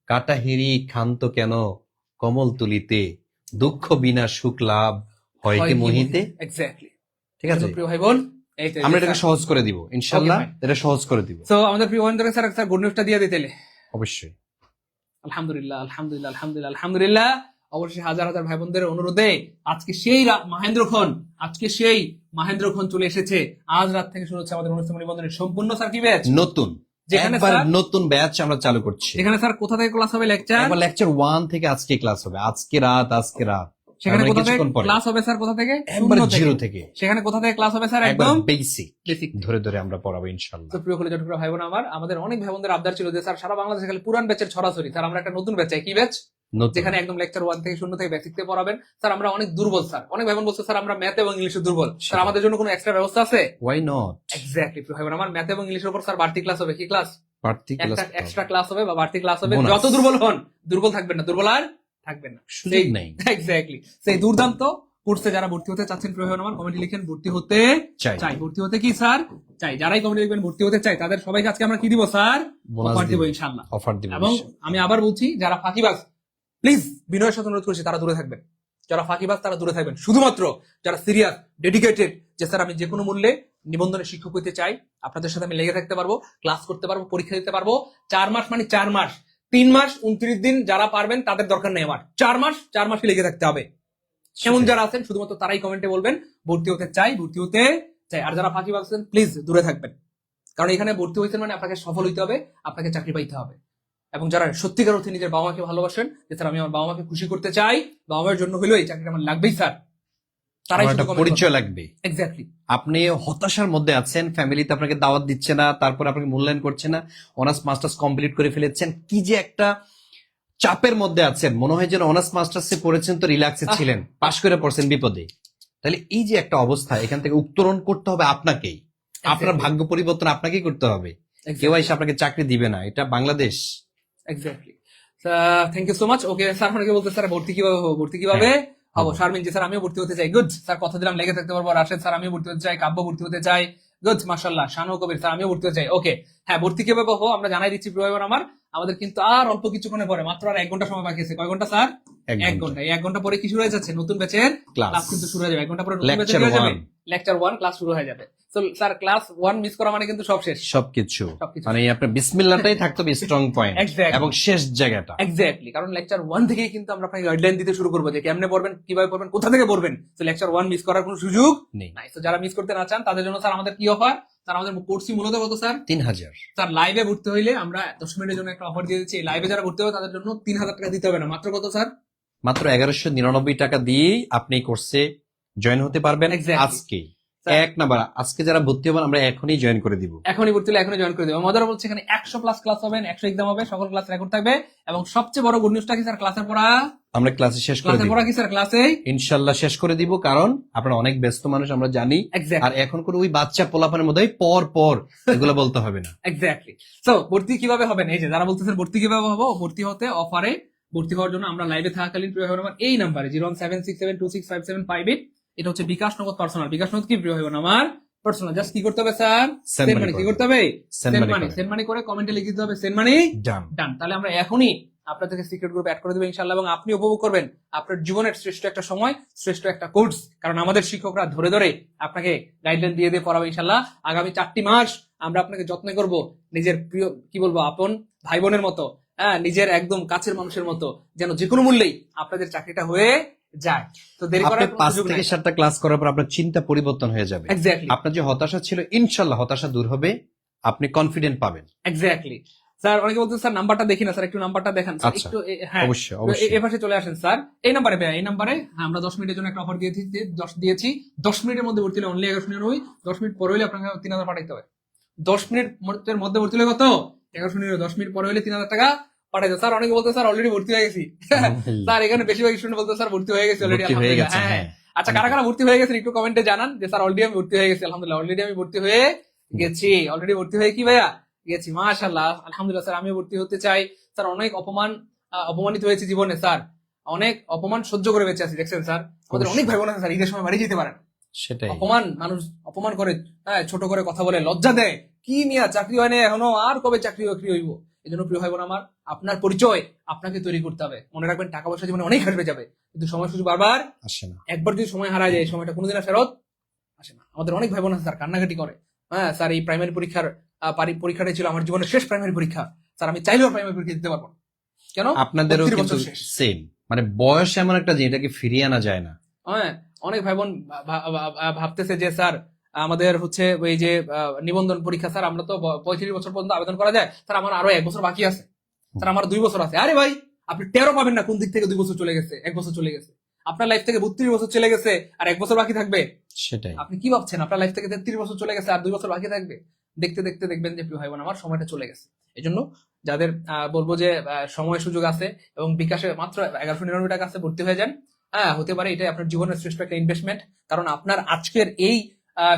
[SPEAKER 1] কাটা হেরি ক্ষান্ত কেন কমল তুলিতে, দুঃখ বিনা সুখ লাভ হয় কি মোহিতে।
[SPEAKER 2] এক্স্যাক্টলি।
[SPEAKER 1] ঠিক আছে,
[SPEAKER 2] প্রিয় ভাই বোন, এই তো
[SPEAKER 1] আমরা এটাকে সহজ করে দিব ইনশাল্লাহ।
[SPEAKER 2] Okay, fine.
[SPEAKER 1] এটা সহজ করে দিব
[SPEAKER 2] তো আমাদের প্রিয় ভাইদেরকে স্যার স্যার গুড নিউজটা দিয়ে দিতে।
[SPEAKER 1] অবশ্যই।
[SPEAKER 2] আলহামদুলিল্লাহ আলহামদুলিল্লাহ আলহামদুলিল্লাহ আলহামদুলিল্লাহ। অবশ্যই হাজার হাজার ভাই বোনদের অনুরোধে আজকে সেই মাহেন্দ্রক্ষণ চলে এসেছে। আজ রাত থেকে শুরু হচ্ছে আমাদের অনুষ্ঠান নিবন্ধনের সম্পূর্ণ স্যার কি ব্যাচ,
[SPEAKER 1] নতুন
[SPEAKER 2] যেখানে
[SPEAKER 1] একবার
[SPEAKER 2] স্যার-
[SPEAKER 1] নতুন ব্যাচ আমরা চালু করছি।
[SPEAKER 2] এখানে স্যার কোথা থেকে ক্লাস হবে? লেকচার
[SPEAKER 1] একবার লেকচার 1 থেকে আজকে ক্লাস হবে, আজকে রাত
[SPEAKER 2] সেখানে
[SPEAKER 1] মানে
[SPEAKER 2] কোথা থেকে
[SPEAKER 1] কিছুক্ষণ পরে।
[SPEAKER 2] ক্লাস হবে স্যার? কোথা থেকে?
[SPEAKER 1] একবার
[SPEAKER 2] শূন্য থেকে।
[SPEAKER 1] জিরো থেকে
[SPEAKER 2] সেখানে কোথা থেকে ক্লাস হবে স্যার?
[SPEAKER 1] একবার
[SPEAKER 2] একদম
[SPEAKER 1] বেসিক
[SPEAKER 2] বেসিক।
[SPEAKER 1] ধরে ধরে আমরা পড়াবো ইনশাল্লাহ।
[SPEAKER 2] তো প্রিয় কলেজ টুকরা ভাই বোন আমার, আমাদের অনেক ভাই বোনদের আবদার ছিল যে স্যার সারা বাংলাদেশে খালি পুরান ব্যাচের ছড়াছড়ি, স্যার আমরা একটা নতুন ব্যাচ চাই। কি ব্যাচ?
[SPEAKER 1] নতুন
[SPEAKER 2] যেখানে একদম লেকচার 1 থেকে শূন্য থেকে বেসিক থেকে পড়াবেন। স্যার আমরা অনেক দুর্বল, স্যার অনেক ভাই বোন বলছে স্যার আমরা ম্যাথ এবং ইংলিশে দুর্বল, স্যার আমাদের জন্য কোনো এক্সট্রা ব্যবস্থা আছে?
[SPEAKER 1] Why not.
[SPEAKER 2] এক্স্যাক্টলি প্রিয় ভাই বোন আমার, ম্যাথ এবং ইংলিশের উপর স্যার বাড়তি ক্লাস হবে। কি ক্লাস?
[SPEAKER 1] বাড়তি
[SPEAKER 2] একটা
[SPEAKER 1] ক্লাস
[SPEAKER 2] এক্সট্রা ক্লাস হবে বা বাড়তি ক্লাস হবে।
[SPEAKER 1] Bonus.
[SPEAKER 2] যত দুর্বল হন, দুর্বল থাকবেন না, দুর্বল আর থাকবেন না।
[SPEAKER 1] সুযোগ নেই।
[SPEAKER 2] এক্স্যাক্টলি সেই দুর্দান্ত কোর্সে যারা ভর্তি হতে চাচ্ছেন প্রিয় ভাই বোন আমার, কমেন্টে লিখেন ভর্তি হতে
[SPEAKER 1] চাই।
[SPEAKER 2] চাই। ভর্তি হতে কি স্যার চাই? যারাই কমেন্টে লিখবেন ভর্তি হতে চাই তাদের সবাইকে আজকে আমরা কি দিব স্যার?
[SPEAKER 1] Bonus
[SPEAKER 2] অফার দিব
[SPEAKER 1] দিব।
[SPEAKER 2] ইনশাআল্লাহ।
[SPEAKER 1] অফার দিব
[SPEAKER 2] এবং
[SPEAKER 1] ইনশাল্লাহ।
[SPEAKER 2] আমি আবার বলছি, যারা ফাঁকিবাজ প্লিজ বিনয়ের সাথে অনুরোধ করছি তারা দূরে থাকবেন। যারা ফাঁকিবাজ তারা দূরে থাকবেন। শুধুমাত্র যারা সিরিয়াস, ডেডিকেটেড, যে স্যার আমি যে কোনো মূল্যে নিবন্ধনের শিক্ষক হতে চাই, আপনাদের সাথে আমি লেগে থাকতে পারবো, ক্লাস করতে পারবো, পরীক্ষা দিতে পারবো। 4 মাস মানে 4 মাস, 3 মাস 29 দিন যারা পারবেন তাদের দরকার নেই আমার। 4 মাসই লেগে থাকতে হবে। এমন যারা আছেন শুধুমাত্র তারাই কমেন্টে বলবেন ভর্তি হতে চাই, ভর্তি হতে চাই। আর যারা ফাঁকিবাজ আছেন প্লিজ দূরে থাকবেন, কারণ এখানে ভর্তি হয়েছেন মানে আপনাকে সফল হইতে হবে, আপনাকে চাকরি পাইতে হবে। এবং যারা সত্যিকার অর্থে নিজের বাবা মাকে ভালোবাসেন, যে স্যার আমি আমার বাবা মাকে খুশি করতে চাই, বাবা মায়ের জন্য হলেও এই চাকরিটা আমার লাগবেই স্যার, তারাই
[SPEAKER 1] আমার
[SPEAKER 2] শুধু
[SPEAKER 1] একটা
[SPEAKER 2] comment
[SPEAKER 1] পরিচয়
[SPEAKER 2] করবেন।
[SPEAKER 1] লাগবে।
[SPEAKER 2] এক্স্যাক্টলি।
[SPEAKER 1] আপনি হতাশার মধ্যে আছেন, ফ্যামিলিতে আপনাকে দাওয়াত দিচ্ছে না, তারপর আপনাকে মূল্যায়ন করছে না, অনার্স মাস্টার্স কমপ্লিট করে ফেলেছেন, কি যে একটা চাপের মধ্যে আছেন, মনে হয় যেন অনার্স মাস্টার্সে পড়েছেন তো রিল্যাক্সে ছিলেন, পাশ করে পড়ছেন বিপদে। তাহলে এই যে একটা অবস্থা, এখান থেকে উত্তরণ করতে হবে আপনাকেই। আপনার ভাগ্য পরিবর্তন আপনাকেই করতে হবে, কেউ এসে আপনাকে চাকরি দিবে না। এটা Bangladesh.
[SPEAKER 2] Exactly. Thank you so much. Okay sir অনেকে বলতে স্যার ভর্তি কিভাবে হবো, ভর্তি কিভাবে হবো? শারমিন জি স্যার আমিও ভর্তি হতে চাই। গুড স্যার কথা দিলাম লেগে থাকতে পারবো। রাশেদ স্যার আমিও ভর্তি হতে চাই। কাব্য ভর্তি হতে চাই। গুড মাশাআল্লাহ। শানু কবির স্যার আমিও ভর্তি হতে চাই। ওকে হ্যাঁ, ভর্তি কিভাবে হবো আমরা জানাই দিচ্ছি প্রিয় ভাই আমার। আমাদের কিন্তু আর অল্প কিছুক্ষণে পরে, মাত্র আর 1 ঘন্টা সময় বাকি আছে। কয় ঘন্টা স্যার? 1 ঘন্টা। এই 1 ঘন্টা পরে কি শুরু হয়ে যাচ্ছে? নতুন ব্যাচের
[SPEAKER 1] Class.
[SPEAKER 2] ক্লাস কিন্তু শুরু হয়ে যাবে। 1 ঘন্টা পরে নতুন ব্যাচের
[SPEAKER 1] Lecture
[SPEAKER 2] শুরু হয়ে যাবে।
[SPEAKER 1] 1.
[SPEAKER 2] লেকচার 1 ক্লাস শুরু হয়ে যাবে। তো স্যার ক্লাস 1 মিস করা মানে কিন্তু সব শেষ।
[SPEAKER 1] সবকিছু
[SPEAKER 2] সবকিছু।
[SPEAKER 1] মানে আপনার বিসমিল্লাহটাই থাকতে হবে স্ট্রং পয়েন্ট
[SPEAKER 2] Exactly.
[SPEAKER 1] এবং শেষ জায়গাটা।
[SPEAKER 2] এক্স্যাক্টলি, কারণ লেকচার 1 থেকেই কিন্তু আমরা আপনাকে গাইডলাইন দিতে শুরু করবো যে কেমনে পড়বেন, কিভাবে পড়বেন, কোথা থেকে পড়বেন। তো লেকচার 1 মিস করার কোনো সুযোগ
[SPEAKER 1] নেই।
[SPEAKER 2] নাই। তো যারা মিস করতে না চান তাদের জন্য স্যার আমাদের কি অফার? স্যার আমাদের কোর্সই মূলত কত স্যার?
[SPEAKER 1] 3000।
[SPEAKER 2] স্যার লাইভে ভর্তি হইলে আমরা 10 মিনিটের জন্য একটা অফার দিয়ে দিচ্ছি। লাইভে যারা ভর্তি হবে তাদের জন্য 3000 টাকা দিতে হবে না, মাত্র কত স্যার?
[SPEAKER 1] মাত্র 1199 টাকা দিয়েই আপনি কোর্সে জয়েন হতে পারবেন
[SPEAKER 2] Exactly.
[SPEAKER 1] আজকে। এক নাম্বার, আজকে যারা ভর্তি হবেন আমরা এখনই জয়েন করে দিব।
[SPEAKER 2] এখনই ভর্তি হলে এখনই জয়েন করে দেবো। মজার বলছে এখানে 100+ ক্লাস হবে, 100 এক্সাম হবে, সকল ক্লাস রেকর্ড থাকবে, এবং সবচেয়ে বড় গুড নিউজটা কি স্যার, ক্লাসের পড়া
[SPEAKER 1] আমরা ক্লাসে শেষ করে
[SPEAKER 2] ক্লাসের
[SPEAKER 1] দিব
[SPEAKER 2] পড়া কি স্যার ক্লাসে
[SPEAKER 1] ইনশাল্লাহ শেষ করে দিব, কারণ আপনারা অনেক ব্যস্ত মানুষ আমরা জানি। আর এখন করে ওই বাচ্চা পোলাপানের মধ্যে পর পর এগুলো বলতে হবে না।
[SPEAKER 2] এক্স্যাক্টলি। সো ভর্তি কিভাবে হবে, এই যে যারা বলতেছেন ভর্তি কিভাবে হবো, ভর্তি হতে অফারে ভর্তি হওয়ার জন্য আমরা লাইভে থাকাকালীন প্রিয় ভাই বোন আমার এই নাম্বারে 01767265758, এটা হচ্ছে বিকাশ নগদ পার্সোনাল। বিকাশ নগদ কি প্রিয় ভাই বোন আমার পার্সোনাল। জাস্ট কি করতে হবে স্যার, সেন্ড মানি। কি করতে হবে, সেন্ড মানি করে কমেন্টে লিখে দিতে হবে সেন্ড মানি ডান। তাহলে আমরা এখনই আপনাদেরকে সিক্রেট গ্রুপে অ্যাড করে দেবো ইনশাআল্লাহ, এবং আপনি উপভোগ করবেন আপনার জীবনের শ্রেষ্ঠ একটা সময়, শ্রেষ্ঠ একটা কোর্স, কারণ আমাদের শিক্ষকরা ধরে ধরে আপনাকে গাইডলাইন দিয়ে দিয়ে পড়াবে ইনশাআল্লাহ। আগামী 4টি মাস আমরা আপনাকে যত্ন করব নিজের প্রিয়, কি বলবো, আপন ভাই বোনের মতো, হ্যাঁ, নিজের একদম কাছের মানুষের মতো, যেন যে কোনো মূল্যেই আপনাদের চাকরিটা হয়ে যায়। তো দেরি করার
[SPEAKER 1] 5 থেকে 7টা ক্লাস করার পর আপনার চিন্তা পরিবর্তন হয়ে যাবে।
[SPEAKER 2] এক্স্যাক্টলি।
[SPEAKER 1] আপনার যে হতাশা ছিল ইনশাল্লাহ হতাশা দূর হবে, আপনি কনফিডেন্ট পাবেন।
[SPEAKER 2] এক্স্যাক্টলি। স্যার অনেকে বলতে স্যার নাম্বারটা দেখি না স্যার, একটু নাম্বারটা দেখান স্যার।
[SPEAKER 1] আচ্ছা,
[SPEAKER 2] একটু হ্যাঁ
[SPEAKER 1] অবশ্যই অবশ্যই
[SPEAKER 2] এ পাশে চলে আসেন স্যার। এই নাম্বারে ভাই, এই নাম্বারে আমরা 10 মিনিটের জন্য একটা অফার দিয়েছি, 10 মিনিটের মধ্যে ভর্তি হলে অনলি 1199, 10 মিনিট পরে হলে আপনাকে 3000 পাঠাইতে হবে। 10 মিনিটের মধ্যে ভর্তি হলে কত, 1199, 10 মিনিট পরে হলে 3000 টাকা পাঠাইতে। স্যার অনেকে বলতে স্যার অলরেডি ভর্তি হয়ে গেছি। স্যার এখানে বেশিরভাগ স্টুডেন্ট বলতে স্যার ভর্তি হয়ে গেছে অলরেডি, আলহামদুলিল্লাহ। হ্যাঁ, আচ্ছা, কারা কারা ভর্তি হয়ে গেছেন একটু কমেন্টে জানান যে স্যার অলরেডি আমি ভর্তি হয়ে গেছি। আলহামদুলিল্লাহ, অলরেডি আমি ভর্তি হয়ে গেছি, অলরেডি ভর্তি হয়ে কি ভাইয়া গেছি, মাশাআল্লাহ, আলহামদুলিল্লাহ। স্যার আমিও ভর্তি হতে চাই। স্যার অনেক অপমানিত হয়েছে জীবনে, স্যার অনেক অপমান সহ্য করে বেঁচে আছি, দেখছেন স্যার। আমাদের অনেক ভাই বোন আছে স্যার, ঈদের সময় বাড়ি যেতে পারেন,
[SPEAKER 1] সেটাই
[SPEAKER 2] অপমান, মানুষ অপমান করে, হ্যাঁ, ছোট করে কথা বলে, লজ্জা দেয়, কি মিয়া চাকরি হয় না এখনো, আর কবে চাকরি বাকরি হইব। এই জন্য প্রিয় ভাই বোন আমার, আপনার পরিচয় আপনাকে তৈরি করতে হবে। মনে রাখবেন টাকা পয়সা জীবনে অনেক হাসবে যাবে, কিন্তু সময় সুযোগ বারবার
[SPEAKER 1] আসে না।
[SPEAKER 2] একবার যদি সময় হারায় যায়, সময়টা কোনোদিন আর ফেরত আসে না। আমাদের অনেক ভাই বোন আছে স্যার কান্নাকাটি করে, হ্যাঁ স্যার এই প্রাইমারি পরীক্ষাটাই ছিল আমার জীবনের শেষ প্রাইমারি পরীক্ষা, স্যার আমি চাইলেও প্রাইমারি পরীক্ষা দিতে পারবো না। কেন?
[SPEAKER 1] আপনাদেরও
[SPEAKER 2] 32
[SPEAKER 1] কিন্তু
[SPEAKER 2] বছর শেষ।
[SPEAKER 1] সেম, মানে বয়স এমন একটা জিনিস, এটাকে ফিরিয়ে আনা যায় না।
[SPEAKER 2] হ্যাঁ, অনেক ভাই বোন ভাবতেছে যে স্যার আমাদের হচ্ছে ওই যে নিবন্ধন পরীক্ষা, স্যার আমরা তো 35 বছর পর্যন্ত আবেদন করা যায়, স্যার আমার আরো 1 বছর বাকি আছে, স্যার আমার 2 বছর আছে। আরে ভাই, আপনি টেরও পাবেন না কোন দিক থেকে 2 বছর চলে গেছে, 1 বছর চলে গেছে। আপনার লাইফ থেকে 32 বছর চলে গেছে আর 1 বছর বাকি থাকবে।
[SPEAKER 1] সেটাই
[SPEAKER 2] আপনি কি ভাবছেন আপনার লাইফ থেকে 33 বছর চলে গেছে আর 2 বছর বাকি থাকবে? দেখতে দেখতে দেখবেন যে প্রিয় ভাই বোন আমার সময়টা চলে গেছে। এই জন্য যাদের বলবো যে সময় সুযোগ আছে এবং বিকাশে মাত্র 1199 টাকা আছে, ভর্তি হয়ে যান। হ্যাঁ, হতে পারে এটাই আপনার জীবনের শ্রেষ্ঠ একটা ইনভেস্টমেন্ট, কারণ আপনার আজকের এই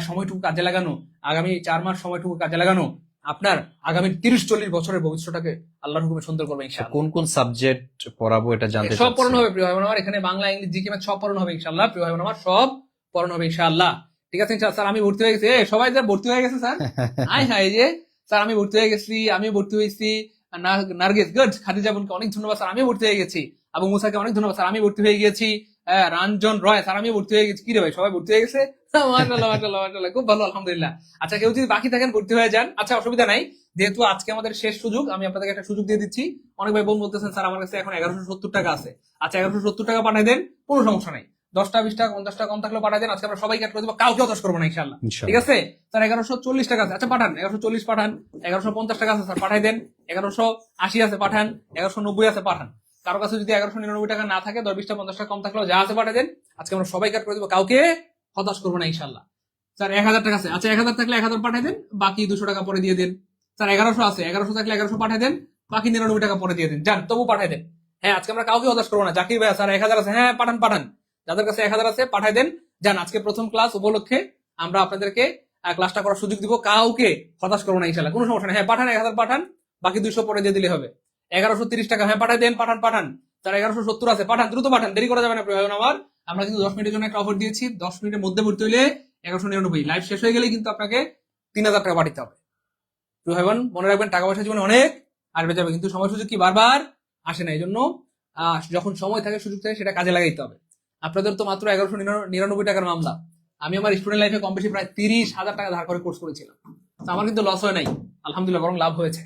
[SPEAKER 2] সময়টুকু কাজে লাগানো, আগামী 4 মাস সময়টুকু কাজে লাগানো আপনার আগামী 30-40 বছরের ভবিষ্যৎটাকে আল্লাহর হুকুমে সুন্দর করবে ইনশাআল্লাহ।
[SPEAKER 1] কোন কোন সাবজেক্ট পড়াবো এটা জানতে
[SPEAKER 2] সব পড়ানো হবে প্রিয় ভাই বোন আমার, এখানে বাংলা, ইংলিশ, জিকে, ম্যাথ সব পড়ানো হবে ইনশাআল্লাহ। প্রিয় ভাই বোন আমার সব পড়ানো হবে ইনশাআল্লাহ। ঠিক আছে ইনশাআল্লাহ। স্যার আমি ভর্তি হয়ে গেছি, সবাই যা ভর্তি হয়ে গেছে স্যার, হাই হাই যে স্যার আমি ভর্তি হয়ে গেছি, আমি ভর্তি হয়েছি। নার্গিস গুড, খাদিজা বোনকে অনেক ধন্যবাদ স্যার, আমি ভর্তি হয়ে গেছি। আবু মুসাকে অনেক ধন্যবাদ স্যার, আমি ভর্তি হয়ে গেছি। রঞ্জন রয় স্যার, আমি ভর্তি হয়ে গেছি। কি রে ভাই, সবাই ভর্তি হয়ে গেছে? মাশাআল্লাহ মাশাআল্লাহ মাশাআল্লাহ, খুব ভালো, আলহামদুলিল্লাহ। আচ্ছা, কেউ যদি বাকি থাকেন ভর্তি হয়ে যান, আচ্ছা অসুবিধা নাই, যেহেতু আজকে আমাদের শেষ সুযোগ, আমি আপনাদেরকে একটা সুযোগ দিয়ে দিচ্ছি। অনেক ভাই বোন বলতেছেন স্যার আমার কাছে এখন 1170 টাকা আছে। আচ্ছা 1170 টাকা পাঠিয়ে দেন, কোনো সমস্যা নাই। 10টা 20 টাকা 50 টাকা কম থাকলেও পাঠিয়ে দেন, আজকে আমরা সবাইকে অ্যাড করে দেবো, কাউকে হতাশ করবো না ইনশাআল্লাহ। ঠিক আছে স্যার? 1140 টাকা আছে, আচ্ছা পাঠান। 1140 পাঠান। 1150 টাকা আছে স্যার, পাঠিয়ে দেন। 1180 আছে, পাঠান। 1190 আছে, পাঠান। কারো কাছে যদি 1199 টাকা না থাকে, 10 20 টা 50 টাকা কম থাকলেও যা আছে পাঠিয়ে দেন, আজকে আমরা সবাইকে অ্যাড করে দেবো, কাউকে হতাশ করবো না ইনশাআল্লাহ। স্যার 1000 টাকা আছে, আচ্ছা 1000 থাকলে 1000 পাঠিয়ে দেন, বাকি 200 টাকা পরে দিয়ে দেন। স্যার 1100 আছে, 1100 থাকলে 1100 পাঠিয়ে দেন, বাকি 99 টাকা পরে দিয়ে দেন, যান তবু পাঠিয়ে দেন। হ্যাঁ, আজকে আমরা কাউকে হতাশ করবো না। জাকির ভাই স্যার 1000 আছে, হ্যাঁ পাঠান পাঠান, যাদের কাছে 1000 আছে পাঠিয়ে দেন, যান। আজকে প্রথম ক্লাস উপলক্ষে আমরা আপনাদেরকে ক্লাসটা করার সুযোগ দিব, কাউকে হতাশ করবো না ইনশাআল্লাহ, কোনো সমস্যা নেই। হ্যাঁ পাঠান, 1000 পাঠান, বাকি 200 পরে দিয়ে দিলে হবে। 1130 টাকা, হ্যাঁ পাঠিয়ে দেন, পাঠান পাঠান। স্যার 1170 আছে, পাঠান, দ্রুত পাঠান, দেরি করা যাবে না প্রিয় ভাই বোন আমার। আমরা কিন্তু 10 মিনিটের জন্য একটা অফার দিয়েছি, 10 মিনিটের মধ্যে ভর্তি হইলে 1199, লাইভ শেষ হয়ে গেলে কিন্তু আপনাকে 3000 টাকা পাঠাতে হবে। প্রিয় ভাই বোন মনে রাখবেন, টাকা পয়সা জীবনে অনেক আসবে যাবে, কিন্তু সময় সুযোগ কি বারবার আসে না। এই জন্য যখন সময় থাকে, সুযোগ থাকে, সেটা কাজে লাগাইতে হবে। আপনাদের তো মাত্র 1199 টাকার মামলা। আমি আমার স্টুডেন্ট লাইফে কম বেশি প্রায় 30,000 টাকা ধার করে কোর্স করেছিলাম, আমার কিন্তু লস হয় নাই, আলহামদুলিল্লাহ, বরং লাভ হয়েছে।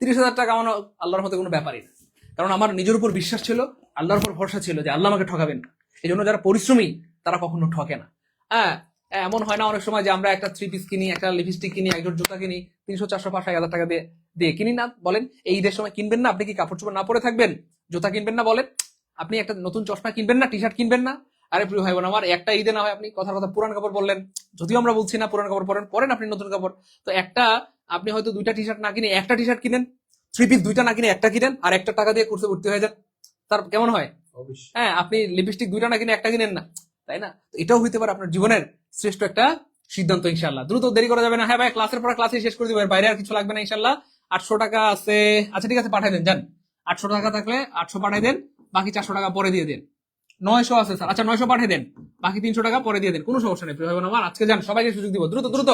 [SPEAKER 2] 30,000 টাকা আমার আল্লাহর মধ্যে কোনো ব্যাপারই না, কারণ আমার নিজের উপর বিশ্বাস ছিল, আল্লাহর উপর ভরসা ছিল যে আল্লাহ আমাকে ঠকাবেন না। এই জন্য যারা পরিশ্রমী তারা কখনো ঠকে না। হ্যাঁ, এমন হয় না অনেক সময় যে আমরা একটা 3 পিস কিনি, একটা লিপস্টিক কিনি, একজন জুতা কিনি, 300 400 500 1000 টাকা দিয়ে কিনি না? বলেন এই ঈদের সময় কিনবেন না? আপনি কি কাপড় চোপড় না পরে থাকবেন? জুতা কিনবেন না? বলেন আপনি একটা নতুন চশমা কিনবেন না? টি শার্ট কিনবেন না? আরে প্রিয় ভাই বোন আমার, একটা ঈদে না হয় আপনি কথার কথা পুরান কাপড় বললেন, যদিও আমরা বলছি না পুরান কাপড় পরেন, পরেন আপনি নতুন কাপড়। তো একটা আপনি হয়তো দুইটা টি শার্ট না কিনে একটা টি শার্ট কিনেন, থ্রি পিস দুইটা না কিনে একটা কিনেন, আর একটা টাকা দিয়ে কোর্সে ভর্তি হয়ে যান, তার কেমন হয়? হ্যাঁ, আপনি লিপস্টিক দুইটা না কিনে একটা কিনেন না, তাই না? তো এটাও হইতে পারে আপনার জীবনের শ্রেষ্ঠ একটা সিদ্ধান্ত ইনশাল্লাহ। দ্রুত দেরি করা যাবে না। হ্যাঁ ভাই, ক্লাসের পর ক্লাসে শেষ করে দিব, এর বাইরে আর কিছু লাগবে না ইনশাল্লাহ। 800 টাকা আছে, আচ্ছা ঠিক আছে পাঠাই দেন, যান। 800 টাকা থাকলে 800 পাঠাই দেন, বাকি 400 টাকা পরে দিয়ে দেন। 900 আছে স্যার, আচ্ছা 900 পাঠিয়ে দেন, বাকি 300 টাকা পরে দিয়ে দেন, কোনো সমস্যা নেই প্রিয় ভাই বোন আমার। আজকে যান, সবাইকে সুযোগ দিব, দ্রুত দ্রুত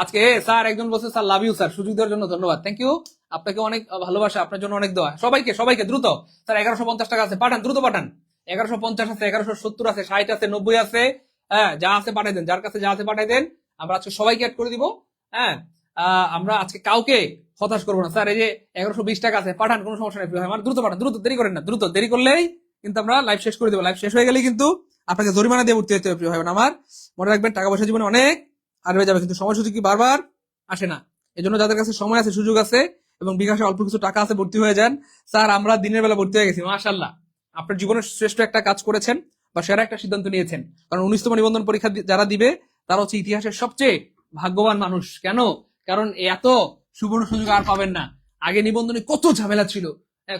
[SPEAKER 2] আজকে। স্যার একজন বলছে স্যার লাভ ইউ স্যার, সুযোগ দেওয়ার জন্য ধন্যবাদ, থ্যাংক ইউ। আপনাকে অনেক ভালোবাসা, আপনার জন্য অনেক দোয়া, সবাইকে সবাইকে দ্রুত। স্যার 1150 টাকা আছে, পাঠান, দ্রুত পাঠান। 1150 আছে, 1170 আছে, 60 আছে, 90 আছে, হ্যাঁ যা আছে পাঠাই দেন, যার কাছে যা আছে পাঠাই দেন। আমরা আজকে সবাইকে অ্যাড করে দিব। হ্যাঁ, আমরা আজকে কাউকে হতাশ করবো না। স্যার এই যে 1120 টাকা আছে, পাঠান, কোনো সমস্যা নেই প্রিয় ভাই আমার, দ্রুত পাঠান, দ্রুত দেরি করেন না, দ্রুত দেরি করলেই কিন্তু আমরা লাইভ শেষ করে দেবো। লাইভ শেষ হয়ে গেলে কিন্তু আপনাকে জরিমানা দিয়ে ভর্তি হতে হবে প্রিয় ভাই বোন আমার। মনে রাখবেন, টাকা পয়সা জীবনে অনেক আসবে যাবে, কিন্তু সময় সুযোগ কি বারবার আসে না। এই জন্য যাদের কাছে সময় আছে, সুযোগ আছে এবং বিকাশে অল্প কিছু টাকা আছে, ভর্তি হয়ে যান। স্যার আমরা দিনের বেলা ভর্তি হয়ে গেছি, মাশাআল্লাহ। আপনার জীবনের শ্রেষ্ঠ একটা কাজ করেছেন বা সেরা একটা সিদ্ধান্ত নিয়েছেন, কারণ 19তম নিবন্ধন পরীক্ষা যারা দিবে তারা হচ্ছে ইতিহাসের সবচেয়ে ভাগ্যবান মানুষ। কেন? কারণ এত সুবর্ণ সুযোগ আর পাবেন না। আগে নিবন্ধনে কত ঝামেলা ছিল,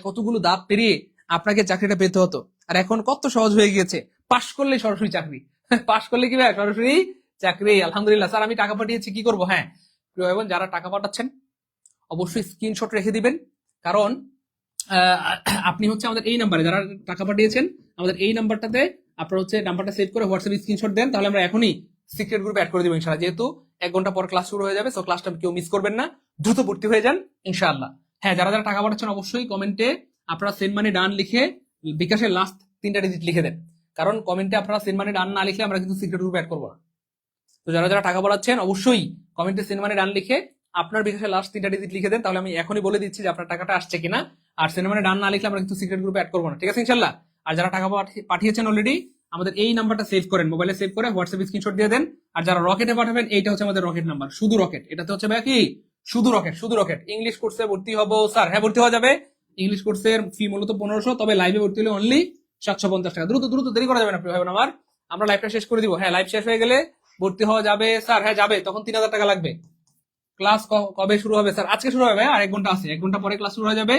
[SPEAKER 2] কতগুলো দাঁত পেরিয়ে আপনাকে চাকরিটা পেতে হতো, আর এখন কত সহজ হয়ে গিয়েছে, পাশ করলে সরাসরি চাকরি। পাশ করলে কি ভাই সরাসরি চাকরি, আলহামদুলিল্লাহ। স্যার আমি টাকা পাঠিয়েছি, কি করবো? হ্যাঁ প্রিয় ভাই বোন, যারা টাকা পাঠাচ্ছেন অবশ্যই স্ক্রিনশট রেখে দিবেন, কারণ আহ, আপনি হচ্ছে আমাদের এই নাম্বারে যারা টাকা পাঠিয়েছেন, আমাদের এই নাম্বারটাতে আপনার হচ্ছে নাম্বারটা সেভ করে হোয়াটসঅ্যাপে স্ক্রিনশট দেন, তাহলে আমরা এখনই সিক্রেট গ্রুপে অ্যাড করে দিব ইনশাআল্লাহ। যেহেতু 1 ঘন্টা পর ক্লাস শুরু হয়ে যাবে, সো ক্লাসটা কেউ মিস করবেন না, দ্রুত ভর্তি হয়ে যান ইনশাআল্লাহ। হ্যাঁ, যারা যারা টাকা পাঠাচ্ছেন অবশ্যই কমেন্টে আপনারা সেন্ড মানি ডান লিখে বিকাশের লাস্ট 3টা ডিজিট লিখে দেন, কারণ কমেন্টে আপনারা সেন্ড মানি ডান না লিখলে আমরা কিন্তু সিক্রেট গ্রুপে অ্যাড করবো না। তো যারা যারা টাকা পাঠাচ্ছেন অবশ্যই কমেন্টে সেন্ড মানি ডান লিখে আপনার বিকাশের লাস্ট 3টা ডিজিট লিখে দেন, তাহলে আমি এখনই বলে দিচ্ছি যে আপনার টাকাটা আসছে কিনা। আর সেন্ড মানি ডান না লিখলে আমরা কিন্তু সিক্রেট গ্রুপে অ্যাড করবো না, ঠিক আছে ইনশাল্লাহ। আর যারা টাকা পাঠিয়েছেন অলরেডি, আমাদের এই নাম্বারটা সেভ করেন, মোবাইলে সেভ করে হোয়াটসঅ্যাপে স্ক্রিনশট দিয়ে দেন। আর যারা রকেটে পাঠাবেন, এইটা হচ্ছে আমাদের রকেট নাম্বার, শুধু রকেট, এটাতে হচ্ছে ভাই কি শুধু রকেট, শুধু রকেট। ইংলিশ কোর্সে ভর্তি হবো স্যার, হ্যাঁ ভর্তি হওয়া যাবে। ইংলিশ কোর্সের ফি মূলত 1500, তবে লাইভে ভর্তি হলে অনলি 750 টাকা। দ্রুত দ্রুত দেরি করা যাবে না প্রিয় ভাই বোন আমার, আমরা লাইভটা শেষ করে দিব। হ্যাঁ লাইভ শেষ হয়ে গেলে ভর্তি হওয়া যাবে স্যার, হ্যাঁ যাবে, তখন 3000 টাকা লাগবে। ক্লাস কবে শুরু হবে স্যার? আজকে শুরু হবে, আর 1 ঘন্টা আছে, 1 ঘন্টা পরে ক্লাস শুরু হয়ে যাবে।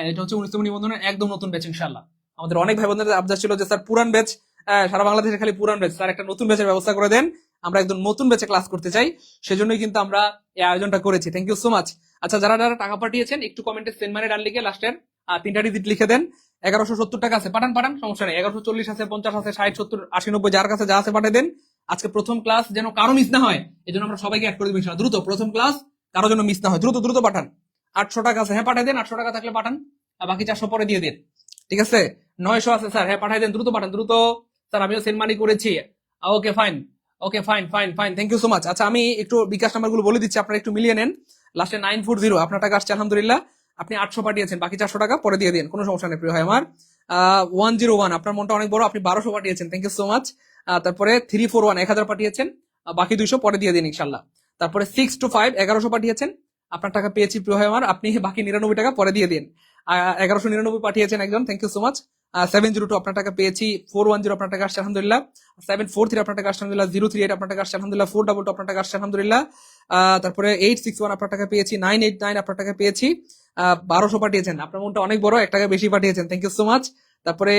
[SPEAKER 2] এটা হচ্ছে 19তম নিবন্ধনের একদম নতুন ব্যাচ ইনশাআল্লাহ। আমাদের অনেক ভাই বোনদের আবদার ছিল যে স্যার পুরান ব্যাচ, সারা বাংলাদেশে খালি পুরান ব্যাচ, স্যার একটা নতুন ব্যাচের ব্যবস্থা করে দেন, আমরা একদম নতুন ব্যাচে ক্লাস করতে চাই, সেজন্যই কিন্তু আমরা এই আয়োজনটা করেছি। Thank you so much. আচ্ছা, যারা যারা টাকা পাঠিয়েছেন একটু কমেন্টে সেন্ড মানি ডান লিখে লাস্টের 3টা ডিজিট লিখে দেন। 1170 টাকা আছে, পাঠান পাঠান, সমস্যা নেই। 1140 আছে, 50 আছে, 60, 70, 80, 90, যার কাছে যা আছে পাঠিয়ে দেন। আজকে প্রথম ক্লাস যেন কারো মিস না হয়, এই জন্য আমরা সবাইকে অ্যাড করে দিব ইনশাআল্লাহ। দ্রুত প্রথম ক্লাস কারো জন্য মিস না হয়, দ্রুত দ্রুত পাঠান। 800 টাকা আছে, হ্যাঁ পাঠিয়ে দেন, 800 টাকা থাকলে পাঠান, আর বাকি 400 পরে দিয়ে দিন, ঠিক আছে। 900 আছে স্যার, হ্যাঁ পাঠিয়ে দেন, দ্রুত পাঠান দ্রুত। স্যার আমিও সেন্ড মানি করেছি, okay fine, okay fine fine fine, thank you so much. আচ্ছা আমি একটু বিকাশ নাম্বার গুলো বলে দিচ্ছি, আপনারা একটু মিলিয়ে নেন। লাস্টে 940 আপনার টাকা আসছে আলহামদুলিল্লাহ, আপনি 800 পাঠিয়েছেন, বাকি 400 টাকা পরে দিয়ে দিন, কোনো সমস্যা নেই প্রিয় ভাই আমার। 101 আপনার মনটা অনেক বড়, আপনি 1200 পাঠিয়েছেন, থ্যাংক ইউ সো মাচ। তারপরে 341 1000 পাঠিয়েছেন, বাকি 200 পরে দিয়ে দিন ইনশাল্লাহ। তারপরে 625 1100 পাঠিয়েছেন, আপনার টাকা পেয়েছি প্রিয় ভাই আমার, আপনি বাকি 99 টাকা পরে দিয়ে দিন। 1199 পাঠিয়েছেন একজন, থ্যাংক ইউ সো মাচ। 702 আপনার টাকা পেয়েছি, 410 আপনার টাকা আসছে আলহামদুলিল্লাহ, 743 আপনার টাকা আসছে আলহামদুলিল্লাহ, 038 আপনার টাকা আসছে আলহামদুলিল্লাহ, 422 আপনার টাকা আসছে আলহামদুলিল্লাহ। তারপরে 861 আপনার টাকা পেয়েছি, 989 আপনার টাকা পেয়েছি, 1200 পাঠিয়েছেন, আপনার মনটা অনেক বড়, 1 টাকা বেশি পাঠিয়েছেন, থ্যাংক ইউ সো মাচ। তারপরে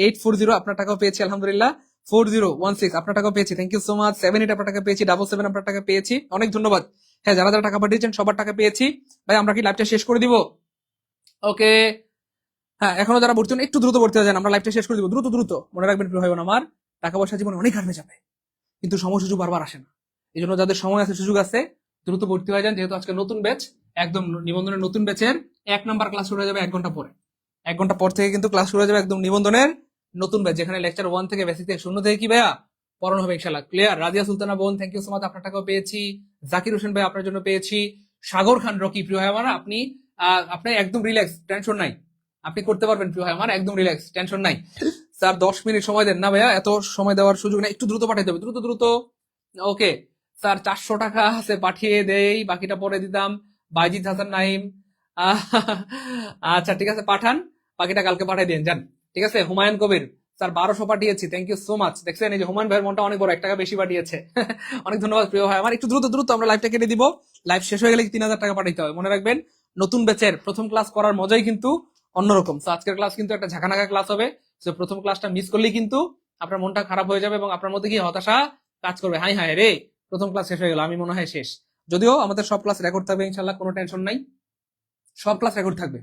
[SPEAKER 2] 840 আপনার টাকাও পেয়েছি আলহামদুলিল্লাহ, 4016 আপনার টাকাও পেয়েছি, থ্যাংক ইউ সো মাচ। 78 আপনার টাকা পেয়েছি, 77 আপনার টাকা পেয়েছি, অনেক ধন্যবাদ। হ্যাঁ, যারা যারা টাকা পাঠিয়েছেন সবার টাকা পেয়েছি। ভাই আমরা কি লাইভটা শেষ করে দিব? ওকে, হ্যাঁ এখনো যারা ভর্তি হন একটু দ্রুত ভর্তি হয়ে যান, আমরা লাইভটা শেষ করে দিব, দ্রুত দ্রুত। মনে রাখবেন প্রিয় ভাই বোন আমার, টাকা পয়সা জীবনে অনেক হারবে যাবে, কিন্তু সময় সুযোগ বারবার আসে না। এই জন্য যাদের সময় আছে, সুযোগ আছে, দ্রুত ভর্তি হয়ে যান, যেহেতু আজকে নতুন ব্যাচ, একদম নিবন্ধনের নতুন ব্যাচের 1 নাম্বার ক্লাস শুরু হয়ে যাবে 1 ঘন্টা পরে। 1 ঘন্টা পর থেকে কিন্তু ক্লাস শুরু হয়ে যাবে একদম নিবন্ধনের নতুন ব্যাচ, যেখানে লেকচার 1 থেকে বেসিক থেকে শূন্য থেকে কি ভাইয়া পড়ানো হবে ইনশাআল্লাহ। ক্লিয়ার? রাজিয়া সুলতানা বোন, থ্যাংক ইউ সো মাচ, আপনার টাকাও পেয়েছি। জাকির হোসেন ভাই আপনার জন্য পেয়েছি। সাগর খান রকি, প্রিয় ভাই আমার আপনি আপনি একদম রিল্যাক্স, টেনশন নাই, আপনি করতে পারবেন প্রিয় ভাই আমার, একদম রিল্যাক্স, টেনশন নাই। স্যার 10 মিনিট সময় দেন না ভাইয়া, এত সময় দেওয়ার সুযোগ নেই, একটু দ্রুত পাঠাতে হবে, দ্রুত দ্রুত। ওকে স্যার 400 টাকা আছে, পাঠিয়ে দেই, বাকিটা পরে দিতাম। বাইজিদ হাসান নাইম, আচ্ছা ঠিক আছে পাঠান, বাকিটা কালকে পাঠিয়ে দিন যান, ঠিক আছে। হুমায়ুন কবির, স্যার 1200 পাঠিয়েছি, থ্যাংক ইউ সো মাচ। দেখছেন এই যে হুমায়ুন ভাইয়ের মনটা অনেক বড়, 1 টাকা বেশি পাঠিয়েছে। অনেক ধন্যবাদ প্রিয় ভাই আমার। একটু দ্রুত দ্রুত আমরা লাইভটা কেটে দিব, লাইভ শেষ হয়ে গেলে 3000 টাকা পাঠাইতে হবে। মনে রাখবেন নতুন ব্যাচের প্রথম ক্লাস করার মজাই কিন্তু অন্যরকম। তো আজকের ক্লাস কিন্তু একটা ঝাঁকানাকা ক্লাস হবে। তো প্রথম ক্লাসটা মিস করলেই কিন্তু আপনার মনটা খারাপ হয়ে যাবে এবং আপনার মধ্যে কি হতাশা কাজ করবে, হাই হাই রে প্রথম ক্লাস শেষ হয়ে গেল, আমি মনে হয় শেষ। যদিও আমাদের সব ক্লাস রেকর্ড থাকবে ইনশাল্লাহ, কোনো টেনশন নাই, সব ক্লাস রেকর্ড থাকবে,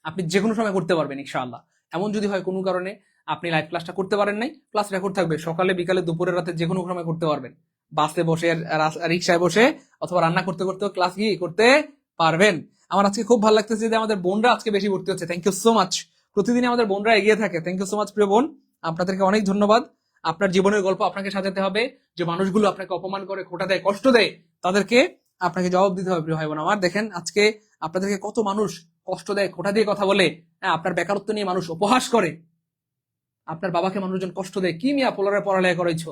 [SPEAKER 2] আপনি যে কোনো সময় করতে পারবেন ইনশাআল্লাহ। এমন যদি হয় কোনো কারণে আপনি লাইভ ক্লাসটা করতে পারেন নাই, ক্লাস রেকর্ড থাকবে, সকালে বিকালে দুপুরে রাতে যে কোনো সময় করতে পারবেন, বাসে বসে রিক্সায় বসে অথবা রান্না করতে করতে ক্লাস কি করতে পারবেন। আমার আজকে খুব ভালো লাগতেছে যে আমাদের বোনরা আজকে বেশি ভর্তি হচ্ছে, থ্যাংক ইউ সো মাচ। প্রতিদিন আমাদের বোনরা এগিয়ে থাকে, থ্যাংক ইউ সো মাচ প্রিয় বোন, আপনাদেরকে অনেক ধন্যবাদ। আপনার জীবনের গল্প আপনাকে সাজাতে হবে, যে মানুষগুলো আপনাকে অপমান করে, খোটা দেয়, কষ্ট দেয়, তাদেরকে আপনাকে জবাব দিতে হবে প্রিয় ভাই বোন আমার। দেখেন আজকে আপনাদেরকে কত মানুষ কষ্ট দেয়, খোটা দিয়ে কথা বলে, হ্যাঁ, আপনার বেকারত্ব নিয়ে মানুষ উপহাস করে, আপনার বাবাকে মানুষজন কষ্ট দেয়, কি মিয়া পোলারে পড়ালেখা করাইছো,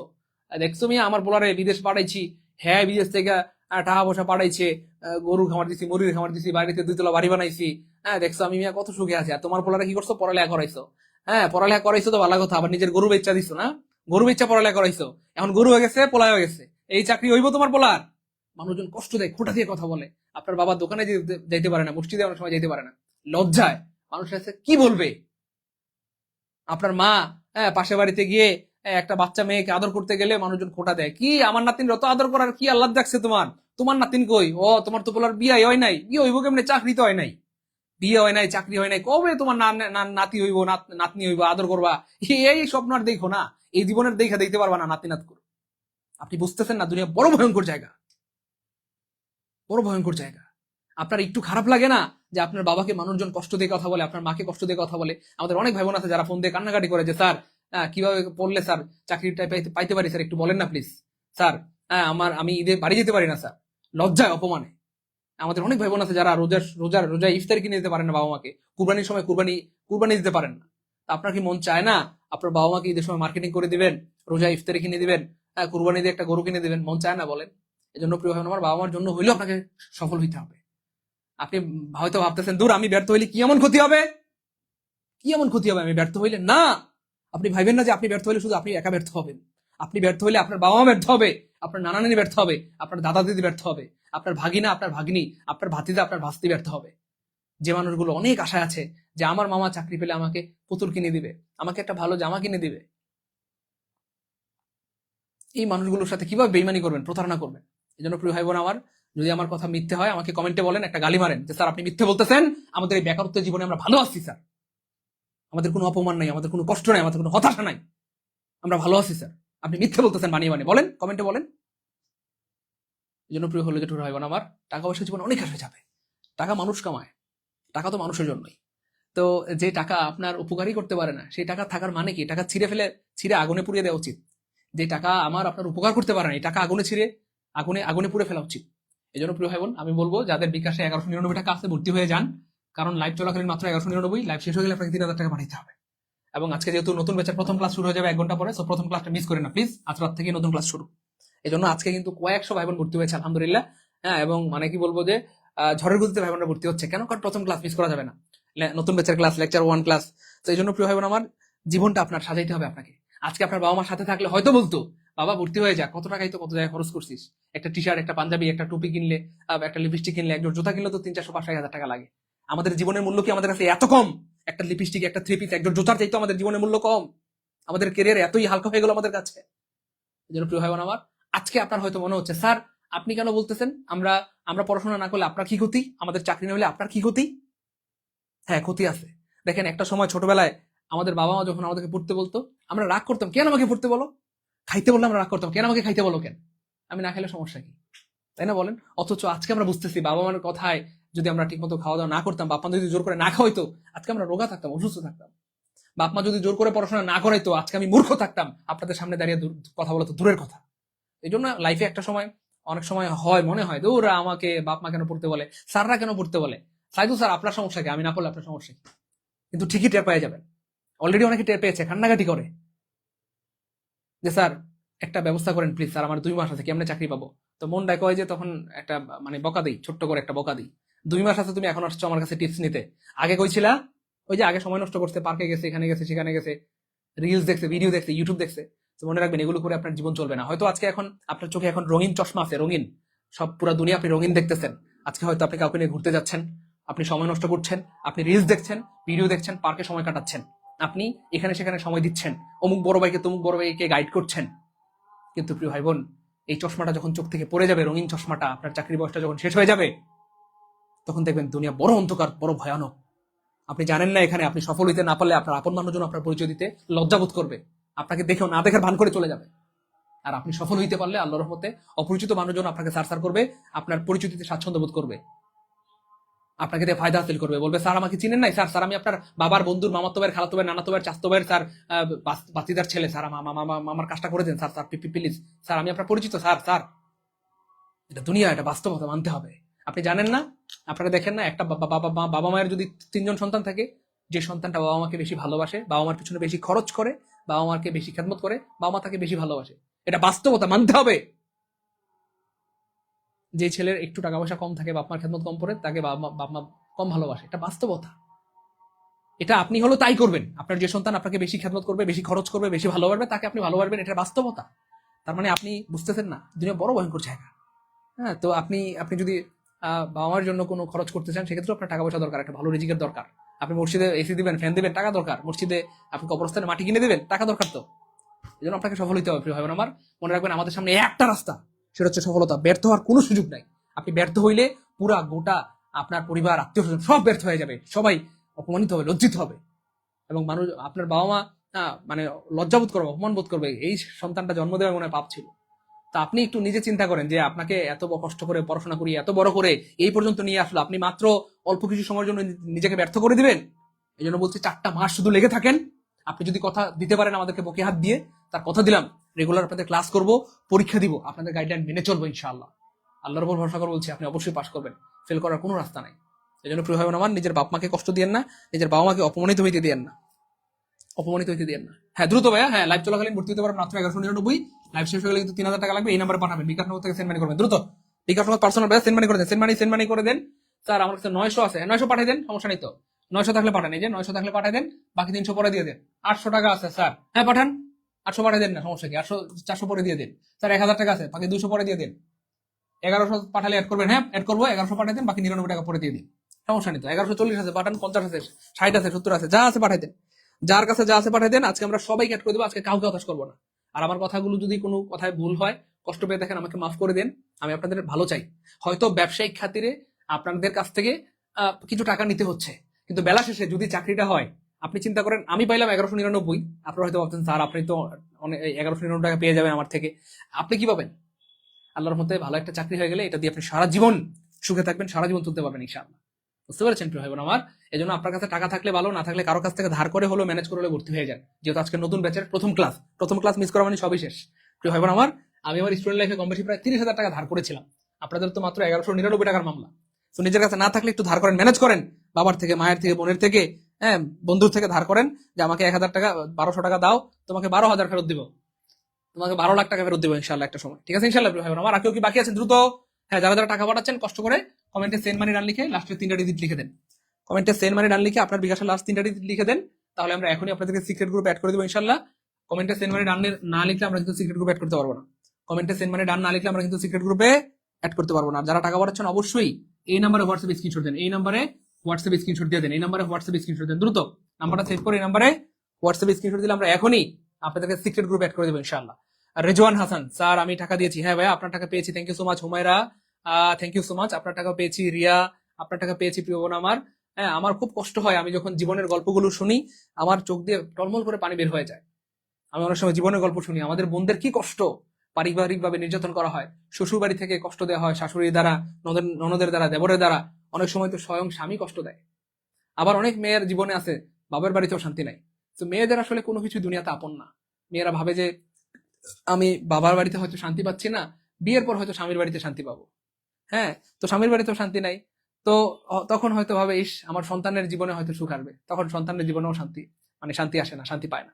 [SPEAKER 2] দেখছো মিয়া আমার পোলারে বিদেশ পাঠাইছি, হ্যাঁ বিদেশ থেকে টাকা পয়সা পাঠাইছে, গরু খামার দিছি, মুরগির খামার দিছি, বাড়িতে 2 তলা বাড়ি বানাইছি, হ্যাঁ দেখছো আমি মিয়া কত সুখে আছি, আর তোমার পোলারে কি করছো, পড়ালেখা করাইছো, হ্যাঁ পড়ালেখা করাইছো তো ভালো কথা, আবার নিজের গরু বেচা দিছো না, গরু বেচা পড়ালেখা করাইছো, এখন গরু হয়ে গেছে, পোলা হয়ে গেছে, এই চাকরি হইব তোমার পোলার? মানুষজন কষ্ট দেয়, খোটা দিয়ে কথা বলে, আপনার বাবা দোকানে যাইতে পারে না, মসজিদে অনেক সময় যাইতে পারে না, লজ্জায় মানুষের কাছে কি বলবে। আপনার মা, হ্যাঁ, পাশে বাড়িতে গিয়ে একটা বাচ্চা মেয়েকে আদর করতে গেলে মানুষজন খোটা দেয়, কি আমার নাতিন রত আদর করার কি আল্লাহ দেখছে তোমার, তোমার নাতিন কই, ও তোমার তো বলার বিয়ে হয় নাই, বিয়ে হইব কেমনে, চাকরি তো হয় নাই, বিয়ে হয় নাই, চাকরি হয় নাই, কবে তোমার নাতি হইব, নাতনি হইব, আদর করবা, এই স্বপ্ন আর দেখো না, এই জীবনের দেখা দেখতে পারবা না নাতি নাত করে। আপনি বুঝতেছেন না, দুনিয়া বড় ভয়ঙ্কর জায়গা, বড় ভয়ঙ্কর জায়গা। আপনার একটু খারাপ লাগে না যে আপনার বাবাকে মানুষজন কষ্ট দিয়ে কথা বলে, আপনার মাকে কষ্ট দিয়ে কথা বলে? আমাদের অনেক ভাই বোন আছে যারা ফোন দিয়ে কান্নাকাটি করে যে স্যার কিভাবে পড়লে স্যার চাকরিটা পাইতে পারি স্যার, একটু বলেন না প্লিজ স্যার, আমি ঈদে বাড়ি যেতে পারি না স্যার, লজ্জায় অপমানে। আমাদের অনেক ভাই বোন আছে যারা রোজা ইফতার কিনে দিতে পারেন না বাবা মাকে, কুরবানির সময় কুরবানি দিতে পারেন না। তা আপনার কি মন চায় না আপনার বাবা মাকে ঈদের সময় মার্কেটিং করে দিবেন, রোজা ইফতারি কিনে দিবেন, কুরবানি দিয়ে একটা গরু কিনে দিবেন? মন চায় না বলেন? এই জন্য প্রিয় ভাই বোন আমার, বাবা মার জন্য হইলেও আপনাকে সফল হইতে হবে। আপনি হয়তো ভাবতেছেন দূর আমি ব্যর্থ হইলে কি এমন ক্ষতি হবে, কি এমন ক্ষতি হবে আমি ব্যর্থ হইলে, না, আপনি ভাইবেন না যে আপনি ব্যর্থ হইলে শুধু আপনি একা ব্যর্থ হবেন, আপনি ব্যর্থ হইলে আপনার বাবা মা ব্যর্থ হবে, আপনার নানা নানি ব্যর্থ হবে, আপনার দাদা দিদি ব্যর্থ হবে, আপনার ভাগিনা, আপনার ভাগ্নি, আপনার ভাতিজা, আপনার ভাস্তি ব্যর্থ হবে। যে মানুষগুলো অনেক আশা আছে যে আমার মামা চাকরি পেলে আমাকে পুতুল কিনে দিবে, আমাকে একটা ভালো জামা কিনে দিবে, এই মানুষগুলোর সাথে কিভাবে বেইমানি করবেন, প্রতারণা করবেন? এই জন্য প্রিয় ভাই বোন আমার, যদি আমার কথা মিথ্যে হয় আমাকে কমেন্টে বলেন, একটা গালি মারেন যে স্যার আপনি মিথ্যে বলতেছেন, আমাদের এই বেকারত্ব জীবনে আমরা ভালো আছি স্যার, আমাদের কোনো অপমান নাই, আমাদের কোনো কষ্ট নাই, আমাদের কোনো হতাশা নাই, আমরা ভালো আছি স্যার, আপনি মিথ্যে বলতেছেন বানিয়ে বানিয়ে, বলেন কমেন্টে বলেন। এই জন্য প্রিয় হলে যে ভাই বোন আমার, টাকা পয়সা জীবনে অনেক আসে যাবে, টাকা মানুষ কামায়, টাকা তো মানুষের জন্যই। তো যে টাকা আপনার উপকারই করতে পারে না, সেই টাকা থাকার মানে কি? টাকা ছিঁড়ে আগুনে পুড়িয়ে দেওয়া উচিত। যে টাকা আমার আপনার উপকার করতে পারে না, এই টাকা আগুনে ছিঁড়ে আগুনে পুড়ে ফেলা উচিত। এই জন্য প্রিয় ভাই বোন আমি বলবো, যাদের বিকাশে 1199 টাকা আছে ভর্তি হয়ে যান, কারণ লাইভ চলাকালীন মাত্র 1199, লাইভ শেষ হয়ে গেলে আপনাকে 3000 টাকা পাঠাতে হবে। এবং আজকে যেহেতু নতুন ব্যাচের প্রথম ক্লাস শুরু হয়ে যাবে 1 ঘন্টা পরে, সো প্রথম ক্লাসটা মিস করেন না প্লিজ, আজ রাত থেকে নতুন ক্লাস শুরু। এই জন্য আজকে কিন্তু কয়েকশো ভাই বোন ভর্তি হয়েছে আলহামদুলিল্লাহ। হ্যাঁ, এবং মানে কি বলবো যে ঝড়ের গতিতে ভাই বোনরা ভর্তি হচ্ছে, কেন? কারণ প্রথম ক্লাস মিস করা যাবে না, নতুন ব্যাচের ক্লাস, লেকচার 1 ক্লাস। তো এই জন্য প্রিয় ভাই বোন আমার, জীবনটা আপনার সাজাইতে হবে আপনাকে। আজকে আপনার বাবা মার সাথে থাকলে হয়তো বলতো বাবা ভর্তি হয়ে যা, কত টাকাই তো কত জায়গায় খরচ করছিস, একটা টি শার্ট, একটা পাঞ্জাবি, একটা টুপি কিনলে, একটা লিপস্টিক কিনলে, একজন জুতা কিনলে তো 300, 400, 500 টাকা লাগে। আমাদের জীবনের মূল্য কি আমাদের কাছে এত কম? একটা লিপস্টিক, একটা 3 পিস, একজন জুতার চাইতো আমাদের জীবনের মূল্য কম? আমাদের কেরিয়ার এতই হালকা হয়ে গেল আমাদের কাছে। এই জন্য প্রিয় ভাই বোন আমার, আজকে আপনার হয়তো মনে হচ্ছে স্যার আপনি কেন বলতেছেন আমরা আমরা পড়াশোনা না করলে আপনার কি ক্ষতি, আমাদের চাকরি না হলে আপনার কি ক্ষতি? হ্যাঁ, ক্ষতি আছে। দেখেন একটা সময় ছোটবেলায় আমাদের বাবা মা যখন আমাদেরকে পড়তে বলতো, আমরা রাগ করতাম, কেন আমাকে পড়তে বলো? খাইতে বললে আমরা রাগ করতাম, কেন আমাকে খাইতে বলো, কেন? আমি না খেলে সমস্যা কি, তাই না বলেন? অথচ আজকে আমরা বুঝতেছি বাবা মার কথায় যদি আমরা ঠিক মতো খাওয়া দাওয়া না করতাম, বাপ মা যদি জোর করে না খাওয়াইতো, আজকে আমরা রোগা থাকতাম, অসুস্থ থাকতাম। বাপ মা যদি জোর করে পড়াশোনা না করাইতো, আজকে আমি মূর্খ থাকতাম, আপনাদের সামনে দাঁড়িয়ে কথা বলা তো দূরের কথা। এই জন্য লাইফে একটা সময়, অনেক সময় হয় মনে হয় দূর আমাকে বাপ মা কেন পড়তে বলে, স্যাররা কেন পড়তে বলে, সাইদু স্যার আপনার সমস্যা কি, আমি না পড়লে আপনার সমস্যা কি? কিন্তু ঠিকই টের পেয়ে যাবেন, অলরেডি অনেকে টের পেয়েছে, কান্নাকাটি করে যে স্যার একটা ব্যবস্থা করেন প্লিজ স্যার, আমার 2 মাস আছে, কেমনে চাকরি পাবো? তো মন ডাক হয় যে তখন একটা মানে বকা দিই, ছোট্ট করে একটা বকা দিই, 2 মাস আছে, তুমি এখন আসছো আমার কাছে টিপস নিতে, আগে কইছিলা, ওই যে আগে সময় নষ্ট করছে, পার্কে গেছে, এখানে গেছে, সেখানে গেছে, রিলস দেখছে, ভিডিও দেখছে, ইউটিউব দেখছে, তো মনে রাখবেন এগুলো করে আপনার জীবন চলবে না। হয়তো আজকে এখন আপনার চোখে এখন রঙিন চশমা আছে, রঙিন সব পুরো দুনিয়া আপনি রঙিন দেখতেছেন। আজকে হয়তো আপনি কাউকে নিয়ে ঘুরতে যাচ্ছেন, আপনি সময় নষ্ট করছেন, আপনি রিলস দেখছেন, ভিডিও দেখছেন, পার্কে সময় কাটাচ্ছেন, আপনি এখানে সেখানে সময় দিচ্ছেন, অমুক বড় ভাইকে তমুক বড় ভাইকে গাইড করছেন। কিন্তু প্রিয় ভাই বোন, এই চশমাটা যখন চোখ থেকে পড়ে যাবে, রঙিন চশমাটা, আপনার চাকরি বয়সটা যখন শেষ হয়ে যাবে, তখন দেখবেন দুনিয়া বড় অন্ধকার, বড় ভয়ানক। আপনি জানেন না এখানে আপনি সফল হইতে না পারলে আপনার আপন মানুষজন আপনার পরিচয় দিতে লজ্জাবোধ করবে, আপনাকে দেখেও না দেখার ভান করে চলে যাবে। আর আপনি সফল হইতে পারলে আল্লাহর রহমতে অপরিচিত মানুষজন আপনাকে সার করবে, আপনার পরিচয় দিতে স্বাচ্ছন্দ্য বোধ করবে, আপনাকে দিয়ে ফায়দা হাসিল করবে, বলবে স্যার আমাকে চিনেন নাই স্যার, স্যার আমি আপনার বাবার বন্ধুর মামাতো ভাইয়ের, খালাতো ভাইয়ের, নানাতো ভাইয়ের, চাচাতো ভাইয়ের স্যার, বাতিদার ছেলে স্যার, আমার কাজটা করে দেন স্যার, স্যার প্লিজ স্যার, আমি আপনার পরিচিত স্যার। স্যার, এটা দুনিয়া, এটা বাস্তবতা মানতে হবে। আপনি জানেন না, আপনারা দেখেন না, একটা বাবা মায়ের যদি 3জন সন্তান থাকে, যে সন্তানটা বাবা মাকে বেশি ভালোবাসে, বাবা মার পিছনে বেশি খরচ করে, বাবা মাকে বেশি খেদমত করে, বাবা মা তাকে বেশি ভালোবাসে। এটা বাস্তবতা মানতে হবে। যে ছেলের একটু টাকা পয়সা কম থাকে, বাপ মার খেদমত কম করে, তাকে বাপ মা কম ভালোবাসে। এটা বাস্তবতা। এটা আপনি হলো তাই করবেন। আপনার যে সন্তান আপনাকে বেশি খেদমত করবে, বেশি খরচ করবে, বেশি ভালোবাসবে, তাকে আপনি ভালোবাসবেন। এটা বাস্তবতা। তার মানে আপনি বুঝতেছেন না, দুনিয়া বড় ভয়ঙ্কর জায়গা। হ্যাঁ, তো আপনি আপনি যদি বাবা মার জন্য কোনো খরচ করতে চান, সেক্ষেত্রে আপনার টাকা পয়সা দরকার, একটা ভালো রিজিকের দরকার। আপনি মসজিদে এসি দিবেন, ফ্যান দিবেন, টাকা দরকার। মসজিদে আপনি কবরস্থানে মাটি কিনে দিবেন, টাকা দরকার। তো এই জন্য আপনাকে সফল হইতে হবে প্রিয় ভাই বোন আমার। মনে রাখবেন আমাদের সামনে একটা রাস্তা, সেটা হচ্ছে সফলতা। ব্যর্থ হওয়ার কোনো সুযোগ নাই। আপনি ব্যর্থ হইলে পুরা গোটা আপনার পরিবার, আত্মীয় স্বজন সব ব্যর্থ হয়ে যাবে, সবাই অপমানিত হবে, লজ্জিত হবে, এবং মানুষ, আপনার বাবা মা মানে লজ্জাবোধ করবে, অপমান বোধ করবে, এই সন্তানটা জন্ম দেওয়া মনে হয় পাপ ছিল। তা আপনি একটু নিজে চিন্তা করেন যে আপনাকে এত কষ্ট করে পড়াশোনা করি, এত বড় করে এই পর্যন্ত নিয়ে আসলো, আপনি মাত্র অল্প কিছু সময়ের জন্য নিজেকে ব্যর্থ করে দিবেন। এই জন্য বলছি 4টা মাস শুধু লেগে থাকেন। আপনি যদি কথা দিতে পারেন আমাদেরকে বুকে হাত দিয়ে, তার কথা দিলাম, রেগুলার আপনাদের ক্লাস করব, পরীক্ষা দিব, আপনাদের গাইডলাইন মেনে চলবো ইনশাআল্লাহ। আল্লাহর উপর ভরসা করে বলছি, আপনি অবশ্যই পাস করবেন, ফেল করার কোনো রাস্তা নাই। এই জন্য প্রিয় ভাই বোন আমার, নিজের বাপ মাকে কষ্ট দিয়েন না, নিজের বাবা মাকে অপমানিত হইতে দিয়েন না, অপমানিত হইতে দিয়েন না। হ্যাঁ দ্রুত ভাইয়া, হ্যাঁ লাইভ চলাকালীন ভর্তি হতে পারবেন মাত্র 1199। লাইভ শেষ হয়ে গেলে কিন্তু 3000 টাকা লাগবে। এই নাম্বারে পাঠাবেন, বিকাশ নগর থেকে সেন্ড মানি করবেন দ্রুত। বিকাশ নগর পার্সোনাল ভাইয়া সেন্ড মানি করে দেন, সেন্ড মানি করে দেন। স্যার আমার কাছে 900 আছে, 900 পাঠিয়ে দেন, সমস্যা নেই তো। 900 থাকলে পাঠান, এই যে 900 থাকলে পাঠিয়ে দেন, বাকি 300 পরে দিয়ে দেন। 800 টাকা আছে স্যার, হ্যাঁ পাঠান। 800 পাঠিয়ে দেন না, সমস্যা কি, 800 400 পরে দিয়ে দেন। স্যার 1000 টাকা আছে, বাকি 200 পরে দিয়ে দেন। 1100 পাঠালে অ্যাড করবেন, হ্যাঁ অ্যাড করবো। 1100 পাঠিয়ে দেন, বাকি 99 টাকা পরে দিয়ে দিন, সমস্যা নেই তো। 1140 আছে পাঠান, 50 আছে, 60 আছে, 70 আছে, যা আছে পাঠাই দেন। যার কাছে যা আছে পাঠাই দেন। আজকে আমরা সবাইকে অ্যাড করে দেবো, আজকে কাউকে হতাশ করবো না। আর আমার কথাগুলো যদি কোনো কথায় ভুল হয়, কষ্ট পেয়ে দেখেন, আমাকে মাফ করে দেন। আমি আপনাদের ভালো চাই। হয়তো ব্যবসায়িক খাতিরে আপনাদের কাছ থেকে কিছু টাকা নিতে হচ্ছে, কিন্তু বেলা শেষে যদি চাকরিটা হয়, আপনি চিন্তা করেন, আমি পাইলাম 1199, আপনারা হয়তো ভাবছেন স্যার আপনি তো অনেক 1199 টাকা পেয়ে যাবেন আমার থেকে। আপনি কি পাবেন? আল্লাহর মধ্যে ভালো একটা চাকরি হয়ে গেলে এটা দিয়ে আপনি সারা জীবন সুখে থাকবেন, সারা জীবন চলতে পারবেন ইনশাআল্লাহ। বুঝতে পেরেছেন প্রিয় ভাই বোন আমার? এই জন্য আপনার কাছে টাকা থাকলে ভালো, না থাকলে কারো কাছ থেকে ধার করে হলো, ম্যানেজ করে হলে ভর্তি হয়ে যান। যেহেতু আজকে নতুন ব্যাচের প্রথম ক্লাস মিস করা মানে সবই শেষ। প্রিয় ভাই বোন আমার, আমি আমার স্টুডেন্ট লাইফে কম বেশি প্রায় 30,000 টাকা ধার করেছিলাম। আপনাদের তো মাত্র 1199 টাকার মামলা। তো নিজের কাছে না থাকলে একটু ধার করেন, ম্যানেজ করেন, বাবার থেকে, মায়ের থেকে, বোনের থেকে, হ্যাঁ বন্ধুর থেকে ধার করেন, যে আমাকে 1000 টাকা, 1200 টাকা দাও, তোমাকে 12,000 ফেরত দিব, তোমাকে 12 লাখ টাকা ফেরত দিব ইনশাল্লাহ একটা সময়। ঠিক আছে ইনশাল্লাহ প্রিয় ভাই বোন আমার? আর কেউ কি বাকি আছেন? দ্রুত, হ্যাঁ যারা যারা টাকা পাঠাচ্ছেন কষ্ট করে কমেন্টে সেন্ড মানি ডান লিখে লাস্টের 3টা ডিজিট লিখে দেন। কমেন্টে সেন্ড মানি ডান লিখে আপনার বিকাশের লাস্ট 3টা ডিজিট লিখে দেন, তাহলে আমরা এখনই আপনাদেরকে সিক্রেট গ্রুপে অ্যাড করে দেবো ইনশাল্লাহ। কমেন্টে সেন্ড মানি ডান না লিখলে আমরা কিন্তু সিক্রেট গ্রুপে অ্যাড করতে পারবো না। কমেন্টে সেন্ড মানি ডান না লিখলে আমরা কিন্তু সিক্রেট গ্রুপে অ্যাড করতে পারবো না। যারা টাকা পাঠাচ্ছেন অবশ্যই এই নাম্বারে হোয়াটসঅ্যাপ স্ক্রিনশট দেন, এই নাম্বারে হোয়াটসঅ্যাপ স্ক্রিনশট দিয়ে দেন, এই নাম্বারে হোয়াটসঅ্যাপ স্ক্রিনশট দেন দ্রুত। নাম্বারটা সেভ করে এই নাম্বারে হোয়াটসঅ্যাপ স্ক্রিনশট দিলে আমরা এখনই আপনাদেরকে সিক্রেট গ্রুপে অ্যাড করে দেবো ইনশাল্লাহ। রেজওয়ান হাসান স্যার আমি টাকা দিয়েছি, হ্যাঁ ভাইয়া আপনার টাকা পেয়েছি, thank you so much. Humayra thank you so much, আপনার টাকা পেয়েছি। রিয়া আপনার টাকা পেয়েছি। প্রিয় বোন আমার, হ্যাঁ আমার খুব কষ্ট হয়, আমি যখন জীবনের গল্পগুলো শুনি আমার চোখ দিয়ে টলমল করে পানি বের হয়ে যায়। আমি অনেক সময় জীবনের গল্প শুনি, আমাদের বোনদের কি কষ্ট, পারিবারিক ভাবে নির্যাতন করা হয়, শ্বশুর বাড়ি থেকে কষ্ট দেওয়া হয়, শাশুড়ির দ্বারা, ননদের দ্বারা, দেবরের দ্বারা, অনেক সময় তো স্বয়ং স্বামী কষ্ট দেয়। আবার অনেক মেয়ের জীবনে আছে বাবার বাড়িতেও শান্তি নাই। তো মেয়েদের আসলে কোনো কিছু দুনিয়াতে আপন না। মেয়েরা ভাবে যে আমি বাবার বাড়িতে হয়তো শান্তি পাচ্ছি না, বিয়ের পর হয়তো স্বামীর বাড়িতে শান্তি পাবো। হ্যাঁ, তো স্বামীর বাড়িতেও শান্তি নাই, তো তখন হয়তো ভাবে ইস আমার সন্তানের জীবনে হয়তো সুখ আসবে, তখন সন্তানের জীবনেও শান্তি আসে না, শান্তি পায় না।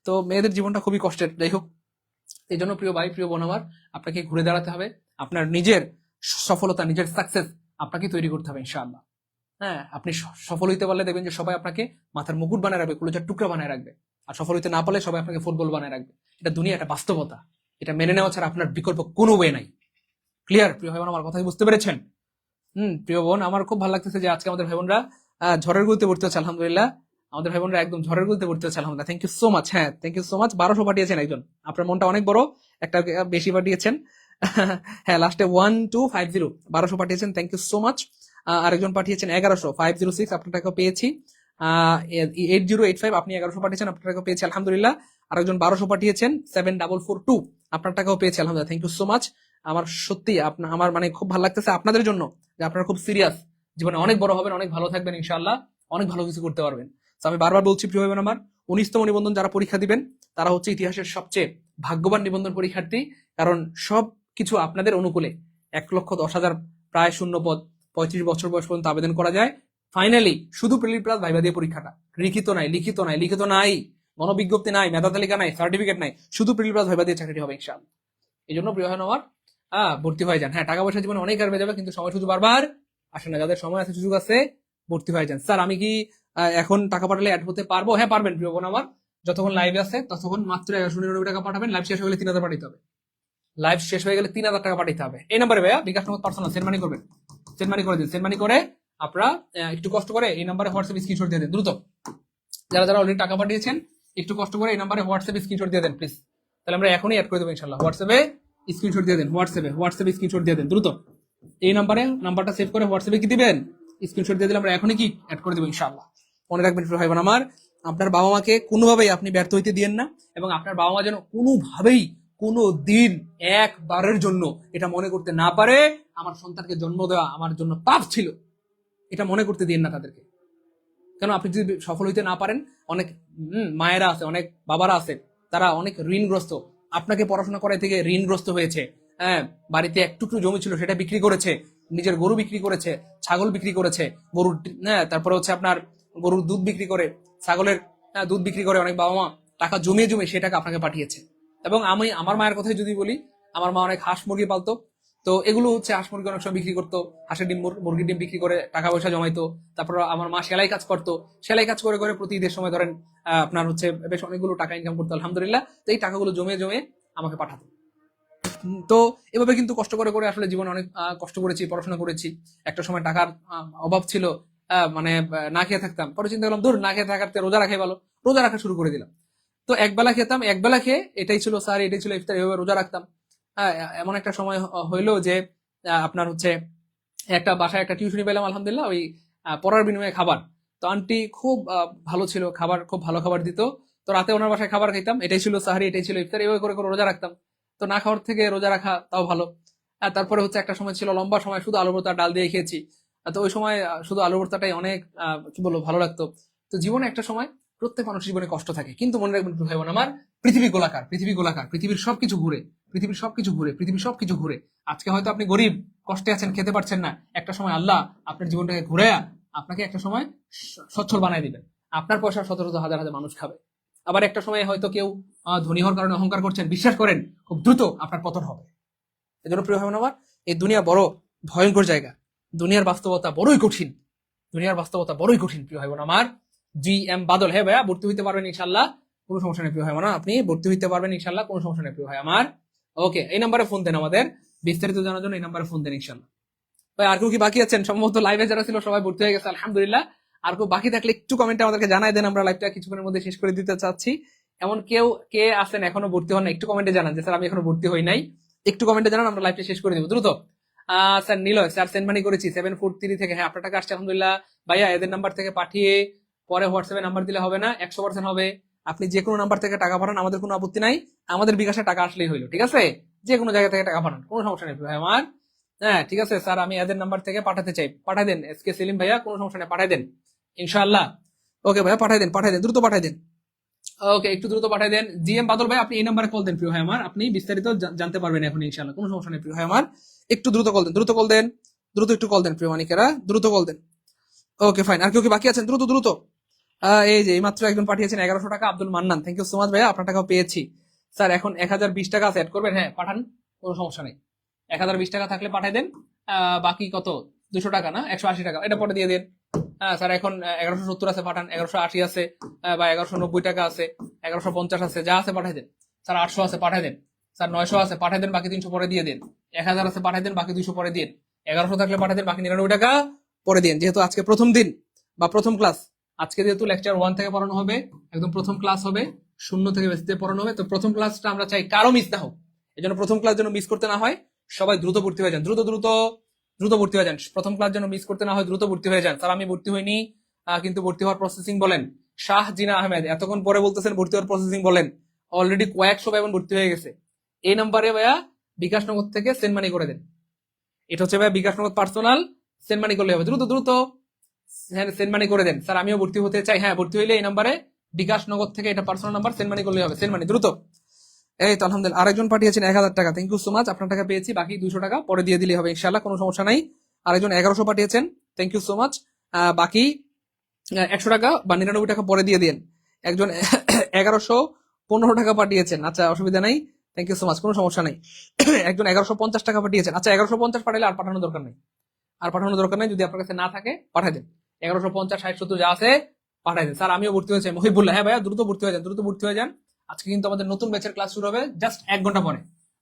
[SPEAKER 2] তো মেয়েদের জীবনটা খুবই কষ্টের। যাই হোক, এই জন্য প্রিয় ভাই, প্রিয় বোন আমার, আপনাকে ঘুরে দাঁড়াতে হবে। আপনার নিজের সফলতা, নিজের সাকসেস আপনাকে তৈরি করতে হবে ইনশাআল্লাহ। হ্যাঁ, আপনি সফল হইতে পারলে দেখবেন যে সবাই আপনাকে মাথার মুকুট বানায় রাখবে, কলেজের টুকরা বানায় রাখবে। আর সফল হইতে না পারলে সবাই আপনাকে ফুটবল বানায় রাখবে। এটা দুনিয়া, এটা বাস্তবতা, এটা মেনে নেওয়া ছাড়া আপনার বিকল্প কোনো ওয়ে নাই। ক্লিয়ার প্রিয় ভাই বোন, আমার কথা কি বুঝতে পেরেছেন? প্রিয় বোন, আমার খুব ভালো লাগতেছে যে আজকে আমাদের ভাই বোনরা ঝড়ের গুলিতে ভর্তি হচ্ছে, আলহামদুলিল্লাহ। আমাদের ভাই বোনরা একদম ঝড়ের গুলিতে ভর্তি হচ্ছে, আলহামদুলিল্লাহ। Thank you so much. হ্যাঁ, থ্যাংক ইউ সো মাচ। 1200 পাঠিয়েছেন একজন, আপনার মনটা অনেক বড়, একটা বেশি পাঠিয়েছেন। হ্যাঁ, লাস্টে 1250 1200 পাঠিয়েছেন, থ্যাংক ইউ সো মাচ। আরেকজন পাঠিয়েছেন 1100 506, আপনার টাকা পেয়েছি। 8085 আপনি 1100 পাঠিয়েছেন, আপনার টাকা পেয়েছি, আলহামদুলিল্লাহ। আরেকজন 1200 পাঠিয়েছেন 7442, আপনার টাকাও পেয়েছি, আলহামদুলিল্লাহ। Thank you so much. আমার সত্যি আমার মানে খুব ভালো লাগতেছে আপনাদের জন্য যে আপনারা খুব সিরিয়াস, জীবনে অনেক বড় হবেন, অনেক ভালো থাকবেন ইনশাআল্লাহ, অনেক ভালো কিছু করতে পারবেন। তো আমি বারবার বলছি প্রিয় ভাই বোন আমার, 19তম নিবন্ধন যারা পরীক্ষা দিবেন তারা হচ্ছে ইতিহাসের সবচেয়ে ভাগ্যবান নিবন্ধন পরীক্ষার্থী, কারণ সব কিছু আপনাদের অনুকূলে। 1,10,000 প্রায় শূন্য পদ, 35 বছর বয়স পর্যন্ত আবেদন করা যায়। ফাইনালি শুধু প্রিলিম প্লাস ভাইবা দিয়ে পরীক্ষাটা, লিখিত নাই, গণবিজ্ঞপ্তি নাই, মেধা তালিকা নাই, সার্টিফিকেট নাই, শুধু প্রিলিম প্লাস ভাইবা দিয়ে চাকরিটি হবে ইনশাআল্লাহ। এই জন্য প্রিয় ভাই আমার ভর্তি হয়ে যান। হ্যাঁ, টাকা পয়সা জীবনে অনেক আসবে যাবে, কিন্তু সময় সুযোগ বারবার আসে না। যাদের সময় আছে, সুযোগ আছে, ভর্তি হয়ে যান। স্যার আমি কি এখন টাকা পাঠালে অ্যাড হতে পারবো? হ্যাঁ পারবেন প্রিয় বোন আমার, যতক্ষণ লাইভ আছে ততক্ষণ মাত্র 199 টাকা পাঠাবেন। লাইভ শেষ হয়ে গেলে 3000 পাঠাতে হবে। লাইভ শেষ হয়ে গেলে 3000 টাকা পাঠাতে হবে। এই নাম্বারে ভাইয়া বিকাশ নগদ পার্সোনাল সেন্ড মানি করবেন, সেন্ড মানি করে দিন। সেন্ড মানি করে আপনারা একটু কষ্ট করে এই নাম্বারে হোয়াটসঅ্যাপ স্ক্রিনশট দিয়ে দেন দ্রুত। যারা যারা অলরেডি টাকা পাঠিয়েছেন একটু কষ্ট করে এই নাম্বারে হোয়াটসঅ্যাপ স্ক্রিনশট দিয়ে দেন প্লিজ, তাহলে আমরা এখনই অ্যাড করে দেবো ইনশাআল্লাহ। হোয়াটসঅ্যাপে স্ক্রিনশট দিয়ে দেন, হোয়াটসঅ্যাপে স্ক্রিনশট দিয়ে দেন দ্রুত। এই নাম্বারটা সেভ করে হোয়াটসঅ্যাপে কি দিবেন, স্ক্রিনশট দিয়ে দিলে আমরা এখনই কি অ্যাড করে দেবো ইনশাআল্লাহ। মনে রাখবেন প্রিয় ভাই বোন আমার, আপনার বাবা মাকে কোনোভাবেই আপনি ব্যর্থ হইতে দিয়েন না, এবং আপনার বাবা মা যেন কোনোভাবেই কোনো দিন একবারের জন্য এটা মনে করতে না পারে আমার সন্তানকে জন্ম দেওয়া আমার জন্য পাপ ছিল, এটা মনে করতে দিয়েন না তাদেরকে। কেন, আপনি যদি সফল হইতে না পারেন, অনেক মায়েরা আছে, অনেক বাবারা আছে, তারা অনেক ঋণগ্রস্ত, আপনাকে পড়াশোনা করাই থেকে ঋণগ্রস্ত হয়েছে। হ্যাঁ, বাড়িতে এক টুকরো জমি ছিল, সেটা বিক্রি করেছে, নিজের গরু বিক্রি করেছে, ছাগল বিক্রি করেছে, গরুর, হ্যাঁ, তারপরে হচ্ছে আপনার গরুর দুধ বিক্রি করে, ছাগলের দুধ বিক্রি করে অনেক বাবা মা টাকা জমিয়ে সে টাকা আপনাকে পাঠিয়েছে। এবং আমি আমার মায়ের কথাই যদি বলি, আমার মা অনেক হাঁস মুরগি পালতো, তো এগুলো হচ্ছে হাঁস মুরগি অনেক সময় বিক্রি করতো, হাঁসের ডিম মুরগির ডিম বিক্রি করে টাকা পয়সা জমাইতো। তারপর আমার মা সেলাই কাজ করতো, সেলাই কাজ করে করে প্রতি ঈদের সময় ধরেন আপনার হচ্ছে বেশ অনেকগুলো টাকা ইনকাম করতো, আলহামদুলিল্লাহ। তো এই টাকাগুলো জমিয়ে আমাকে পাঠাতো। তো এভাবে কিন্তু কষ্ট করে করে আসলে জীবনে অনেক কষ্ট করেছি, পড়াশোনা করেছি। একটা সময় টাকার অভাব ছিল, মানে না খেয়ে থাকতাম, পরে চিন্তা করলাম দূর, না খেয়ে থাকার থেকে রোজা রাখাই ভালো, রোজা রাখা শুরু করে দিলাম। তো একবেলা খেতাম, একবেলা খেয়ে এটাই ছিল স্যার, এটাই ছিল ইফতার, এভাবে রোজা রাখতাম। এমন একটা সময় হইলো যে আপনার হচ্ছে একটা বাসায় একটা টিউশনি পেলাম, আলহামদুলিল্লাহ, ওই পড়ার বিনিময়ে খাবার। তো আন্টি খুব ভালো ছিল, খাবার খুব ভালো খাবার দিত। তো রাতে ওনার বাসায় খাবার খাইতাম, এটাই ছিল সাহারি, এটাই ছিল ইফতার, এভাবে করে করে রোজা রাখতাম। তো না খাওয়ার থেকে রোজা রাখা তাও ভালো। আর তারপরে হচ্ছে একটা সময় ছিল, লম্বা সময় শুধু আলু ভর্তা ডাল দিয়ে খেয়েছি। তো ওই সময় শুধু আলু ভর্তাটাই অনেক কি বলবো ভালো লাগতো। তো জীবনে একটা সময়, প্রত্যেক মানুষের জীবনে কষ্ট থাকে, কিন্তু মনে রাখবেন ভাই বোন আমার, পৃথিবী গোলাকার, পৃথিবীর সবকিছু ঘুরে, পৃথিবীর সবকিছু ঘুরে। আজকে হয়তো আপনি গরিব, কষ্টে আছেন, খেতে পারছেন না, একটা সময় আল্লাহ আপনার জীবনটাকে ঘুরে আপনাকে একটা সময় সচ্ছল বানাই দিবেন। আপনার পয়সা শত শত হাজার হাজার মানুষ খাবে। আবার একটা সময় হয়তো কেউ ধনী হওয়ার কারণে অহংকার করছেন, বিশ্বাস করেন খুব দ্রুত আপনার পতন হবে। এজন্য প্রিয় ভাই বোন আমার, এই দুনিয়া বড় ভয়ঙ্কর জায়গা, দুনিয়ার বাস্তবতা বড়ই কঠিন, প্রিয় ভাই বোন আমার। GM বাদল, হ্যাঁ ভাইয়া ভর্তি হইতে পারবেন ইনশাল্লাহ, কোনো সমস্যা নেই প্রিয় ভাই, আপনি ভর্তি হইতে পারবেন ইনশাল্লাহ, কোনো সমস্যা নেই প্রিয় ভাই আমার। ওকে, এই নাম্বারে ফোন দেন, আমাদের বিস্তারিত জানার জন্য এই নাম্বারে ফোন দেন ইনশাল্লাহ। ভাই আর কেউ কি বাকি আছেন? সম্ভবত লাইভে যারা ছিল সবাই ভর্তি হয়ে গেছে, আলহামদুলিল্লাহ। আর কেউ বাকি থাকলে একটু কমেন্টে আমাদেরকে জানাই দেন, আমরা লাইভটা কিছুক্ষণের মধ্যে শেষ করে দিতে চাচ্ছি। এমন কেউ কে আছেন এখনো ভর্তি হন না, একটু কমেন্টে জানান যে স্যার আমি এখনো ভর্তি হই নাই, একটু কমেন্টে জানান, আমরা লাইভটা শেষ করে দিব দ্রুত। Sir Niloy, sir send money করেছি 743 থেকে, হ্যাঁ আপনার টাকা আসছে আলহামদুলিল্লাহ। ভাইয়া এদের নাম্বার থেকে পাঠিয়ে পরে হোয়াটসঅ্যাপে নাম্বার দিলে হবে না, 100% হবে। আপনি যে কোনো নাম্বার থেকে টাকা পাঠান, আমাদের কোনো আপত্তি নাই, আমাদের বিকাশে টাকা আসলেই হইলো, ঠিক আছে? যে কোনো জায়গা থেকে টাকা পাঠান, কোনো সমস্যা নেই ভাই আমার। হ্যাঁ ঠিক আছে স্যার, আমি এদের নাম্বার থেকে পাঠাতে চাই, পাঠাই দেন। SK সেলিম ভাইয়া, কোনো সমস্যা নেই, পাঠাই দেন ইনশাআল্লাহ। ওকে ভাইয়া পাঠাই দেন, দ্রুত পাঠাই দেন। ওকে, একটু দ্রুত পাঠাই দেন। GM বাদল ভাই, আপনি এই নাম্বারে কল দেন প্রিয় ভাই আমার, আপনি বিস্তারিত জানতে পারবেন এখন ইনশাআল্লাহ, কোনো সমস্যা নেই প্রিয় ভাই আমার। একটু দ্রুত কল দেন, একটু কল দেন প্রিয় মানিকেরা, দ্রুত কল দেন। ওকে ফাইন, আর কেউ কি বাকি আছেন? দ্রুত। এই যে এইমাত্র একজন পাঠিয়েছেন 1100 টাকা, Abdul Mannan, thank you so much ভাইয়া, আপনার টাকাও পেয়েছি। স্যার এখন 1020 টাকা সেট করবেন, হ্যাঁ পাঠান, কোনো সমস্যা নেই। 1020 টাকা থাকলে পাঠাই দেন। বাকি কত, 200 টাকা না 180 টাকা, এটা পরে দিয়ে দেন। হ্যাঁ স্যার এখন 1170 আছে, পাঠান। 1180 আছে বা 1190 টাকা আছে, 1150 আছে, যা আছে পাঠাই দেন। স্যার 800 আছে, পাঠাই দেন। স্যার 900 আছে, পাঠাই দেন, বাকি 300 পরে দিয়ে দেন। 1000 আছে, পাঠাই দেন, বাকি 200 পরে দিন। 1100 থাকলে পাঠাই দেন, বাকি 99 টাকা পরে দিন। যেহেতু আজকে প্রথম দিন বা প্রথম ক্লাস, আজকে যেহেতু লেকচার 1 থেকে পড়ানো হবে, একদম প্রথম ক্লাস হবে, 0 থেকে বেসিতে পড়ানো হবে, তো প্রথম ক্লাসটা আমরা চাই কারো মিস না হোক। এই জন্য প্রথম ক্লাস যেন মিস করতে না হয়, সবাই দ্রুত ভর্তি হয়ে যান, দ্রুত দ্রুত দ্রুত ভর্তি হয়ে যান। প্রথম ক্লাস যেন মিস করতে না হয়, দ্রুত ভর্তি হয়ে যান। স্যার আমি ভর্তি হইনি, কিন্তু ভর্তি হওয়ার প্রসেসিং বলেন। শাহ জিনা আহমেদ এতক্ষণ পরে বলতেছেন ভর্তি হওয়ার প্রসেসিং বলেন। অলরেডি কয়েকশো ভাই বোন ভর্তি হয়ে গেছে। এই নাম্বারে ভাইয়া বিকাশনগর থেকে সেন্ড মানি করে দেন। এটা হচ্ছে ভাইয়া বিকাশনগর পার্সোনাল, সেন্ড মানি করলে হবে, দ্রুত দ্রুত সেন্ড মানি করে দেন। স্যার আমিও ভর্তি হতে চাই, হ্যাঁ ভর্তি হইলে এই নাম্বারে বিকাশনগর থেকে, এটা পার্সোনাল নাম্বার, সেন্ড মানি করলে হবে, সেন্ড মানি দ্রুত। এই তো আলহামদুলিল্লাহ, আরেকজন পাঠিয়েছেন 1000 টাকা, থ্যাংক ইউ সো মাচ। আপনার টাকা পেয়েছি, বাকি 200 টাকা পরে দিয়ে দিলে হবে ইনশাআল্লাহ, কোনো সমস্যা নাই। আরেকজন 1100 পাঠিয়েছেন, থ্যাংক ইউ সো মাচ। বাকি 100 টাকা বা 99 টাকা পরে দিয়ে দিন। একজন 1115 টাকা পাঠিয়েছেন, আচ্ছা অসুবিধা নাই, থ্যাংক ইউ সো মাচ, কোনো সমস্যা নাই। একজন 1150 টাকা পাঠিয়েছেন, আচ্ছা 1150 পাঠালে আর পাঠানোর দরকার নেই, আর পাঠানোর দরকার নেই, যদি আপনার কাছে না থাকে পাঠাই দেন। 1150, 60, 70 যা আছে পাঠাই দেন। স্যার আমিও ভর্তি হয়েছি, মহিবুল্লাহ, হ্যাঁ ভাইয়া দ্রুত ভর্তি হয়ে যান, দ্রুত ভর্তি হয়ে যান। আজকে কিন্তু আমাদের নতুন ব্যাচের ক্লাস শুরু হবে জাস্ট 1 ঘন্টা পরে,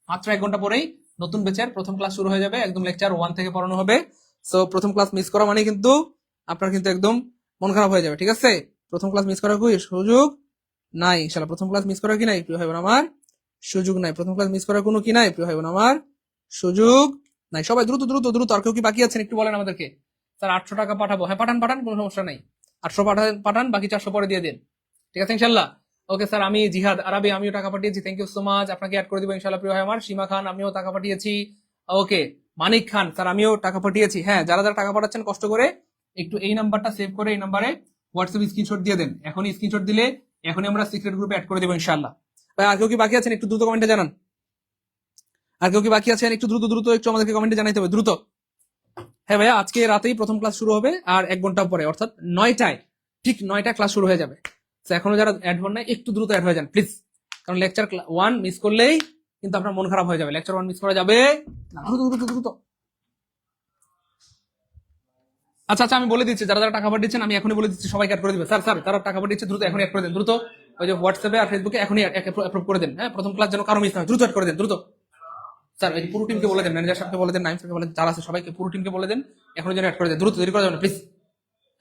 [SPEAKER 2] মাত্র 1 ঘন্টা পরেই নতুন ব্যাচের প্রথম ক্লাস শুরু হয়ে যাবে, একদম লেকচার 1 থেকে পড়ানো হবে। সো প্রথম ক্লাস মিস করা মানে কিন্তু আপনার কিন্তু একদম মন খারাপ হয়ে যাবে, ঠিক আছে? প্রথম ক্লাস মিস করার কোনো সুযোগ নাই ইনশাআল্লাহ। প্রথম ক্লাস মিস করার কি নাই প্রিয় ভাই বোন আমার? সুযোগ নাই। প্রথম ক্লাস মিস করার কোনো কি নাই প্রিয় ভাই বোন আমার? সুযোগ নাই। সবাই দ্রুত দ্রুত দ্রুত, আর কেউ কি বাকি আছেন একটু বলেন আমাদেরকে। স্যার 800 টাকা পাঠাবো, হ্যাঁ পাঠান পাঠান, কোনো সমস্যা নাই। 800 পাঠান পাঠান, বাকি 400 পরে দিয়ে দিন, ঠিক আছে ইনশাল্লাহ। ওকে স্যার, আমি জিহাদ আরবি, আমিও টাকা পাঠিয়েছি, থ্যাংক ইউ সো মাচ। আপনাকে অ্যাড করে দিব ইনশাল্লাহ প্রিয় ভাই আমার। সীমা খান, আমিও টাকা পাঠিয়েছি। ওকে মানিক খান, স্যার আমিও টাকা পাঠিয়েছি। হ্যাঁ যারা যারা টাকা পাঠাচ্ছেন কষ্ট করে একটু এই নাম্বারটা সেভ করে এই নাম্বারে হোয়াটসঅ্যাপ স্ক্রিনশট দিয়ে দেন। এখনই স্ক্রিনশট দিলে এখনই আমরা সিক্রেট গ্রুপে অ্যাড করে দেবো ইনশাল্লাহ। ভাই আর কেউ কি বাকি আছেন একটু দ্রুত কমেন্টে জানান। আর কেউ কি বাকি আছেন একটু দ্রুত দ্রুত একটু আমাদেরকে কমেন্টে জানাইতে হবে দ্রুত। হ্যাঁ ভাইয়া আজকে রাতেই প্রথম ক্লাস শুরু হবে, আর 1 ঘন্টা পরে অর্থাৎ 9টায়, ঠিক 9টায় ক্লাস শুরু হয়ে যাবে। তো এখনো যারা অ্যাড হন নাই একটু দ্রুত অ্যাড হয়ে যান প্লিজ, কারণ লেকচার 1 মিস করলেই কিন্তু আপনার মন খারাপ হয়ে যাবে। লেকচার 1 মিস করা যাবে না, দ্রুত দ্রুত দ্রুত। আচ্ছা আচ্ছা আমি বলে দিচ্ছি, যারা যারা টাকা পাঠিয়েছেন আমি এখনই বলে দিচ্ছি, সবাইকে অ্যাড করে দিবে। স্যার স্যার যারা টাকা পাঠিয়েছে দ্রুত এখনই অ্যাড করে দেন, দ্রুত ওই যে হোয়াটসঅ্যাপে আর ফেসবুকে এখনই অ্যাপ্রুভ করে দেন। হ্যাঁ প্রথম ক্লাস যেন কারো মিস না হয়, দ্রুত অ্যাড করে দেন দ্রুত। স্যার এই পুরো টিমকে বলে দেন, ম্যানেজার সাহেবকে বলে দেন, নাইম সাহেবকে বলে দেন, যারা আছে সবাইকে পুরো টিমকে বলে দেন এখনো যেন অ্যাড করে দেন, দ্রুত, দেরি করা যাবে না প্লিজ।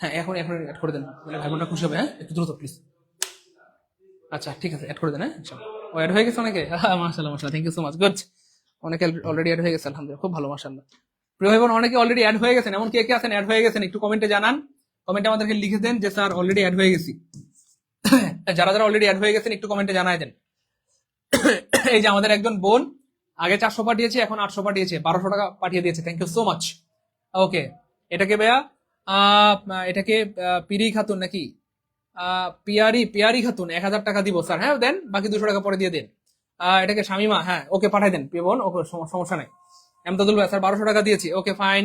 [SPEAKER 2] হ্যাঁ এখন এখন অ্যাড করে দেন, মানে ভাই বোনরা খুশি হবে। হ্যাঁ একটু দ্রুত প্লিজ। আচ্ছা ঠিক আছে অ্যাড করে দেন। হ্যাঁ ইনশাআল্লাহ। ও অ্যাড হয়ে গেছে অনেকে, মাশাআল্লাহ মাশাআল্লাহ, thank you so much, good. অনেকে অলরেডি অ্যাড হয়ে গেছে, আলহামদুলিল্লাহ, খুব ভালো, মাশাআল্লাহ। প্রিয় ভাই বোন অনেকে অলরেডি অ্যাড হয়ে গেছেন, এমন কে কে আছেন অ্যাড হয়ে গেছেন একটু কমেন্টে জানান। কমেন্টে আমাদেরকে লিখে দেন যে স্যার অলরেডি অ্যাড হয়ে গেছি। যারা যারা অলরেডি অ্যাড হয়ে গেছেন একটু কমেন্টে জানাই দেন। এই যে আমাদের একজন বোন আগে 400 পাঠিয়েছে, এখন 800 পাঠিয়েছে, 1200 টাকা পাঠিয়ে দিয়েছে, থ্যাংক ইউ সো মাচ। ওকে এটাকে ভাইয়া এটাকে পিরি খাতুন নাকি পিয়ারি খাতুন 1000 টাকা দিব স্যার, হ্যাঁ দেন, বাকি 200 টাকা পরে দিয়ে দেন। এটাকে শামিমা, হ্যাঁ ওকে পাঠাই দেন প্রিয় বোন, ওকে সমস্যা নাই। এমদাদুল ভাই স্যার 1200 টাকা দিয়েছি, ওকে ফাইন।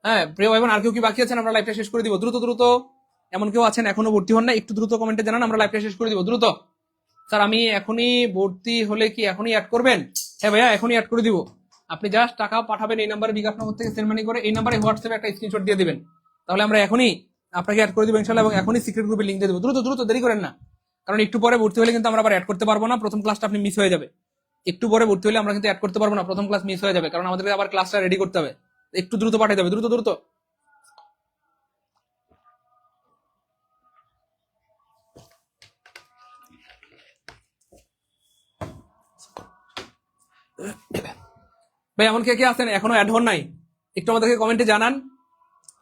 [SPEAKER 2] হ্যাঁ প্রিয় ভাই বোন আর কেউ কি বাকি আছেন, আমরা লাইভটা শেষ করে দিব দ্রুত দ্রুত। এমন কেউ আছেন এখনো ভর্তি হন না, একটু দ্রুত কমেন্টে জানান, আমরা লাইভটা শেষ করে দিব দ্রুত। স্যার আমি এখনই ভর্তি হলে কি এখনই অ্যাড করবেন? হ্যাঁ ভাইয়া এখনই অ্যাড করে দিব। আপনি জাস্ট টাকা পাঠাবেন এই নাম্বারে, বিকাশ নগর থেকে সেন্ড মানি করে এই নাম্বারে হোয়াটসঅ্যাপে একটা স্ক্রিনশট দিয়ে দিবেন, তাহলে আমরা এখনই আপনাকে অ্যাড করে দিব ইনশাআল্লাহ, এবং এখনই সিক্রেট গ্রুপে লিংক দিয়ে দেবো। দ্রুত দ্রুত, দেরি করেন না, কারণ একটু পরে ভর্তি হলে কিন্তু আমরা আবার অ্যাড করতে পারবো না, প্রথম ক্লাসটা আপনি মিস হয়ে যাবে। একটু পরে ভর্তি হলে আমরা কিন্তু অ্যাড করতে পারবো না, প্রথম ক্লাস মিস হয়ে যাবে, কারণ আমাদেরকে আবার ক্লাসটা রেডি করতে হবে। একটু দ্রুত পাঠিয়ে দেবে, দ্রুত দ্রুত। ভাই এমন কে কে আছেন এখনো অ্যাড হন নাই একটু আমাদেরকে কমেন্টে জানান।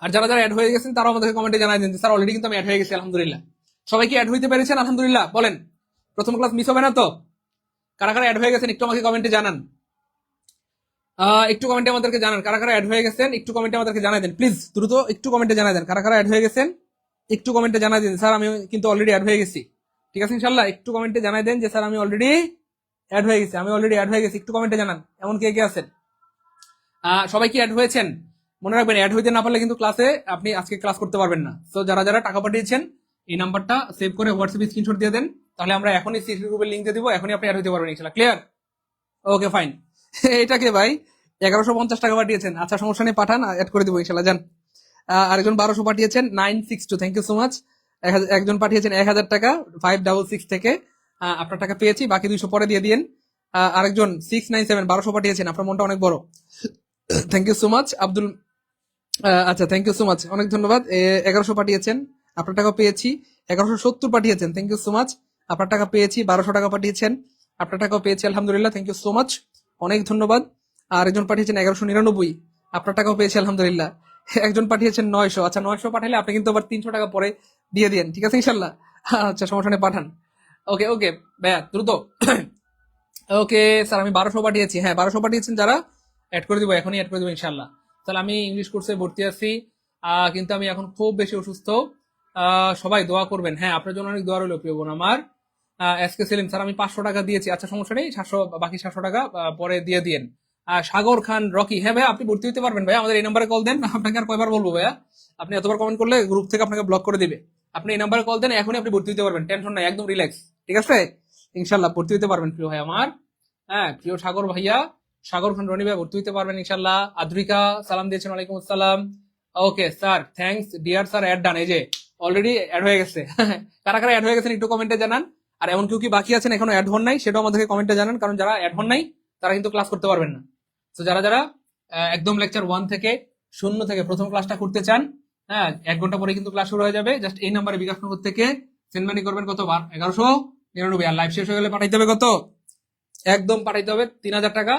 [SPEAKER 2] আর যারা যারা অ্যাড হয়ে গেছেন তারাও আমাদেরকে কমেন্টে জানাই দিন, স্যার অলরেডি কিন্তু আমি অ্যাড হয়ে গেছি আলহামদুলিল্লাহ। সবাই কি অ্যাড হইতে পেরেছেন আলহামদুলিল্লাহ? বলেন প্রথম ক্লাস মিস হবে না তো? কারা কারা অ্যাড হয়ে গেছেন একটু আমাকে কমেন্টে জানান। একটু কমেন্টে আমাদেরকে জানান কারা কারা অ্যাড হয়ে গেছেন, একটু কমেন্টে আমাদেরকে জানাই দেন প্লিজ, দ্রুত একটু কমেন্টে জানাই দেন কারা কারা অ্যাড হয়ে গেছেন, একটু কমেন্টে জানাই দিন স্যার আমি কিন্তু অলরেডি অ্যাড হয়ে গেছি, ঠিক আছে ইনশাআল্লাহ। একটু কমেন্টে জানাই দেন যে স্যার আমি অলরেডি অ্যাড হয়ে গেছি, আমি অলরেডি অ্যাড হয়ে গেছি, একটু কমেন্টে জানান এমন কে কে আছেন। সবাই কি অ্যাড হয়েছেন? মনে রাখবেন অ্যাড হইতে না পারলে কিন্তু ক্লাসে আপনি আজকে ক্লাস করতে পারবেন না। তো যারা যারা টাকা পাঠিয়েছেন এই নাম্বারটা সেভ করে হোয়াটসঅ্যাপে স্ক্রিনশট দিয়ে দেন, তাহলে আমরা এখনই সিক্রেট গ্রুপের লিংক দিয়ে দিব, এখনই আপনি অ্যাড হইতে পারবেন ইনশাআল্লাহ। ক্লিয়ার? Okay fine. এটাকে ভাই 1150 টাকা পাঠিয়েছেন, আচ্ছা সমস্যা নেই পাঠান, অ্যাড করে দিব ইনশাআল্লাহ। যান আরেকজন 1200 পাঠিয়েছেন 962, থ্যাংক ইউ সো মাচ। একজন পাঠিয়েছেন 1000 টাকা 566 থেকে, আপনার টাকা পেয়েছি, বাকি 200 পরে দিয়ে দিন। আরেকজন 697 1200 পাঠিয়েছেন, আপনার মনটা অনেক বড়, thank you so much Abdul. আচ্ছা, থ্যাংক ইউ সো মাচ, অনেক ধন্যবাদ। 1100 পাঠিয়েছেন, আপনার টাকা পেয়েছি। 1170 পাঠিয়েছেন, থ্যাংক ইউ সো মাচ, আপনার টাকা পেয়েছি। 1200 টাকা পাঠিয়েছেন, আপনার টাকাও পেয়েছি, আলহামদুলিল্লাহ, থ্যাংক ইউ সো মাচ, অনেক ধন্যবাদ। আর একজন পাঠিয়েছেন 1199, আপনার টাকাও পেয়েছি, আলহামদুলিল্লাহ। একজন পাঠিয়েছেন 900, আচ্ছা 900 পাঠালে আপনি কিন্তু আবার 300 টাকা পরে দিয়ে দিন, ঠিক আছে ইনশাল্লাহ। আচ্ছা, সমস্যা নেই, পাঠান। ওকে ওকে ভাইয়া, দ্রুত। ওকে স্যার, আমি 1200 পাঠিয়েছি। হ্যাঁ, 1200 পাঠিয়েছেন যারা, অ্যাড করে দিব, এখনই অ্যাড করে দিব ইনশাল্লাহ। তাহলে আমি ইংলিশ কোর্সে ভর্তি আছি, কিন্তু আমি এখন খুব বেশি অসুস্থ। সবাই দোয়া করবেন। হ্যাঁ, আপনার জন্য অনেক দোয়া রইল প্রিয় বোন আমার। এসকে সেলিম স্যার, আমি 500 টাকা দিয়েছি। আচ্ছা, সমস্যা নেই, 700, বাকি 700 টাকা পরে দিয়ে দিন। সাগর খান রকি, হ্যাঁ ভাইয়া, আপনি ভর্তি হতে পারবেন ভাইয়া, আমাদের এই নাম্বারে কল দেন। আপনাকে আর কয়বার বলবো ভাইয়া, আপনি এতবার কমেন্ট করলে গ্রুপ থেকে আপনাকে ব্লক করে দিবে। আপনি এই নাম্বারে কল দেন, এখনই আপনি ভর্তি হতে পারবেন, টেনশন নাই, একদম রিল্যাক্স, ঠিক আছে ইনশাল্লাহ, ভর্তি হতে পারবেন প্রিয় ভাই আমার। হ্যাঁ, প্রিয় সাগর ভাইয়া, সাগর খান রনি ভাই, ভর্তি হতে পারবেন ইনশাল্লাহ। আদ্রিকা সালাম দিয়েছেন, ওয়ালাইকুম আসসালাম। Okay sir, thanks dear sir, add done, এই যে অলরেডি অ্যাড হয়ে গেছে। কারা কারা অ্যাড হয়ে গেছেন একটু কমেন্টে জানান। আর এমন কেউ কি বাকি আছেন এখনো অ্যাড হন নাই, সেটাও আমাদেরকে কমেন্টে জানান, কারণ যারা অ্যাড হন নাই তারা কিন্তু ক্লাস করতে পারবেন না। তো যারা যারা একদম লেকচার 1 থেকে, শূন্য থেকে প্রথম ক্লাসটা করতে চান, হ্যাঁ, 1 ঘন্টা পরে কিন্তু ক্লাস শুরু হয়ে যাবে। জাস্ট এই নাম্বারে বিকাশনগর থেকে সেন্ড মানি করবেন, কতবার 1199, আর লাইভ শেষ হয়ে গেলে পাঠাইতে হবে কত, একদম পাঠাইতে হবে 3000 টাকা।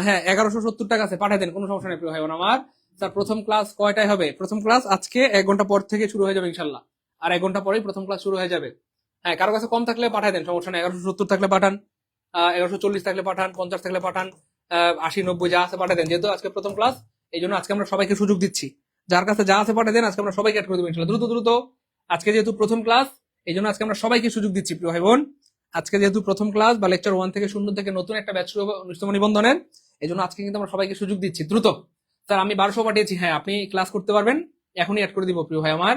[SPEAKER 2] হ্যাঁ, 1170 টাকা আছে, পাঠাই দেন, কোনো সমস্যা নেই প্রিয় ভাই বোন আমার। স্যার, প্রথম ক্লাস কয়টায় হবে? প্রথম ক্লাস আজকে 1 ঘন্টা পর থেকে শুরু হয়ে যাবে ইনশাল্লাহ, আর 1 ঘন্টা পরেই প্রথম ক্লাস শুরু হয়ে যাবে। হ্যাঁ, কারো কাছে কম থাকলে পাঠাই দেন, সমস্যা নেই, 1170 থাকলে পাঠান, 1140 থাকলে পাঠান, 50 থাকলে পাঠান, 80 90 যা আছে পাঠাই দেন। যেহেতু আজকে প্রথম ক্লাস, এই জন্য আজকে আমরা সবাইকে সুযোগ দিচ্ছি, যার কাছে যা আছে পাঠাই দেন, আজকে আমরা সবাইকে অ্যাড করে দেবো ইনশাল্লাহ, দ্রুত দ্রুত। আজকে যেহেতু প্রথম ক্লাস, এই জন্য আজকে আমরা সবাইকে সুযোগ দিচ্ছি প্রিয় ভাই বোন। আজকে যেহেতু প্রথম ক্লাস বা লেকচার 1 থেকে, শূন্য থেকে নতুন একটা ব্যাচ শুরু হবে ন্যূনতম নিবন্ধনের, এই জন্য আজকে কিন্তু আমরা সবাইকে সুযোগ দিচ্ছি, দ্রুত। স্যার, আমি 1200 পাঠিয়েছি, হ্যাঁ, আপনি ক্লাস করতে পারবেন, এখনই অ্যাড করে দিব প্রিয় ভাই আমার।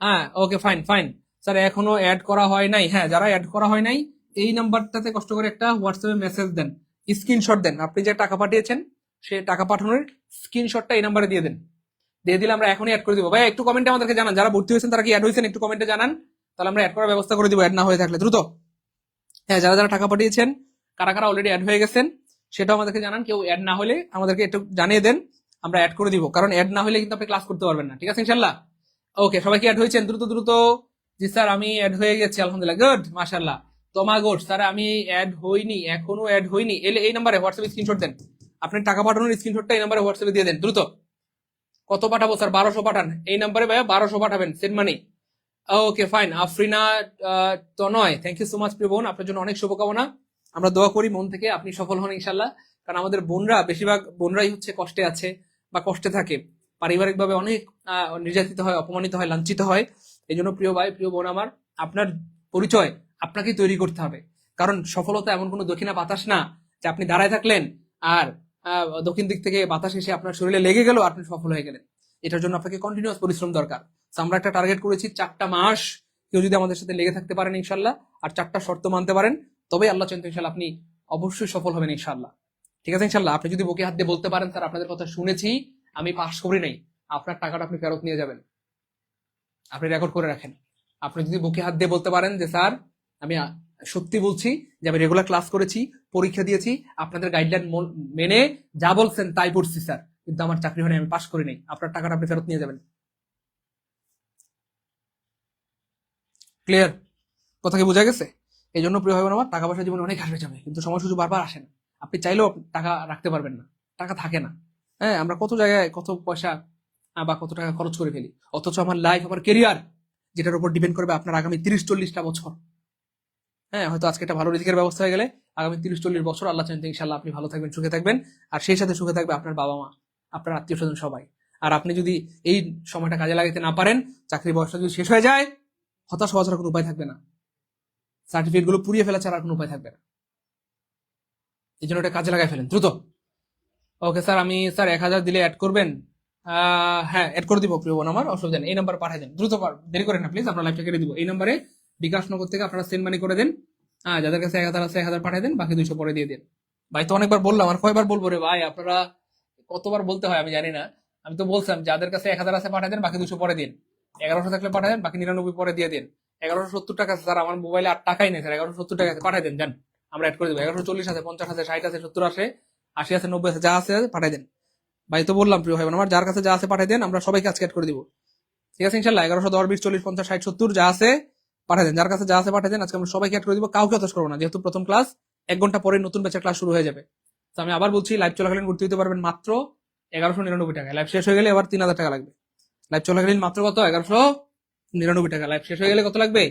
[SPEAKER 2] হ্যাঁ, ওকে, ফাইন ফাইন। স্যার, এখনো অ্যাড করা হয় নাই। হ্যাঁ, যারা অ্যাড করা হয় নাই, এই নাম্বারটাতে কষ্ট করে একটা হোয়াটসঅ্যাপে মেসেজ দেন, স্ক্রিনশট দেন, আপনি যে টাকা পাঠিয়েছেন সে টাকা পাঠানোর স্ক্রিনশটটা এই নাম্বারে দিয়ে দেন, দিয়ে দিলে আমরা এখনই অ্যাড করে দিব। ভাই, একটু কমেন্টে আমাদেরকে জানান, যারা ভর্তি হয়েছেন তারা কি অ্যাড হয়েছেন, একটু কমেন্টে জানান, তাহলে আমরা অ্যাড করার ব্যবস্থা করে দিব, অ্যাড না হয়ে থাকলে দ্রুত। হ্যাঁ, যারা যারা টাকা পাঠিয়েছেন, কারা কারা অলরেডি অ্যাড হয়ে গেছেন সেটাও আমাদেরকে জানান। কেউ অ্যাড না হলে আমাদেরকে একটু জানিয়ে দেন, আমরা অ্যাড করে দিব, কারণ অ্যাড না হলে কিন্তু আপনি ক্লাস করতে পারবেন না, ঠিক আছে ইনশাল্লাহ। ওকে, সবাই কি অ্যাড হয়েছেন? দ্রুত দ্রুত। জি স্যার, আমি অ্যাড হয়ে গেছি, আলহামদুলিল্লাহ, গুড, মাশাআল্লাহ। তোমা গোট স্যার, আমি অ্যাড হইনি, এখনো অ্যাড হইনি, এলে এই নাম্বারে হোয়াটসঅ্যাপে স্ক্রিনশট দেন, আপনি টাকা পাঠানোর স্ক্রিনশটটা এই নাম্বারে হোয়াটসঅ্যাপে দিয়ে দেন দ্রুত। কত পাঠাবো স্যার? 1200 পাঠান এই নাম্বারে ভাইয়া, 1200 পাঠাবেন, send money. Okay, fine. Afrina Tonoy, thank you so much প্রিয় বোন, আপনার জন্য অনেক শুভকামনা। আমরা দোয়া করি মন থেকে আপনি সফল হন ইনশাল্লাহ, কারণ আমাদের বোনরা, বেশিরভাগ বোনরাই হচ্ছে কষ্টে আছে বা কষ্টে থাকে, পারিবারিকভাবে অনেক নির্যাতিত হয়, অপমানিত হয়, লাঞ্ছিত হয়। এই জন্য প্রিয় ভাই, প্রিয় বোন আমার, আপনার পরিচয় আপনাকেই তৈরি করতে হবে, কারণ সফলতা এমন কোনো দক্ষিণা বাতাস না যে আপনি দাঁড়ায় থাকলেন আর দক্ষিণ দিক থেকে বাতাস এসে আপনার শরীরে লেগে গেল, আপনি সফল হয়ে গেলেন। এটার জন্য আপনাকে কন্টিনিউয়াস পরিশ্রম দরকার। So, আমরা একটা টার্গেট করেছি 4টা মাস, কেউ যদি আমাদের সাথে লেগে থাকতে পারেন ইনশাল্লাহ, আর 4টা শর্ত মানতে পারেন, তবে আল্লাহ চাইতে ইনশাল্লাহ আপনি অবশ্যই সফল হবেন ইনশাল্লাহ, ঠিক আছে ইনশাল্লাহ। আপনি যদি বুকে হাত দিয়ে বলতে পারেন, স্যার আপনাদের কথা শুনেছি, আমি পাস করি নাই, আপনার টাকাটা আপনি ফেরত নিয়ে যাবেন, আপনি রেকর্ড করে রাখেন। আপনি যদি বুকে হাত দিয়ে বলতে পারেন যে স্যার, আমি সত্যি বলছি যে আমি রেগুলার ক্লাস করেছি, পরীক্ষা দিয়েছি, আপনাদের গাইডলাইন মেনে যা বলছেন তাই পড়ছি স্যার, কিন্তু আমার চাকরি হয়নি, আমি পাস করি নাই, আপনার টাকাটা আপনি ফেরত নিয়ে যাবেন। ক্লিয়ার? কথা কি বোঝা গেছে? এই জন্য প্রিয় ভাই বোন আমার, টাকা পয়সা জীবনে অনেক আসবে যাবে, কিন্তু সময় সুযোগ বারবার আসে না। আপনি চাইলেও টাকা রাখতে পারবেন না, টাকা থাকে না। হ্যাঁ, আমরা কত জায়গায় কত পয়সা বা কত টাকা খরচ করে ফেলি, অথচ আমার লাইফ, আমার কেরিয়ার, যেটার উপর ডিপেন্ড করবে আপনার আগামী 30-40টা বছর। হ্যাঁ, হয়তো আজকে একটা ভালো রিজিকের ব্যবস্থা হয়ে গেলে আগামী 30-40 বছর আল্লাহ চাইতে ইনশাল্লাহ আপনি ভালো থাকবেন, সুখে থাকবেন, আর সেই সাথে সুখে থাকবে আপনার বাবা মা, আপনার আত্মীয় স্বজন সবাই। আর আপনি যদি এই সময়টা কাজে লাগাতে না পারেন, চাকরির বয়সটা যদি শেষ হয়ে যায়, হতাশ হওয়া ছাড়া কোনো উপায় থাকবে না, সার্টিফিকেট গুলো পুড়িয়ে ফেলা ছাড়া আর কোনো উপায় থাকবে না। এই জন্য এটা কাজে লাগাই ফেলেন দ্রুত। ওকে স্যার, আমি স্যার 1000 দিলে অ্যাড করবেন? হ্যাঁ, অ্যাড করে দিব প্রিয় বোন আমার, অসুবিধা নেই, এই নাম্বার পাঠিয়ে দেন দ্রুত, দেরি করেন না প্লিজ, আমরা লাইভটা কেটে দিব। এই নাম্বারে বিকাশনগর থেকে আপনারা সেন্ড মানি করে দেন, যাদের কাছে 1000 আছে 1000 পাঠিয়ে দেন, বাকি 200 পরে দিয়ে দেন। ভাই তো অনেকবার বললাম, আর কয়বার বলবো রে ভাই, আপনারা কতবার বলতে হয় আমি জানি না। আমি তো বলছিলাম যাদের কাছে 1000 আছে পাঠিয়ে দেন, বাকি 200 পরে দিন, 1100 থাকলে পাঠিয়ে দেন, বাকি 99 পরে দিয়ে দিন। 1170 টাকা আছে স্যার, আমার মোবাইলে আর টাকাই নেই স্যার, 1170 টাকা আছে, পাঠাই দেন, জান আমরা অ্যাড করে দেবো। 1140 আছে, 50 আছে, 60 আছে, 70 আছে, 80 আছে, 90 আছে, যা আছে পাঠাই দেন ভাই। তো বললাম প্রিয় ভাই বোন আমার, যার কাছে যা আছে পাঠাই দেন, আমরা সবাইকে আজকে অ্যাড করে দিব, ঠিক আছে ইনশাল্লাহ। 1110, 20, 40, 50, 60, 70 যা আছে পাঠাই দেন, যার কাছে যা আছে পাঠাই দেন, আজকে আমরা সবাইকে অ্যাড করে দিব, কাউকে হতাশ করবো না, যেহেতু প্রথম ক্লাস, 1 ঘন্টা পরে নতুন ব্যাচের ক্লাস শুরু হয়ে যাবে। তো আমি আবার বলছি, লাইভ চলাকালীন ভর্তি হতে পারবেন মাত্র 1199 টাকায়, লাইভ শেষ হয়ে গেলে আবার 3000 টাকা লাগবে। লাইভ চলাকালীন মাত্র কত? 1199 টাকা। লাইভ শেষ হয়ে গেলে কত লাগবে?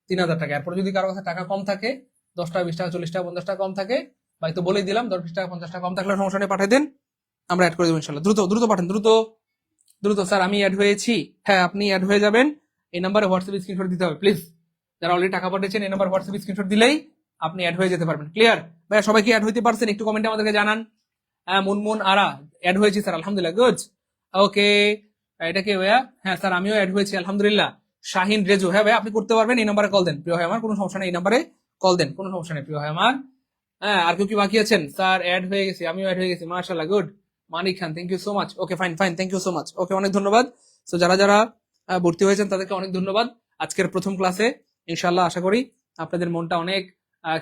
[SPEAKER 2] 3000 টাকা। এরপর যদি কারো কাছে টাকা কম থাকে, 10 টাকা, 20 টাকা, 40 টাকা, 50 টাকা কম থাকে, ভাই তো বলেই দিলাম, 10, 20 টাকা, 50 টাকা কম থাকলে সমস্যা নেই, পাঠিয়ে দেন, আমরা অ্যাড করে দেবো ইনশাল্লাহ। দ্রুত দ্রুত পাঠান, দ্রুত দ্রুত। স্যার আমি অ্যাড হয়েছি, হ্যাঁ আপনি অ্যাড হয়ে যাবেন, এই নাম্বারে হোয়াটসঅ্যাপ স্ক্রিনশট দিতে হবে প্লিজ। যারা অলরেডি টাকা পাঠিয়েছেন এই নাম্বার হোয়াটসঅ্যাপ স্ক্রিনশট দিলেই আপনি অ্যাড হয়ে যেতে পারবেন। ক্লিয়ার ভাইয়া? সবাই কি অ্যাড হইতে পারছেন? একটু কমেন্টে আমাদেরকে জানান। মুনমুন আরা অ্যাড হয়েছি স্যার, আলহামদুলিল্লাহ, গুড, ওকে। এটা কি ভাইয়া? হ্যাঁ স্যার আমিও অ্যাড হয়েছি, আলহামদুলিল্লাহ। শাহিন রেজু, হ্যাঁ ভাইয়া আপনি করতে পারবেন, এই নাম্বারে কল দেন প্রিয় ভাই আমার, কোনো সমস্যা নেই, এই নাম্বারে কল দেন, কোনো সমস্যা নেই প্রিয় ভাই আমার। হ্যাঁ আর কেউ কি বাকি আছেন? স্যার অ্যাড হয়ে গেছি, আমিও অ্যাড হয়ে গেছি, মাশাআল্লাহ, good. Manik Khan, thank you so much, okay fine fine, thank you so much, okay অনেক ধন্যবাদ। তো যারা যারা ভর্তি হয়েছেন তাদেরকে অনেক ধন্যবাদ আজকের প্রথম ক্লাসে। ইনশাআল্লাহ আশা করি আপনাদের মনটা অনেক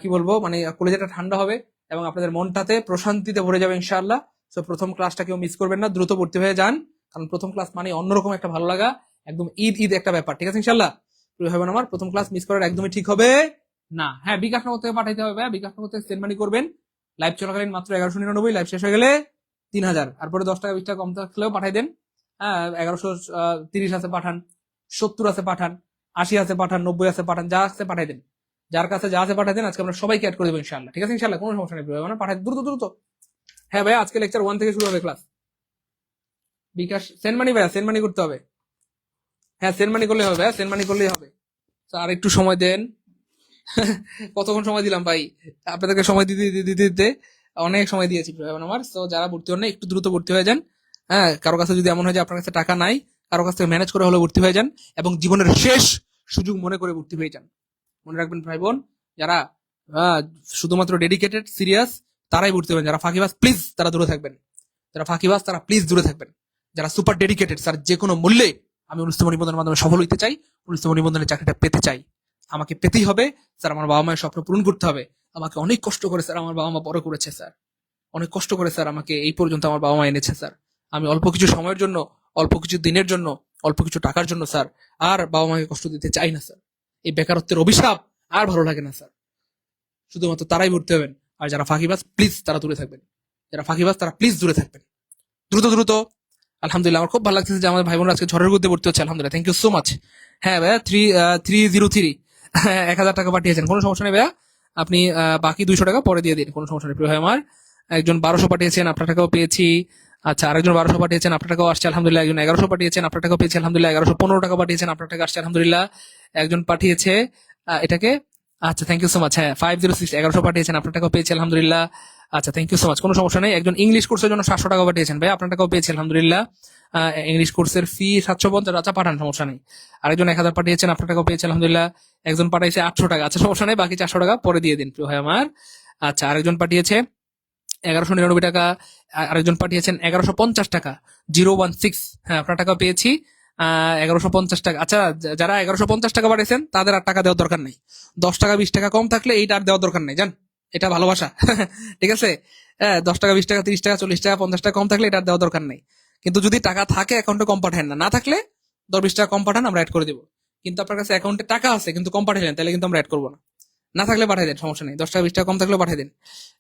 [SPEAKER 2] কি বলবো, মানে কলেজটা ঠান্ডা হবে এবং আপনাদের মনটাতে প্রশান্তিতে ভরে যাবে ইনশাআল্লাহ। তো প্রথম ক্লাসটা কেউ মিস করবেন না, দ্রুত ভর্তি হয়ে যান, কারণ প্রথম ক্লাস মানে অন্যরকম একটা ভালো লাগা, একদম ঈদ ঈদ একটা ব্যাপার, ঠিক আছে ইনশাআল্লাহ। প্রিয় ভাই বোন আমার, প্রথম ক্লাস মিস করার একদমই ঠিক হবে না। হ্যাঁ বিকাশ নগর থেকে পাঠাইতে হবে, বিকাশ নগর থেকে সেন্ড মানি করবেন, লাইভ চলাকালীন মাত্র 1199, লাইভ শেষ হয়ে গেলে 3000, তারপরে 10 টাকা 20 টাকা কম থাকলেও পাঠাই দেন। হ্যাঁ 1130 আছে পাঠান, 70 আছে পাঠান, 80 আছে পাঠান, 90 আছে পাঠান, যা আছে পাঠাই দেন, যার কাছে যা আছে পাঠাই দেন, আজকে আমরা সবাইকে অ্যাড করে দেবো ইনশাআল্লাহ, ঠিক আছে ইনশাআল্লাহ, কোনো সমস্যা নেই মানে পাঠাই দ্রুত দ্রুত। হ্যাঁ ভাইয়া আজকে লেকচার 1 থেকে শুরু হবে ক্লাস। বিকাশ সেন্ড মানি ভাইয়া, সেন্ড মানি করতে হবে, হ্যাঁ সেন্ড মানি করলে হবে ভাইয়া, সেন্ড মানি করলেই হবে। আর একটু সময় দেন। কতক্ষণ সময় দিলাম ভাই আপনাদেরকে? সময় দিতে দিতে দিতে দিতে অনেক সময় দিয়েছি আমার। তো যারা ভর্তি হন না একটু দ্রুত ভর্তি হয়ে যান। হ্যাঁ কারো কাছে যদি এমন হয় যে আপনার কাছে টাকা নাই, কারো কাছ থেকে ম্যানেজ করে হলে ভর্তি হয়ে যান, এবং জীবনের শেষ সুযোগ মনে করে ভর্তি হয়ে যান। মনে রাখবেন ভাই বোন, যারা শুধুমাত্র ডেডিকেটেড সিরিয়াস তারাই ভর্তি হবেন, যারা ফাঁকিবাজ প্লিজ তারা দূরে থাকবেন, যারা ফাঁকিবাজ তারা প্লিজ দূরে থাকবেন। যারা সুপার ডেডিকেটেড, স্যার যে কোনো মূল্যে আমি অনুষ্ঠিত নিবন্ধনের মাধ্যমে সফল হইতে চাই, অনুষ্ঠিত নিবন্ধনের চাকরিটা পেতে চাই, আমাকে পেতেই হবে স্যার, আমার বাবা মায়ের স্বপ্ন পূরণ করতে হবে, আমাকে অনেক কষ্ট করে স্যার আমার বাবা মা বড় করেছে স্যার, অনেক কষ্ট করে স্যার আমাকে এই পর্যন্ত আমার বাবা মা এনেছে স্যার, আমি অল্প কিছু সময়ের জন্য, অল্প কিছু দিনের জন্য, অল্প কিছু টাকার জন্য স্যার আর বাবা মাকে কষ্ট দিতে চাই না স্যার, এই বেকারত্বের অভিশাপ আর ভালো লাগে না স্যার। শুধুমাত্র তারাই ভর্তি হবেন, আর যারা ফাঁকিবাজ প্লিজ তারা দূরে থাকবেন, যারা ফাঁকিবাজ তারা প্লিজ দূরে থাকবেন, দ্রুত দ্রুত। আলহামদুলিল্লাহ আমার খুব ভালো লাগছে যে আমাদের ভাই বোনরা আজকে ঝড়ের মধ্যে ভর্তি হচ্ছে, আলহামদুলিল্লাহ, থ্যাংক ইউ সো মাচ। হ্যাঁ ভাইয়া 303 1000 টাকা পাঠিয়েছেন, কোনো সমস্যা নেই ভাইয়া, আপনি বাকি 200 টাকা পরে দিয়ে দিন, কোনো সমস্যা নেই প্রিয় ভাই আমার। একজন 1200 পাঠিয়েছেন, আপনার টাকাও পেয়েছি। আচ্ছা আরেকজন 1200 পাঠিয়েছেন, আপনার টাকাও আসছে আলহামদুলিল্লাহ। একজন 1100 পাঠিয়েছেন, আপনার টাকাও পেয়েছি আলহামদুলিল্লাহ। 1115 টাকা পাঠিয়েছেন, আপনার টাকা আসছে আলহামদুলিল্লাহ। একজন পাঠিয়েছে এটাকে, আচ্ছা থ্যাংক ইউ সো মাচ। হ্যাঁ 506 1100 পাঠিয়েছেন, আপনার টাকাও পেয়েছি আলহামদুলিল্লাহ। আচ্ছা থ্যাংক ইউ সো মাচ, কোনো সমস্যা নেই। একজন ইংলিশ কোর্সের জন্য 700 টাকা পাঠিয়েছেন, ভাই আপনার টাকাও পেয়েছি আলহামদুলিল্লাহ। ইংলিশ কোর্সের ফি 750, আচ্ছা পাঠান, সমস্যা নেই। আরেকজন 1000 পাঠিয়েছেন, আপনার টাকাও পেয়েছি আলহামদুলিল্লাহ। একজন পাঠাইছে 800 টাকা, আচ্ছা সমস্যা নেই, বাকি 400 টাকা পরে দিয়ে দিন প্রিয় ভাই আমার। আচ্ছা আরেকজন পাঠিয়েছে 1199 টাকা, আরেকজন পাঠিয়েছেন 1150 টাকা, 016, হ্যাঁ আপনার টাকা পেয়েছি 1150 টাকা। আচ্ছা যারা 1150 টাকা পাঠিয়েছেন তাদের আর টাকা দেওয়ার দরকার নেই, 10 টাকা 20 টাকা কম থাকলে এইটা আর দেওয়ার দরকার নেই, জান এটা ভালোবাসা। ঠিক আছে, 10 টাকা 20 টাকা 30 টাকা 40 টাকা 50 টাকা কম থাকলে এটা আর দেওয়ার দরকার নেই। কিন্তু যদি টাকা থাকে অ্যাকাউন্টে কম পাঠান না, না থাকলে 10-20 টাকা কম পাঠান, আমরা অ্যাড করে দেবো। কিন্তু আপনার কাছে অ্যাকাউন্টে টাকা আছে কিন্তু কম পাঠালেন, তাহলে কিন্তু আমরা অ্যাড করবো না। না থাকলে পাঠিয়ে দেন, সমস্যা নেই, 10 টাকা 20 টাকা কম থাকলেও পাঠিয়ে দিন।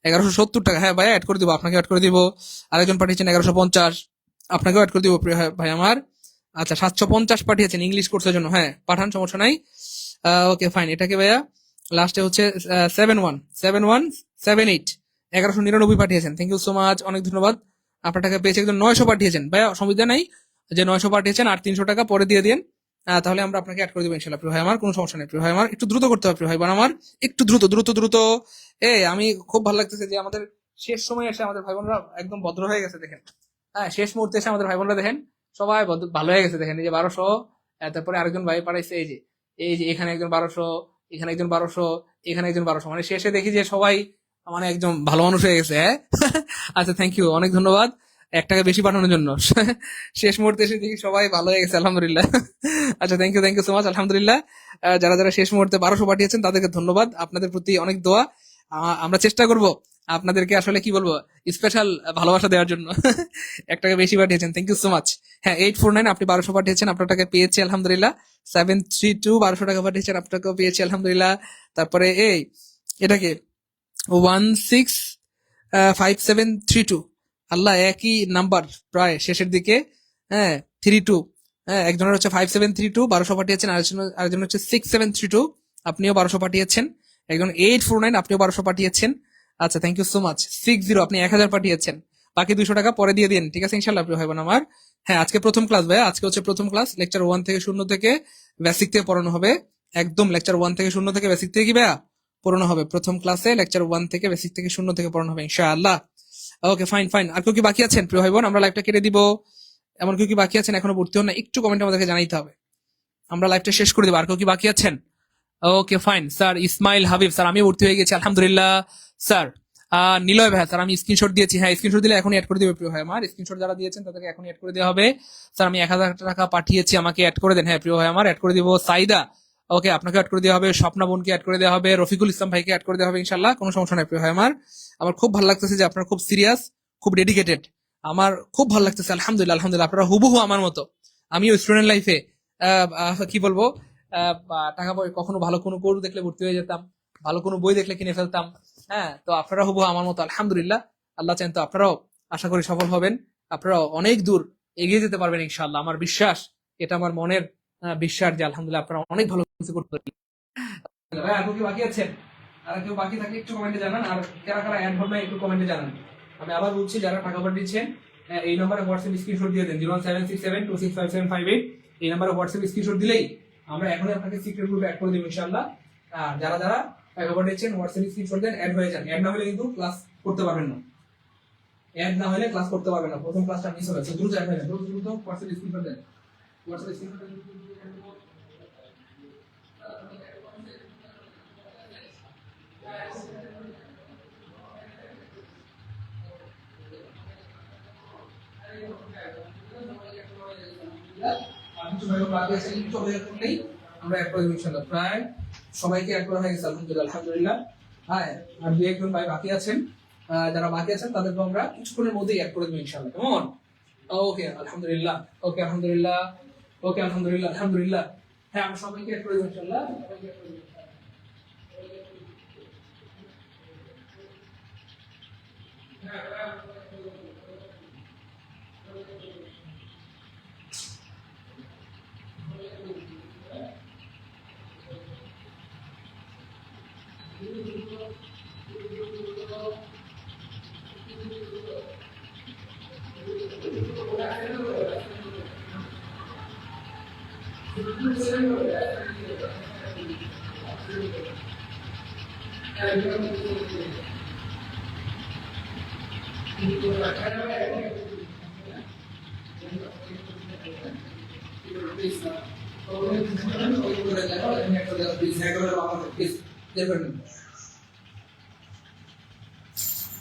[SPEAKER 2] 1170 টাকা, হ্যাঁ ভাই অ্যাড করে দিব, আপনাকে অ্যাড করে দিব। আরেকজন পাঠিয়েছেন 1150, আপনাকেও অ্যাড করে দিব প্রিয় ভাই আমার। আচ্ছা 750 পাঠিয়েছেন ইংলিশ কোর্সের জন্য, হ্যাঁ পাঠান, সমস্যা নাই। ওকে ফাইন, এটাকে ভাইয়া লাস্টে হচ্ছে 7178 1199 পাঠিয়েছেন, থ্যাংক ইউ সো মাচ, অনেক ধন্যবাদ। আপনার টাকা পেয়েছে একজন 900 পাঠিয়েছেন, ভাইয়া অসুবিধা নাই, যে 900 পাঠিয়েছেন আর 300 টাকা পরে দিয়ে দিন, তাহলে আমরা আপনাকে অ্যাড করে দেবো ইনশাল্লাহ প্রিয় ভাই আমার, কোনো সমস্যা নেই প্রিয় ভাই আমার। একটু দ্রুত করতে হবে প্রিয় ভাই বোন আমার, একটু দ্রুত দ্রুত দ্রুত। আমি খুব ভালো লাগতেছে যে আমাদের শেষ সময় এসে আমাদের ভাই বোনরা একদম ভদ্র হয়ে গেছে, দেখেন হ্যাঁ শেষ মুহূর্তে এসে আমাদের ভাই বোনরা দেখেন সবাই ভালো হয়ে গেছে, দেখেন এই যে 1200, তারপরে আরেকজন ভাই পাঠাইছে এই যে এখানে একজন 1200, এখানে একজন 1200, এখানে একজন 1200, মানে শেষে দেখি যে সবাই মানে একদম ভালো মানুষ হয়ে গেছে। হ্যাঁ আচ্ছা থ্যাংক ইউ, অনেক ধন্যবাদ। 1 টাকা বেশি পাঠানোর জন্য। শেষ মুহূর্তে এসে দেখি সবাই ভালো হয়ে গেছে, আলহামদুলিল্লাহ। আচ্ছা, থ্যাংক ইউ সো মাচ, আলহামদুলিল্লাহ। যারা যারা শেষ মুহূর্তে 1200 পাঠিয়েছেন তাদেরকে ধন্যবাদ, আপনাদের প্রতি অনেক দোয়া। আমরা চেষ্টা করব আপনাদেরকে আসলে কি বলবো, স্পেশাল ভালোবাসা দেওয়ার জন্য। 1 টাকা বেশি পাঠিয়েছেন, থ্যাংক ইউ সো মাচ। হ্যাঁ, 849 আপনি 1200 পাঠিয়েছেন, আপনার টাকা পেয়েছি আলহামদুলিল্লাহ। 732 1200 টাকা পাঠিয়েছেন, আপনাকেও পেয়েছি আলহামদুলিল্লাহ। তারপরে এটাকে 165732, আল্লাহ একই নাম্বার প্রায় শেষের দিকে। হ্যাঁ, 32। হ্যাঁ, একজনের হচ্ছে 5732 1200 পাঠিয়েছেন, আরেকজন হচ্ছে 6732 আপনিও 1200 পাঠিয়েছেন। একজন 849 আপনিও 1200 পাঠিয়েছেন। আচ্ছা, থ্যাংক ইউ সো মাচ। 60 আপনি 1000 পাঠিয়েছেন, বাকি 200 টাকা পরে দিয়ে দিন, ঠিক আছে ইনশাল্লাহ প্রিয় ভাই বোন আমার। হ্যাঁ, আজকে প্রথম ক্লাস ভাই, আজকে হচ্ছে প্রথম ক্লাস, লেকচার 1 থেকে 0 থেকে বেসিক থেকে পড়ানো হবে। একদম লেকচার 1 থেকে 0 থেকে বেসিক থেকে কি ভাইয়া পড়ানো হবে। প্রথম ক্লাসে লেকচার 1 থেকে বেসিক থেকে 0 থেকে পড়ানো হবে ইনশাআল্লাহ। ওকে, ফাইন। আর কেউ কি বাকি আছেন প্রিয় ভাই বোন? আমরা লাইভটা কেটে দিব। এমন কেউ কি বাকি আছেন এখনো ভর্তি হন না? একটু কমেন্টে আমাদেরকে জানাইতে হবে, আমরা লাইভটা শেষ করে দিব। আর কেউ কি বাকি আছেন? Okay, fine. Sir Ismail Habib sir, আমি ভর্তি হয়ে গেছি আলহামদুলিল্লাহ। স্যার নিলয় ভাই স্যার, আমি স্ক্রিনশট দিয়েছি। হ্যাঁ, স্ক্রিনশট দিলে এখনই অ্যাড করে দিবে প্রিয় ভাই আমার। স্ক্রিনশট যারা দিয়েছেন তাদেরকে এখনই অ্যাড করে দেওয়া হবে। স্যার আমি 1000 টাকা পাঠিয়েছি, আমাকে অ্যাড করে দেন। হ্যাঁ প্রিয় ভাই আমার, অ্যাড করে দিব। সাইদা, ওকে, আপনাকে অ্যাড করে দেওয়া হবে। স্বপ্না বোনকে অ্যাড করে দেওয়া হবে। রফিকুল ইসলাম ভাইকে অ্যাড করে দেওয়া হবে ইনশাল্লাহ, কোনো সমস্যা নাই প্রিয় ভাই আমার। আমার খুব ভালো লাগতেছে যে আপনারা খুব সিরিয়াস, খুব ডেডিকেটেড। আমার খুব ভালো লাগতেছে আলহামদুলিল্লাহ। আপনারা হুবহু আমার মতো। আমিও স্টুডেন্ট লাইফে কি বলবো, টাকা পয়সা কখনো ভালো কোনো কোর্স দেখলে ভর্তি হয়ে যেতাম, ভালো কোনো বই দেখলে কিনে ফেলতাম। হ্যাঁ, তো আপনারা হুবহু আমার মতো আলহামদুলিল্লাহ। আল্লাহ চান তো আপনারাও আশা করি সফল হবেন, আপনারাও অনেক দূর এগিয়ে যেতে পারবেন ইনশাআল্লাহ। আমার বিশ্বাস, এটা আমার মনের বিশ্বাস যে আলহামদুলিল্লাহ আপনারা অনেক ভালো কিছু করতে পারবেন। ভাই আর কেউ বাকি আছেন? আর কেউ বাকি থাকলে একটু কমেন্টে জানান। আর কারা কারা অ্যাড হবে একটু কমেন্টে জানান। আমি আবার বলছি, যারা টাকা পাঠিয়েছেন এই নম্বরে হোয়াটসঅ্যাপ স্ক্রিনশট দিয়ে দেন, 01767265758। এই নম্বরে হোয়াটসঅ্যাপ স্ক্রিনশট দিলেই আমরা এখনই আপনাকে সিক্রেট গ্রুপে অ্যাড করে দেব ইনশাআল্লাহ। আর যারা যারা টাকা পাঠিয়েছেন হোয়াটসঅ্যাপ স্ক্রিনশট দেন, অ্যাড হয়ে যান। অ্যাড না হলে কিন্তু ক্লাস করতে পারবেন না, অ্যাড না হলে ক্লাস করতে পারবেন না, প্রথম ক্লাসটা মিস হবে। তো দ্রুত অ্যাড হয়ে যান, দ্রুত হোয়াটসঅ্যাপ স্ক্রিনশট দেন, হোয়াটসঅ্যাপ স্ক্রিনশট দেন। আমরা অ্যাড করে দেব ইনশাআল্লাহ। প্রায় সবাইকে অ্যাড করা হয়ে গেছে আলহামদুলিল্লাহ। হ্যাঁ, আর 2-1 ভাই বাকি আছেন, যারা বাকি আছেন তাদেরকে আমরা কিছুক্ষণের মধ্যেই অ্যাড করে দেবো ইনশাআল্লাহ। কেমন? ওকে আলহামদুলিল্লাহ, আলহামদুলিল্লাহ। হ্যাঁ, আমরা সবাইকে অ্যাড করে দেবো ইনশাআল্লাহ।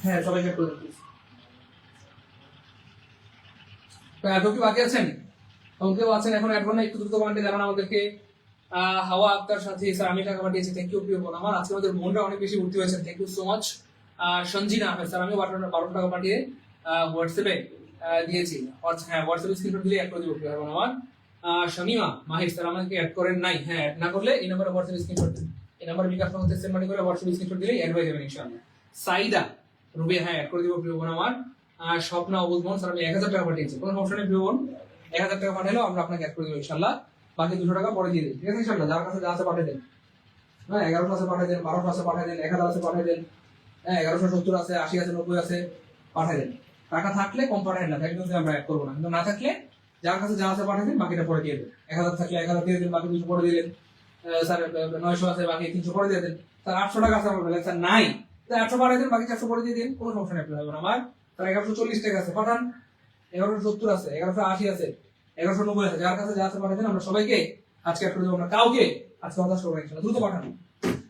[SPEAKER 2] হ্যাঁ, সবাইকে অ্যাড করে দেব। কেউ কি বাকি আছেন? কেউ আছেন এখন অ্যাড না? একটু দ্রুত কমেন্টে জানান আমাদেরকে। হাওয়া আক্তার সাথী স্যার, আমি টাকা পাঠিয়েছি, থ্যাংক ইউ প্রিয় বোন আমার। আজকে আমাদের বোনরা অনেক বেশি ভর্তি হয়েছেন, thank you so much. Sanjina Ahmed sir, আমিও 12 টাকা পাঠিয়ে হোয়াটসঅ্যাপে দিয়েছি। হ্যাঁ, হোয়াটসঅ্যাপে স্ক্রিনশট দিলে অ্যাড করে দেবো প্রিয় বোন আমার। শামিমা মাহির স্যার, আমাকে অ্যাড করেন নাই। হ্যাঁ, অ্যাড না করলে এই নম্বরে হোয়াটসঅ্যাপে স্ক্রিনশট দিন, এই নম্বরে বিকাশ নগদ সেন্ড মানি করে হোয়াটসঅ্যাপে স্ক্রিনশট দিলেই অ্যাড হয়ে যাবেন ইনশাআল্লাহ। সাইদা রুবি, হ্যাঁ অ্যাড করে দিব প্রিয় বোন আমার। স্বপ্না অবুজ বোন স্যার, আমি 1000 টাকা পাঠিয়েছি, কোনো সমস্যা নেই প্রিয় বোন। 1000 টাকা পাঠালেও আমরা আপনাকে অ্যাড করে দেবো ইনশাআল্লাহ। বাকি 200 টাকা পরে দিয়ে দিন, ঠিক আছে ইনশাআল্লাহ। যার কাছে যা আছে পাঠিয়ে দেন। হ্যাঁ, 11 ক্লাসে পাঠিয়ে দেন, 12 ক্লাসে পাঠিয়ে দেন, 1000 আছে পাঠিয়ে দেন। হ্যাঁ, 1170 আছে, 80 আছে, 90 আছে, পাঠিয়ে দেন। টাকা থাকলে কম পাঠায় না, তাই কিন্তু আমরা অ্যাড করবো না। কিন্তু না থাকলে যার কাছে যা আছে পাঠিয়ে দিন, বাকিটা পরে দিয়ে দেন। 1000 থাকলে 1000 দিয়ে দিন, বাকি 200 পরে দিলেন। স্যার 900 আছে, বাকি 300 পরে দিয়ে দেন। স্যার 800 টাকা আছে আমার ব্যালেন্স, স্যার নাই, তাই 800 পাঠিয়ে দেন, বাকি 400 পরে দিয়ে দিন, কোনো সমস্যা নেই আপনার আমার। স্যার 1140 টাকা আছে, পাঠান। 1170 আছে, 1180 আছে, 1190 আছে, যার কাছে যা আছে পাঠিয়ে দেন। আমরা সবাইকে আজকে অ্যাড করে দেবো, আমরা কাউকে আজকে হতাশ করবো না, দ্রুত পাঠান।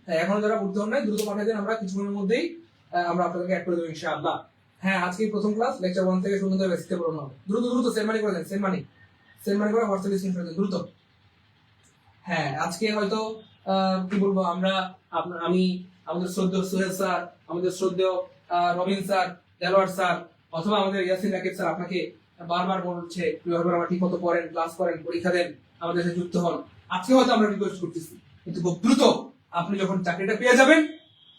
[SPEAKER 2] হ্যাঁ, এখনো যারা ভর্তি হন নাই দ্রুত পাঠিয়ে দেন, আমরা কিছুক্ষণের মধ্যেই আমরা আপনাদেরকে অ্যাড করে দেবো ইনশাআল্লাহ। হ্যাঁ, আজকে প্রথম ক্লাস, লেকচার 1 থেকে শুরু করে বেসিকে পড়ানো হবে। দ্রুত দ্রুত সেন্ড মানি করে দেন, সেন্ড মানি করে হোয়াটসঅ্যাপে স্ক্রিনশট দেন দ্রুত। হ্যাঁ, আজকে হয়তো কি বলবো আমরা, আমি, আমাদের শ্রদ্ধেয় সুহেল স্যার, আমাদের শ্রদ্ধেয় রবিন স্যার, দেলোয়ার স্যার, অথবা আমাদের ইয়াসিন রাকিব স্যার আপনাকে বারবার বলছে প্রিয়ভাবে আমার ঠিক মতো পড়েন, ক্লাস করেন, পরীক্ষা দেন, আমাদের সাথে যুক্ত হন। আজকে হয়তো আমরা রিকোয়েস্ট করতেছি, কিন্তু খুব দ্রুত আপনি যখন চাকরিটা পেয়ে যাবেন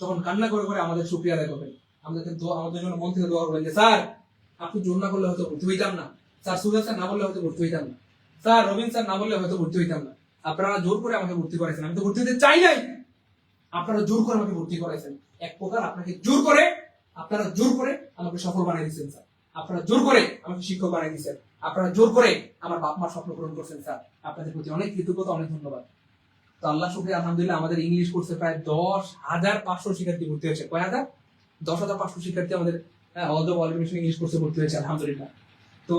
[SPEAKER 2] তখন কান্না করে করে আমাদের শুকরিয়া আদায় করবেন, আমাদেরকে আমাদের জন্য মন থেকে দোয়া করবেন যে স্যার আপনি জোর না করলে হয়তো ভর্তি হইতাম না, স্যার সুহেল স্যার না বললে হয়তো ভর্তি হইতাম না, স্যার রবিন স্যার না বললে হয়তো ভর্তি হইতাম না। আপনারা জোর করে আমাকে ভর্তি করেছেন, আমি তো ভর্তি হতে চাই নাই, আপনারা জোর করে আমাকে ভর্তি করেছেন। এক প্রকার আপনাকে জোর করে, আপনারা জোর করে আমাকে সফল বানিয়ে দিচ্ছেন স্যার, আপনারা জোর করে আমাকে শিক্ষক বানিয়ে দিচ্ছেন, আপনারা জোর করে আমার বাপ মার স্বপ্ন পূরণ করছেন স্যার। আপনাদের প্রতি অনেক কৃতজ্ঞতা, অনেক ধন্যবাদ। তো আল্লাহ শুকরিয়া, আলহামদুলিল্লাহ আমাদের ইংলিশ কোর্সে প্রায় 10,500 শিক্ষার্থী ভর্তি হয়েছে। কয় হাজার? 10,500 শিক্ষার্থী আমাদের অলরেডি ইংলিশ কোর্সে ভর্তি হয়েছে আলহামদুলিল্লাহ। তো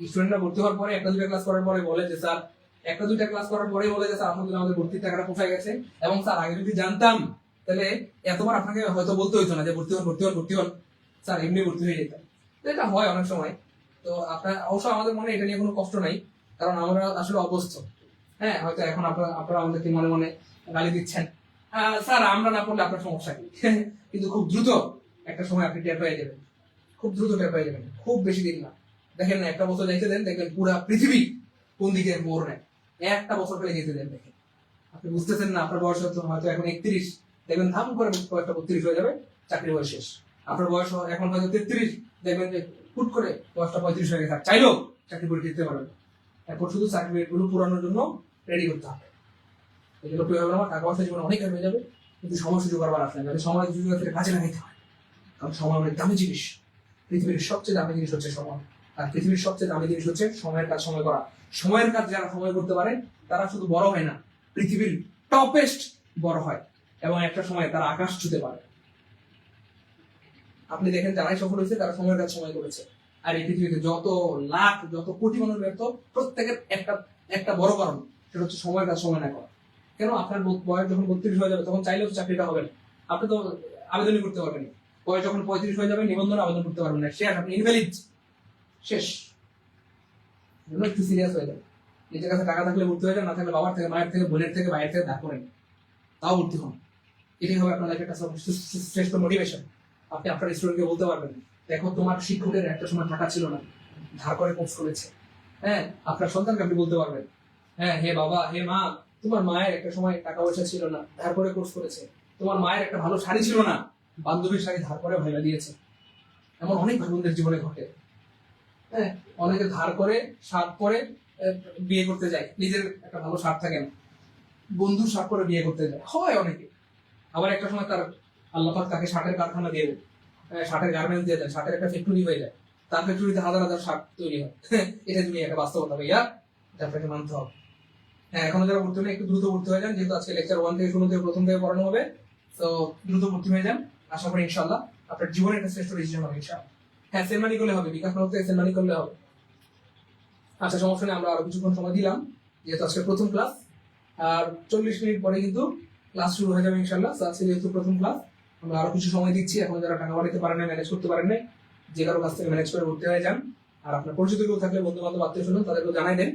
[SPEAKER 2] স্টুডেন্টরা ভর্তি হওয়ার পরে একটা দুইটা ক্লাস করার পরে বলে যে স্যার, একটা দুইটা ক্লাস করার পরেই বলে যে স্যার আলহামদুলিল্লাহ আমাদের ভর্তির টাকাটা পোষায় গেছে, এবং স্যার আগে যদি জানতাম তাহলে এতবার আপনাকে হয়তো বলতে হইতো না যে ভর্তি হন ভর্তি হন ভর্তি হন, স্যার এমনি ভর্তি হয়ে যেতাম। তো এটা হয় অনেক সময়। তো আপনার অবশ্য আমাদের মনে এটা নিয়ে কোনো কষ্ট নাই, কারণ আমরা আসলে অভ্যস্ত। হ্যাঁ, হয়তো এখন আপনারা আমাদেরকে মনে মনে গালি দিচ্ছেন, স্যার আমরা না পড়লে আপনার সমস্যা কি? কিন্তু খুব দ্রুত একটা সময় আপনি টের পেয়ে যাবেন, খুব দ্রুত টের পেয়ে যাবেন, খুব বেশি দিন না। দেখেন না, একটা বছর যাইতে দেন, দেখবেন পুরা পৃথিবী কোন দিকে মোড় নেয়। একটা বছর পেলে যেতে দেন, দেখেন আপনি বুঝতেছেন না, আপনার বয়স হয়তো এখন 31, দেখবেন ধাম করে কয়েকটা 32 হয়ে যাবে, চাকরি বয়স শেষ। আপনার বয়স এখন হয়তো 33, দেখবেন যে হুট করে বয়সটা 35 হয়ে গেছে, চাইলেও চাকরি পরীক্ষা দিতে পারবেন। এরপর শুধু সার্টিফিকেট গুলো পুরানোর জন্য রেডি করতে হবে। এই জন্য প্রিয় আমার টাকা পয়সা জীবনে অনেক হয়ে যাবে, কিন্তু সময় সুযোগ আবার আসলে যাবে, সময় সুযোগ কাজে লাগাইতে হয়, কারণ সময় অনেক দামি জিনিস। পৃথিবীর সবচেয়ে দামি জিনিস হচ্ছে সময়, আর পৃথিবীর সবচেয়ে দামি জিনিস হচ্ছে সময়ের কাজ সময় করা। সময়ের কাজ যারা সময় করতে পারে তারা শুধু বড় হয় না, পৃথিবীর টপেস্ট বড় হয়, এবং একটা সময় তারা আকাশ ছুতে পারে। আপনি দেখেন যারাই সফল হয়েছে তারা সময়ের কাজ সময় করেছে। আর এই পৃথিবীতে যত লাখ যত কোটি মানুষ ব্যর্থ, প্রত্যেকের একটা একটা বড় কারণ, সেটা হচ্ছে সময়ের কাজ সময় না করা। কেন? আপনার বয়স যখন 32 হয়ে যাবে তখন চাইলেও তো চাকরিটা হবে না, আপনি তো আবেদনই করতে পারবেন না। বয়স যখন 35 হয়ে যাবে নিবন্ধন আবেদন করতে পারবেন না, শেষ, আপনি ইনভ্যালিড, শেষ। একটু সিরিয়াস হয়ে যাবে, নিজের কাছে টাকা থাকলে ভর্তি হয়ে যান, না থাকলে বাবার থেকে, মায়ের থেকে, বোনের থেকে, ভাইয়ের থেকে ধার করেন, তাও ভর্তি হন। এটাই হবে আপনার লাইফের একটা শ্রেষ্ঠ মোটিভেশন। আপনি আপনার স্টুডেন্টকে বলতে পারবেন, দেখো তোমার শিক্ষকের একটা সময় টাকা ছিল না, ধার করে কোর্স করেছে। হ্যাঁ, আপনার সন্তানকে আপনি বলতে পারবেন, হ্যাঁ হে বাবা, হে মা, তোমার মায়ের একটা সময় টাকা পয়সা ছিল না, ধার করে কোর্স করেছে। তোমার মায়ের একটা ভালো শাড়ি ছিল না, বান্ধবীর শাড়ি ধার করে ভাইবা দিয়েছে। এমন অনেক ভাই বোনদের জীবনে ঘটে। হ্যাঁ, অনেকে ধার করে শার্ট পরে বিয়ে করতে যায়, নিজের একটা ভালো শার্ট থাকে না, বন্ধুর শার্ট পরে বিয়ে করতে যায়, হয় অনেকে। আবার একটা সময় তার আল্লাহ পাক তাকে শার্টের কারখানা দিয়ে দেয়, শার্টের গার্মেন্টস দিয়ে দেয়, শার্টের একটা ফ্যাক্টরি হয়ে যায়, তার ফ্যাক্টরিতে হাজার হাজার শার্ট তৈরি হয়। এটা তুমি একটা বাস্তবতা ভাইয়া, এটা আপনাকে মানতে হবে। হ্যাঁ, এখনো যারা ভর্তি হলে একটু দ্রুত ভর্তি হয়ে যান, যেহেতু আজকে লেকচার 1 থেকে শুরু থেকে প্রথম থেকে পড়ানো হবে, তো দ্রুত ভর্তি হয়ে যান। আশা করি ইনশাআল্লাহ আপনার জীবনের একটা শ্রেষ্ঠ ডিসিশন হবে ইনশাআল্লাহ। হ্যাঁ, সেন্ড মানি করলে হবে, বিকাশ নগদ থেকে সেন্ড মানি করলে হবে। আচ্ছা, সমস্যা নেই, আমরা আরো কিছুক্ষণ সময় দিলাম, যেহেতু আজকে প্রথম ক্লাস, আর 40 মিনিট পরে কিন্তু ক্লাস শুরু হয়ে যাবে ইনশাআল্লাহ। আজকে যেহেতু প্রথম ক্লাস, আমরা আরো কিছু সময় দিচ্ছি। এখন যারা টাকা বাড়াতে পারেন না, ম্যানেজ করতে পারেন না, যে কারো কাছ থেকে ম্যানেজ করে ভর্তি হয়ে যান। আর আপনার পরিচিত কেউ থাকলে, বন্ধু বান্ধব, আত্মীয় স্বজন, তাদেরকে জানাই দেন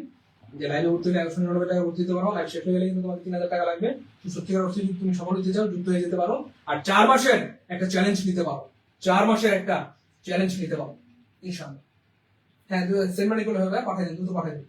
[SPEAKER 2] যে লাইভে ভর্তি হলে 199 টাকা ভর্তি দিতে পারো, লাইভ শেষ হয়ে গেলে কিন্তু তোমাকে 3,000 টাকা লাগবে। সত্যিকার অর্থে যদি তুমি সফল হতে চাও, যুক্ত হয়ে যেতে পারো, আর 4 মাসের একটা চ্যালেঞ্জ নিতে পারো, 4 মাসের একটা চ্যালেঞ্জ নিতে পারো ইনশাআল্লাহ। হ্যাঁ, সেন্ড মানি করলে হবে, পাঠিয়ে দিন, দ্রুত পাঠিয়ে দিন।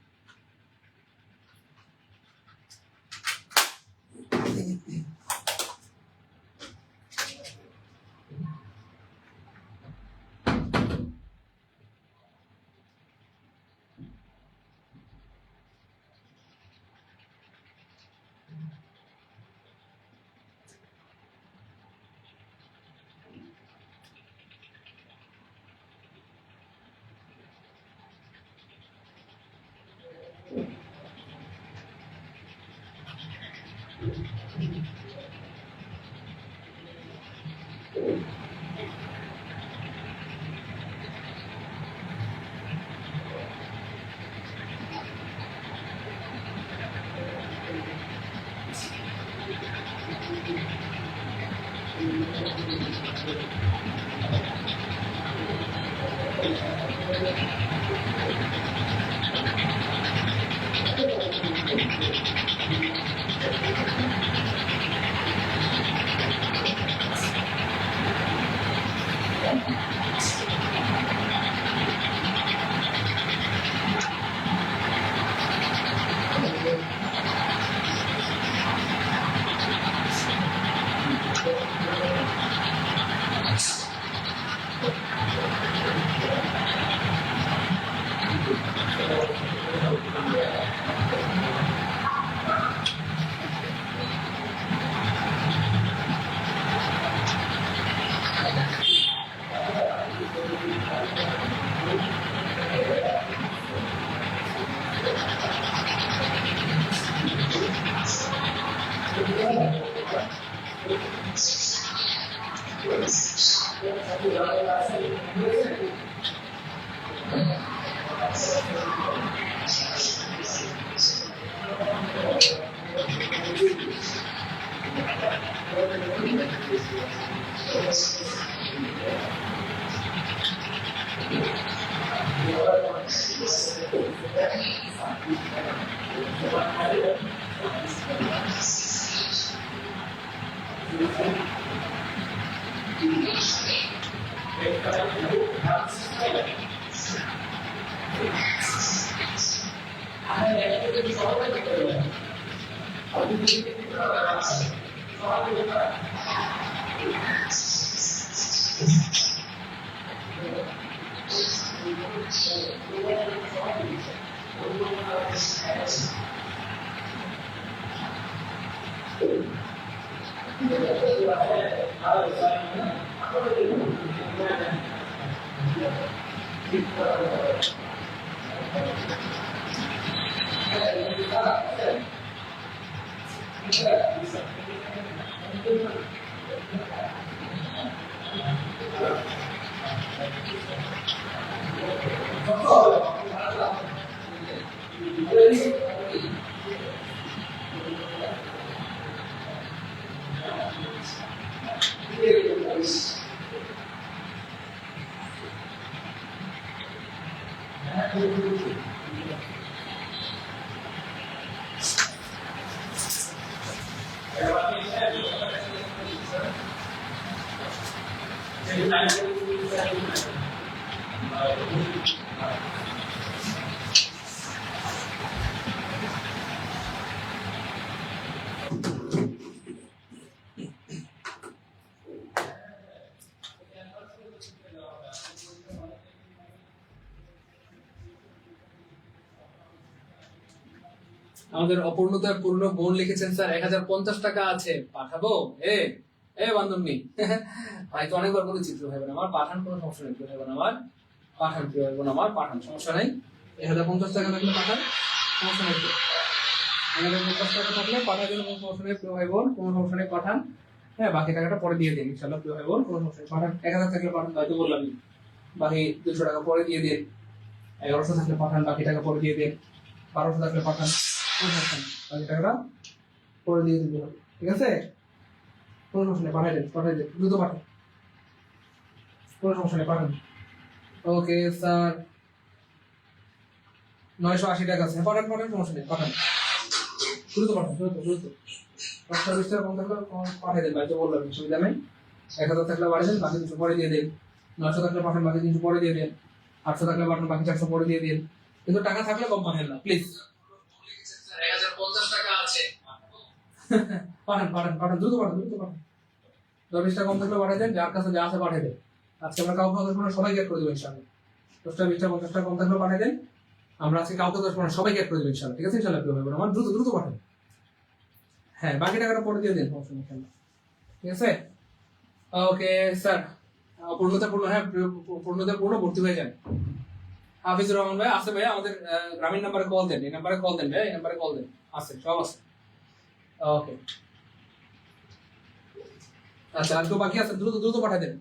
[SPEAKER 2] আমাদের অপূর্ণতার পূর্ণ বোন লিখেছেন স্যার 1050 টাকা আছে, পাঠাবো? এ এ বান্ধবী ভাই তো অনেকবার বলেছি, প্রিয় ভাই বোন আমার পাঠান, কোনো সমস্যা নেই। প্রিয় ভাই বোন আমার পাঠান, প্রিয় ভাই বোন আমার পাঠান, সমস্যা নেই। 1050 টাকা থাকলে পাঠান, সমস্যা নেই। 1050 টাকা থাকলে পাঠার জন্য কোনো সমস্যা নেই প্রিয় ভাই বোন, কোনো সমস্যা নেই, পাঠান। হ্যাঁ, বাকি টাকাটা পরে দিয়ে দিন ইনশাল্লাহ প্রিয় ভাই বোন, কোনো সমস্যা নেই। পাঠান 1000 থাকলে পাঠান, হয়তো বললামই। বাকি 200 টাকা পরে দিয়ে দিন। 1100 থাকলে পাঠান, বাকি টাকা পরে দিয়ে দিন। 1200 থাকলে পাঠান, কোনো সমস্যা নেই, বাকি টাকাটা পরে দিয়ে দিতে হবে, ঠিক আছে? কোনো সমস্যা নেই, পাঠাই দেন, দ্রুত পাঠান, কোনো সমস্যা নেই, পাঠান। ওকে স্যার, 980 টাকা আছে, পাঠান, সমস্যা নেই, পাঠান, দ্রুত পাঠান, দ্রুত 10-20 টাকা কম থাকলে পাঠিয়ে দেন, ভাই তো বললাম, সুবিধা নেই। 1000 থাকলে বাড়িয়ে দেন, বাকি 200 পরে দিয়ে দিন। 900 থাকলে পাঠান, বাকি 300 পরে দিয়ে দিন। 800 থাকলে পাঠান, বাকি 400 পরে দিয়ে দিন। কিন্তু টাকা থাকলে কম পাঠান না, প্লিজ। 1050 টাকা আছে, পাঠান, দ্রুত পাঠান। 10-20 টাকা কম থাকলে পাঠিয়ে দেন, যার কাছে যা আছে পাঠিয়ে দেন। আজকে আমরা কাউকে 10 সবাই গেট করে দেবো ইনশাআল্লাহ। 10-20 টাকা 50 টাকা কম থাকলে পাঠিয়ে দেন, আমরা আজকে কাউকে 10 সবাই গেট করে দেবো ইনশাআল্লাহ, ঠিক আছে? ইনশাআল্লাহ আমার দ্রুত পাঠান। হ্যাঁ, বাকি টাকাটা পরে দিয়ে দিন, সমস্যা নেই, ঠিক আছে? ওকে স্যার, পূর্ণতাপূর্ণ, হ্যাঁ পূর্ণতাপূর্ণ ভর্তি হয়ে যান। হাফিজুর রহমান ভাই আছে ভাই, আমাদের গ্রামীণ নাম্বারে কল দেন, এই নাম্বারে কল দেন ভাই, এই নাম্বারে কল দেন, আছে, সব আছে। ওকে, আচ্ছা, আর কেউ বাকি আছে? দ্রুত পাঠিয়ে দেন।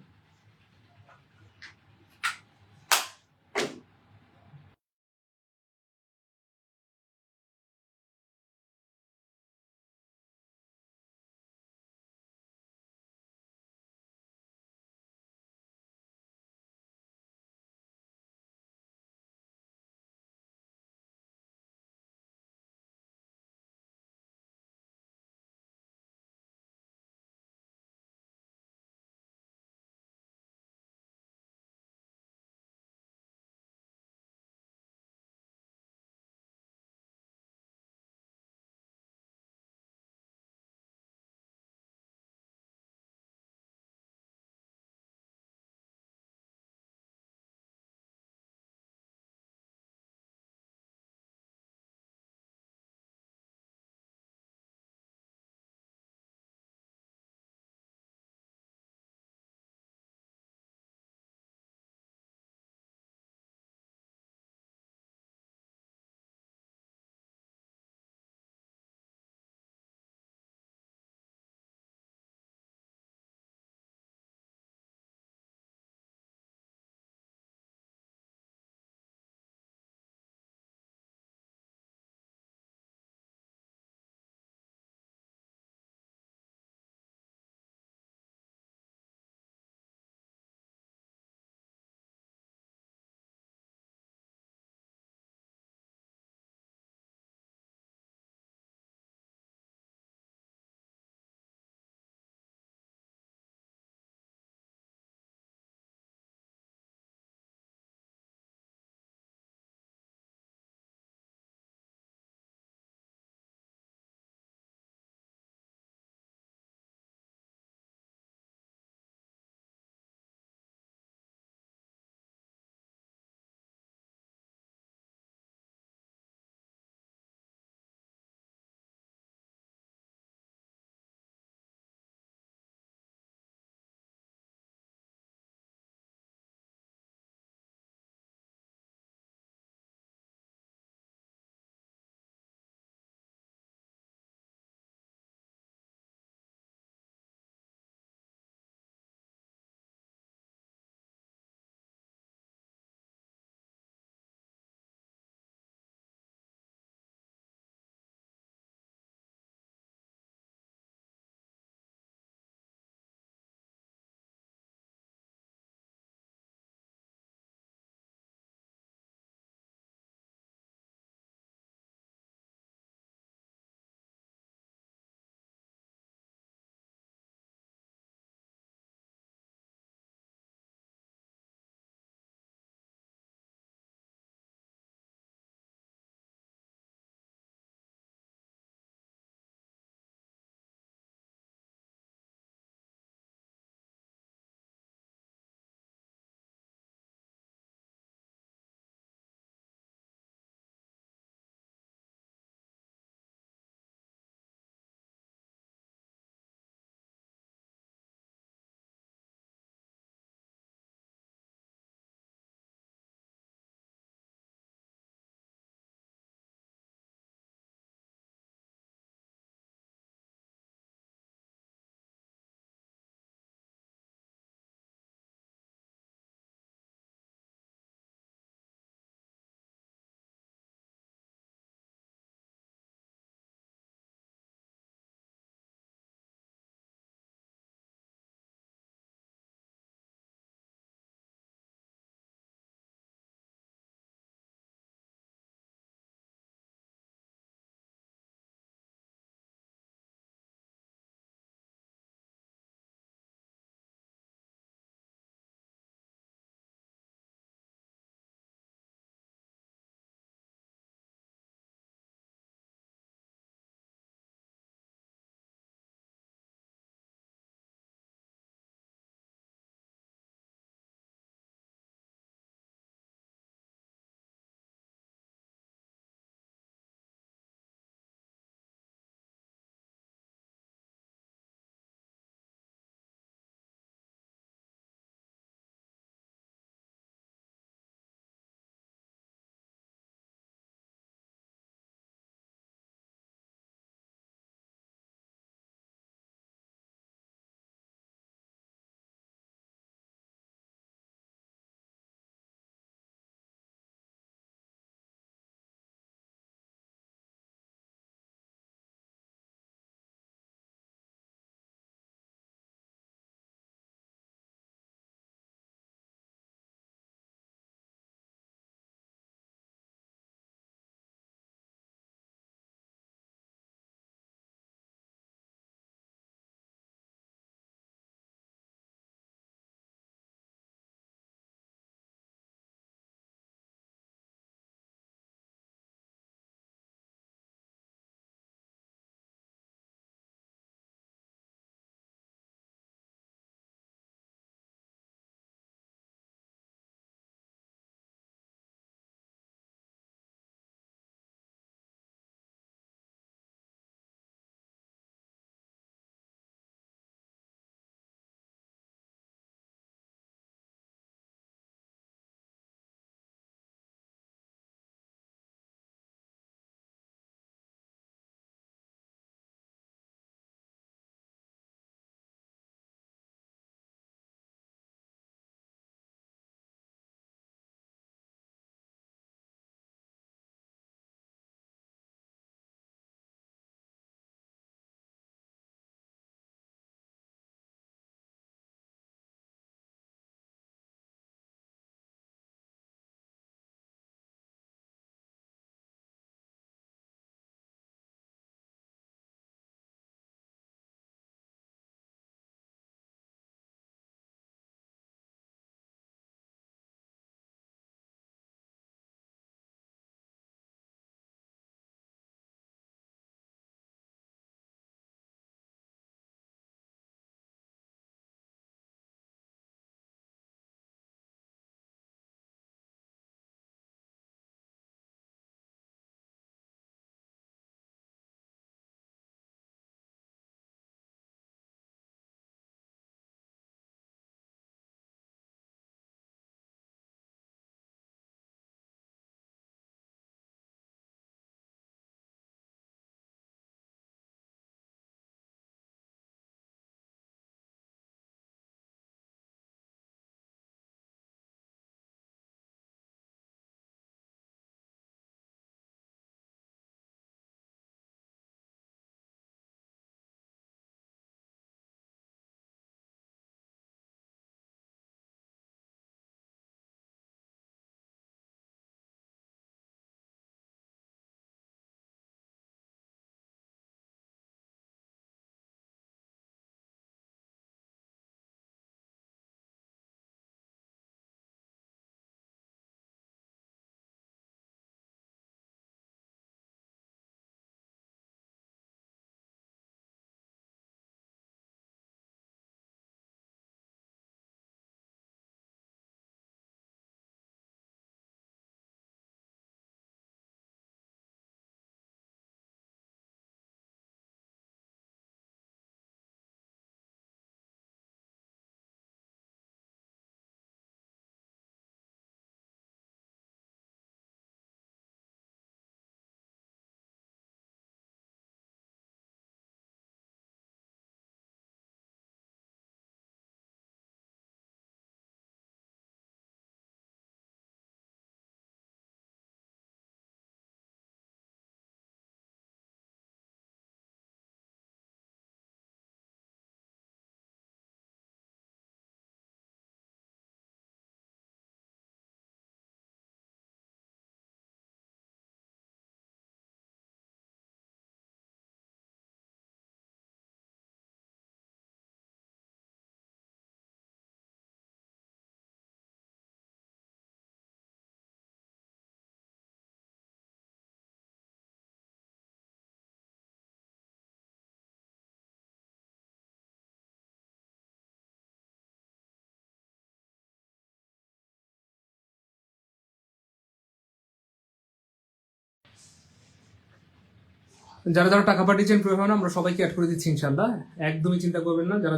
[SPEAKER 2] যারা যারা টাকা পাঠিয়েছেন প্রয়োজন আমরা সবাইকে অ্যাড করে দিচ্ছি ইনশাল্লাহ, একদমই চিন্তা করবেন না। যারা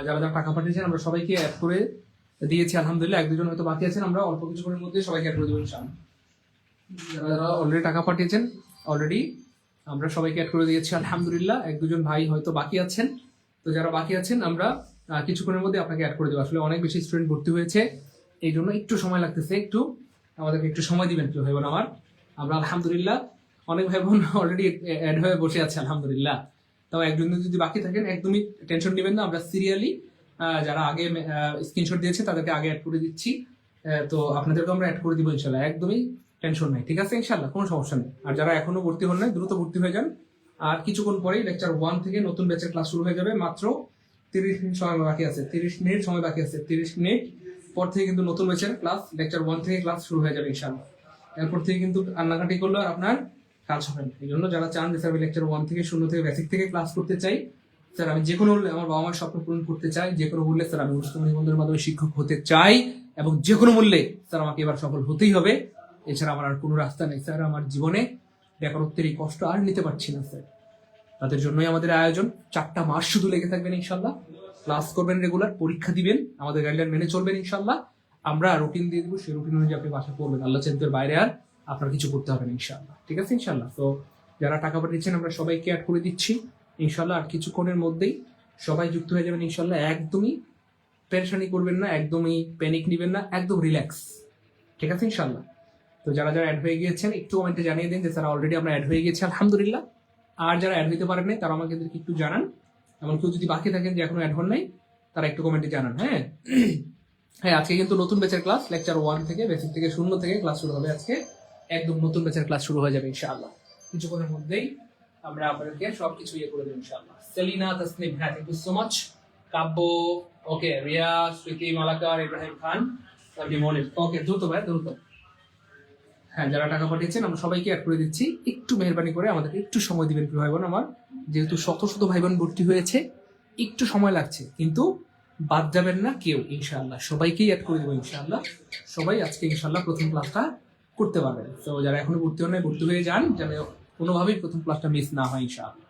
[SPEAKER 2] যারা টাকা পাঠিয়েছেন আমরা সবাইকে অ্যাড করে দিয়েছি আলহামদুলিল্লাহ। এক দুজন হয়তো বাকি আছেন, আমরা অল্প কিছুক্ষণের মধ্যে সবাইকে অ্যাড করে দেবো ইনশাল্লাহ। যারা যারা অলরেডি টাকা পাঠিয়েছেন অলরেডি আমরা সবাইকে অ্যাড করে দিয়েছি আলহামদুলিল্লাহ। এক দুজন ভাই হয়তো বাকি আছেন, তো যারা বাকি আছেন আমরা কিছুক্ষণের মধ্যে আপনাকে অ্যাড করে দেবো। আসলে অনেক বেশি স্টুডেন্ট ভর্তি হয়েছে, এই জন্য একটু সময় লাগতেছে, একটু আমাদেরকে একটু সময় দিবেন কেউ ভাই বোন আমার। আমরা আলহামদুলিল্লাহ অনেক ভাই বোন অলরেডি অ্যাড হয়ে বসে আছে আলহামদুলিল্লাহ। তাও একজন যদি বাকি থাকেন একদমই টেনশন নেবেন না, আমরা সিরিয়ালি যারা আগে স্ক্রিনশট দিয়েছে তাদেরকে আগে অ্যাড করে দিচ্ছি। তো আপনাদেরকে আমরা অ্যাড করে দিব ইনশাল্লাহ, একদমই টেনশন নাই, ঠিক আছে ইনশাল্লাহ, কোনো সমস্যা নেই। আর যারা এখনো ভর্তি হন নাই দ্রুত ভর্তি হয়ে যান। আর কিছুক্ষণ পরেই লেকচার 1 থেকে নতুন ব্যাচের ক্লাস শুরু হয়ে যাবে। মাত্র 30 মিনিট সময় বাকি আছে, 30 মিনিট সময় বাকি আছে। 30 মিনিট পর থেকে কিন্তু নতুন ব্যাচের ক্লাস লেকচার 1 থেকে ক্লাস শুরু হয়ে যাবে ইনশাল্লাহ। এরপর থেকে কিন্তু কান্নাকাটি করলে আর আপনার কাজ হবে না। এই জন্য যারা চান যে স্যার আমি লেকচার 1 থেকে 0 থেকে বেসিক থেকে ক্লাস করতে চাই, স্যার আমি যে কোনো আমার বাবা মার স্বপ্ন পূরণ করতে চাই, যে কোনো মূল্যে স্যার আমি উচ্চতম নিবন্ধনের মাধ্যমে শিক্ষক হতে চাই, এবং যে কোনো মূল্যে স্যার আমাকে এবার সফল হতেই হবে, এছাড়া আমার আর কোনো রাস্তা নেই স্যার, আমার জীবনে বেকারত্বের এই কষ্ট আর নিতে পারছি না স্যার, তাদের জন্যই আমাদের আয়োজন। 4টা মাস শুধু লেগে থাকবেন ইনশাল্লাহ, ক্লাস করবেন রেগুলার, পরীক্ষা দিবেন, আমাদের গাইডলাইন মেনে চলবেন ইনশাল্লাহ। আমরা রুটিন দিয়ে দেবো, সেই রুটিন অনুযায়ী আপনি বাসা করবেন, আল্লাহ চাইতের বাইরে আর আপনার কিছু করতে হবে না ইনশাল্লাহ, ঠিক আছে ইনশাল্লাহ। তো যারা টাকা পাঠিয়েছেন আমরা সবাইকে অ্যাড করে দিচ্ছি ইনশাল্লাহ। আর কিছুক্ষণের মধ্যেই সবাই যুক্ত হয়ে যাবেন ইনশাল্লাহ। একদমই পেরেশানি করবেন না, একদমই প্যানিক নেবেন না, একদম রিল্যাক্স, ঠিক আছে ইনশাল্লাহ। তো যারা যারা অ্যাড হয়ে গিয়েছেন একটু কমেন্টে জানিয়ে দিন যে স্যার অলরেডি আমরা অ্যাড হয়ে গেছি আলহামদুলিল্লাহ। আর যারা অ্যাড হইতে পারেন নাই তারা আমাকে একটু জানান, এমন কেউ যদি বাকি থাকেন যে এখনো অ্যাড হন নাই তারা একটু কমেন্টে জানান। হ্যাঁ হ্যাঁ, আজকে কিন্তু নতুন ব্যাচের ক্লাস লেকচার 1 থেকে বেসিক থেকে 0 থেকে ক্লাস শুরু হবে আজকে, একদম নতুন ব্যাচের ক্লাস শুরু হয়ে যাবে ইনশাআল্লাহ। কিছুক্ষণের মধ্যেই আমরা আপনাদেরকে সবকিছু ইয়ে করে দেবো ইনশাআল্লাহ। সেলিনা তাসনিম, হ্যাঁ থ্যাংক ইউ সো মাচ। কাব্য, ওকে, রিয়া, স্মৃতি, মালাকার, ইব্রাহিম খান, মনির, ওকে, দ্রুত ভাই দ্রুত। হ্যাঁ, যারা টাকা পাঠিয়েছেন আমরা সবাইকে অ্যাড করে দিচ্ছি। একটু মেহরবানি করে আমাদেরকে একটু সময় দিবেন ভাই বোন আমার, যেহেতু শত শত ভাই বোন ভর্তি হয়েছে, একটু সময় লাগছে, কিন্তু বাদ যাবেন না কেউ ইনশাআল্লাহ, সবাইকেই অ্যাড করে দেবো ইনশাআল্লাহ। সবাই আজকে ইনশাআল্লাহ প্রথম ক্লাসটা করতে পারবেন। তো যারা এখনো ভর্তি হন নাই ভর্তি হয়ে যান, যেন কোনোভাবেই প্রথম ক্লাসটা মিস না হয় ইনশাআল্লাহ।